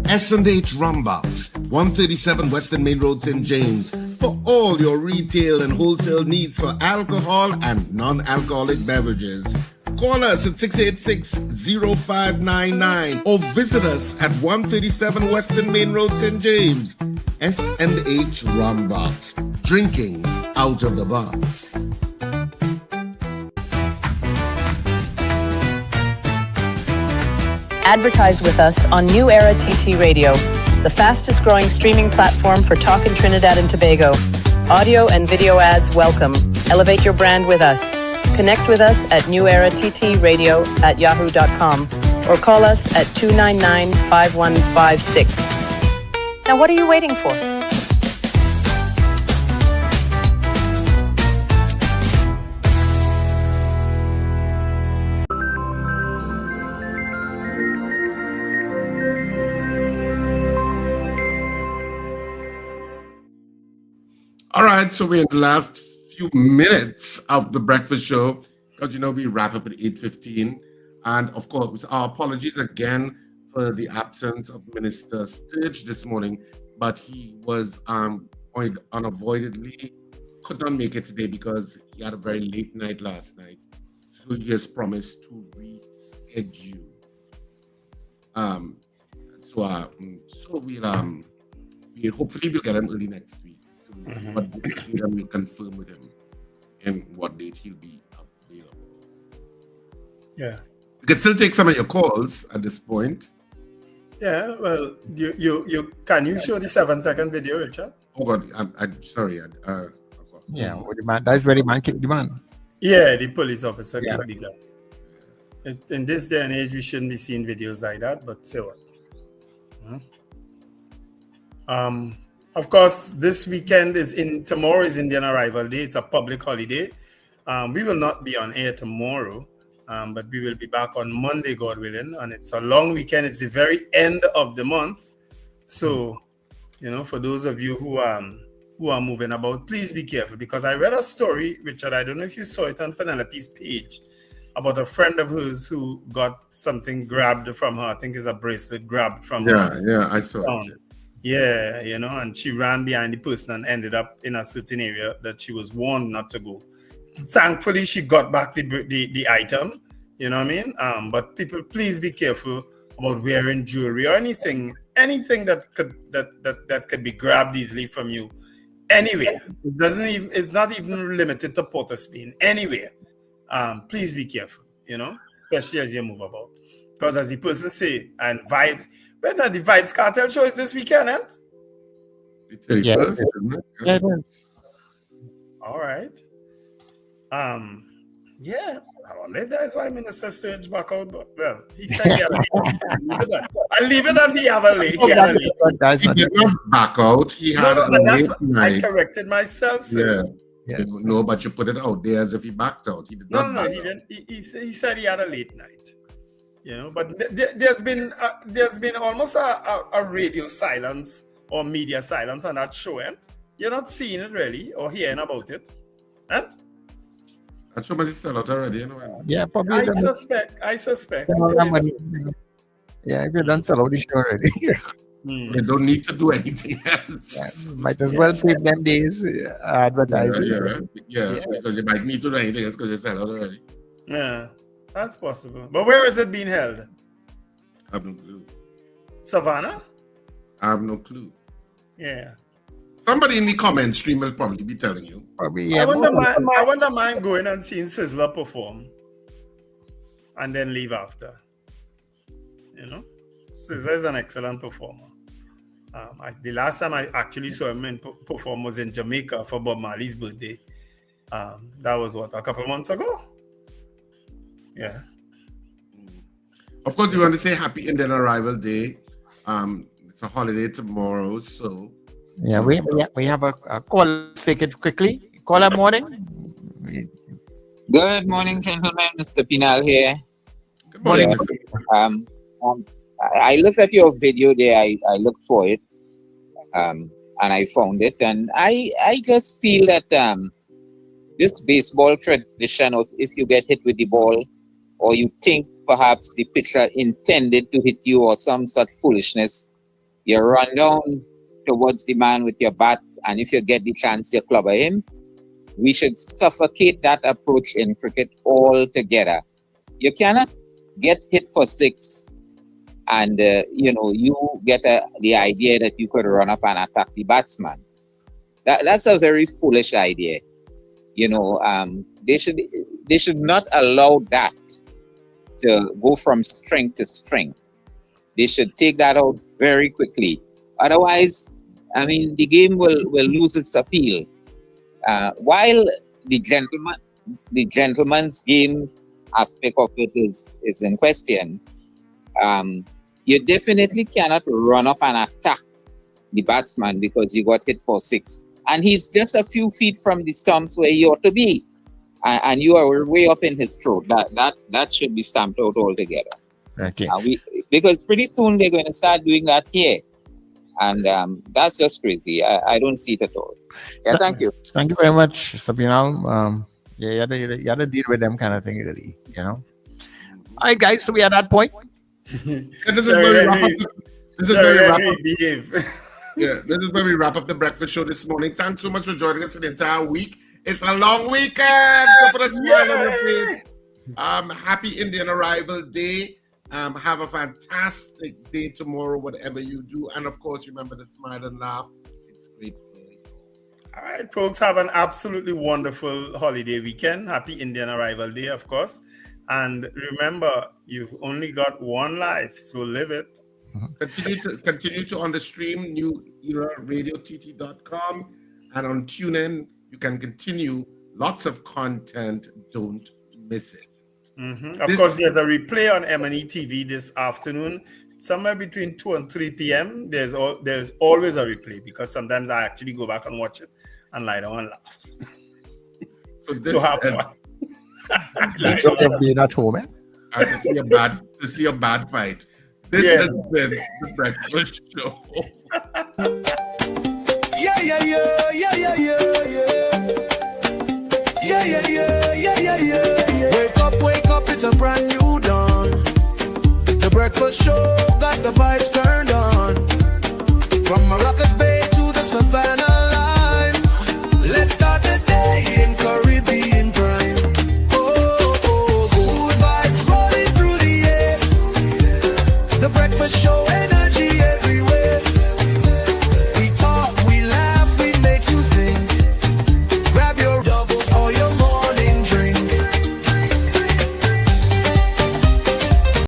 S&H Rumbox, 137 Western Main Road, St. James, for all your retail and wholesale needs for alcohol and non-alcoholic beverages. Call us at 686-0599 or visit us at 137 Western Main Road, St. James. S&H Rumbox, drinking out of the box. Advertise with us on New Era TT Radio, the fastest growing streaming platform for talk in Trinidad and Tobago. Audio and video ads welcome. Elevate your brand with us. Connect with us at newerattradio@yahoo.com or call us at 299-5156. Now what are you waiting for? All right, so we're in the last few minutes of the breakfast show because, we wrap up at 8:15. And, of course, our apologies again for the absence of Minister Sturge this morning, but he was unavoidably could not make it today because he had a very late night last night. So he has promised to reschedule. So hopefully we'll get him early next week. But we'll confirm with him and what date he'll be available. Yeah. You can still take some of your calls at this point. Yeah, well, you can you show the 7-second video, Richard? Oh God, I'm sorry. Yeah, what the man? That's where the man kicked the man. Yeah, the police officer Yeah. kicked the guy. In this day and age, we shouldn't be seeing videos like that, but say what? Of course, this weekend tomorrow is Indian Arrival Day. It's a public holiday. We will not be on air tomorrow, but we will be back on Monday, God willing. And it's a long weekend. It's the very end of the month. So, for those of you who are moving about, please be careful, because I read a story, Richard, I don't know if you saw it on Penelope's page, about a friend of hers who got something grabbed from her. I think it's a bracelet grabbed from her. Yeah, I saw it. Yeah, and she ran behind the person and ended up in a certain area that she was warned not to go. Thankfully, she got back the item, you know what I mean? But people, please be careful about wearing jewelry or anything that could be grabbed easily from you. Anywhere. It's not even limited to Port of Spain. Anywhere. Please be careful, especially as you move about. Because as the person say, and vibes, whether the Vibes Cartel show is this weekend, eh? The 31st, isn't it? Yeah, it is. All right. Yeah. I wonder if that is why Minister Sturge back out, but well, he said he had a late. I'll leave it at he had a late. He did not back out. He had a late night. I corrected myself, sir. Yeah. No, but you put it out there as if he backed out. He did not. No, he didn't. He said he had a late night. But there's been almost a radio silence or media silence on that show, and you're not seeing it really or hearing about it, and that show must sell out already, Yeah, probably. I suspect. Yeah, if you done sell out the show already. They don't need to do anything else. Yeah, might as well save them days advertising. Yeah, because you might need to do anything else because they sell out already. Yeah. That's possible. But where is it being held? I have no clue. Savannah? I have no clue. Yeah. Somebody in the comment stream will probably be telling you. Probably, yeah. I wonder mind going and seeing Sizzler perform and then leave after. Sizzler is an excellent performer. The last time I actually saw him perform was in Jamaica for Bob Marley's birthday. That was a couple months ago? Yeah. Of course, we want to say Happy Indian Arrival Day. It's a holiday tomorrow, so. Yeah, we have a call. Let's take it quickly. Caller, morning. Good morning, gentlemen. Mr. Pinal here. Good morning. I looked at your video there. I looked for it, and I found it, and I just feel that this baseball tradition of if you get hit with the ball, or you think perhaps the pitcher intended to hit you or some such foolishness, you run down towards the man with your bat, and if you get the chance, you clobber him. We should suffocate that approach in cricket altogether. You cannot get hit for 6 and, you get the idea that you could run up and attack the batsman. That's a very foolish idea. They should not allow that to go from strength to strength. They should take that out very quickly. Otherwise, the game will lose its appeal. While the gentleman's game aspect of it is in question, you definitely cannot run up and attack the batsman because you got hit for 6. And he's just a few feet from the stumps where he ought to be. And you are way up in his throat. That should be stamped out altogether. Okay. Because pretty soon they're going to start doing that here. And that's just crazy. I don't see it at all. Yeah, thank you. Thank you very much, Sabinal. You had to deal with them kind of thing, really, All right, guys, so we are at that point. This is where we wrap up. This is where we wrap up the breakfast show this morning. Thanks so much for joining us for the entire week. It's a long weekend. So put a smile on your face. Happy Indian Arrival Day. Have a fantastic day tomorrow, whatever you do. And of course, remember to smile and laugh. It's great for you. All right, folks, have an absolutely wonderful holiday weekend. Happy Indian Arrival Day, of course. And remember, you've only got one life, so live it. Continue to on the stream, NewEraRadioTT.com, and on TuneIn, you can continue lots of content. Don't miss it. Of course, there's a replay on M&E TV this afternoon, somewhere between 2 and 3 p.m. There's always a replay because sometimes I actually go back and watch it and lie down and laugh. So have fun. Enjoy being at home, eh? And to see a bad fight. This has been the Breakfast Show. Yeah. Wake up, it's a brand new dawn. The Breakfast Show.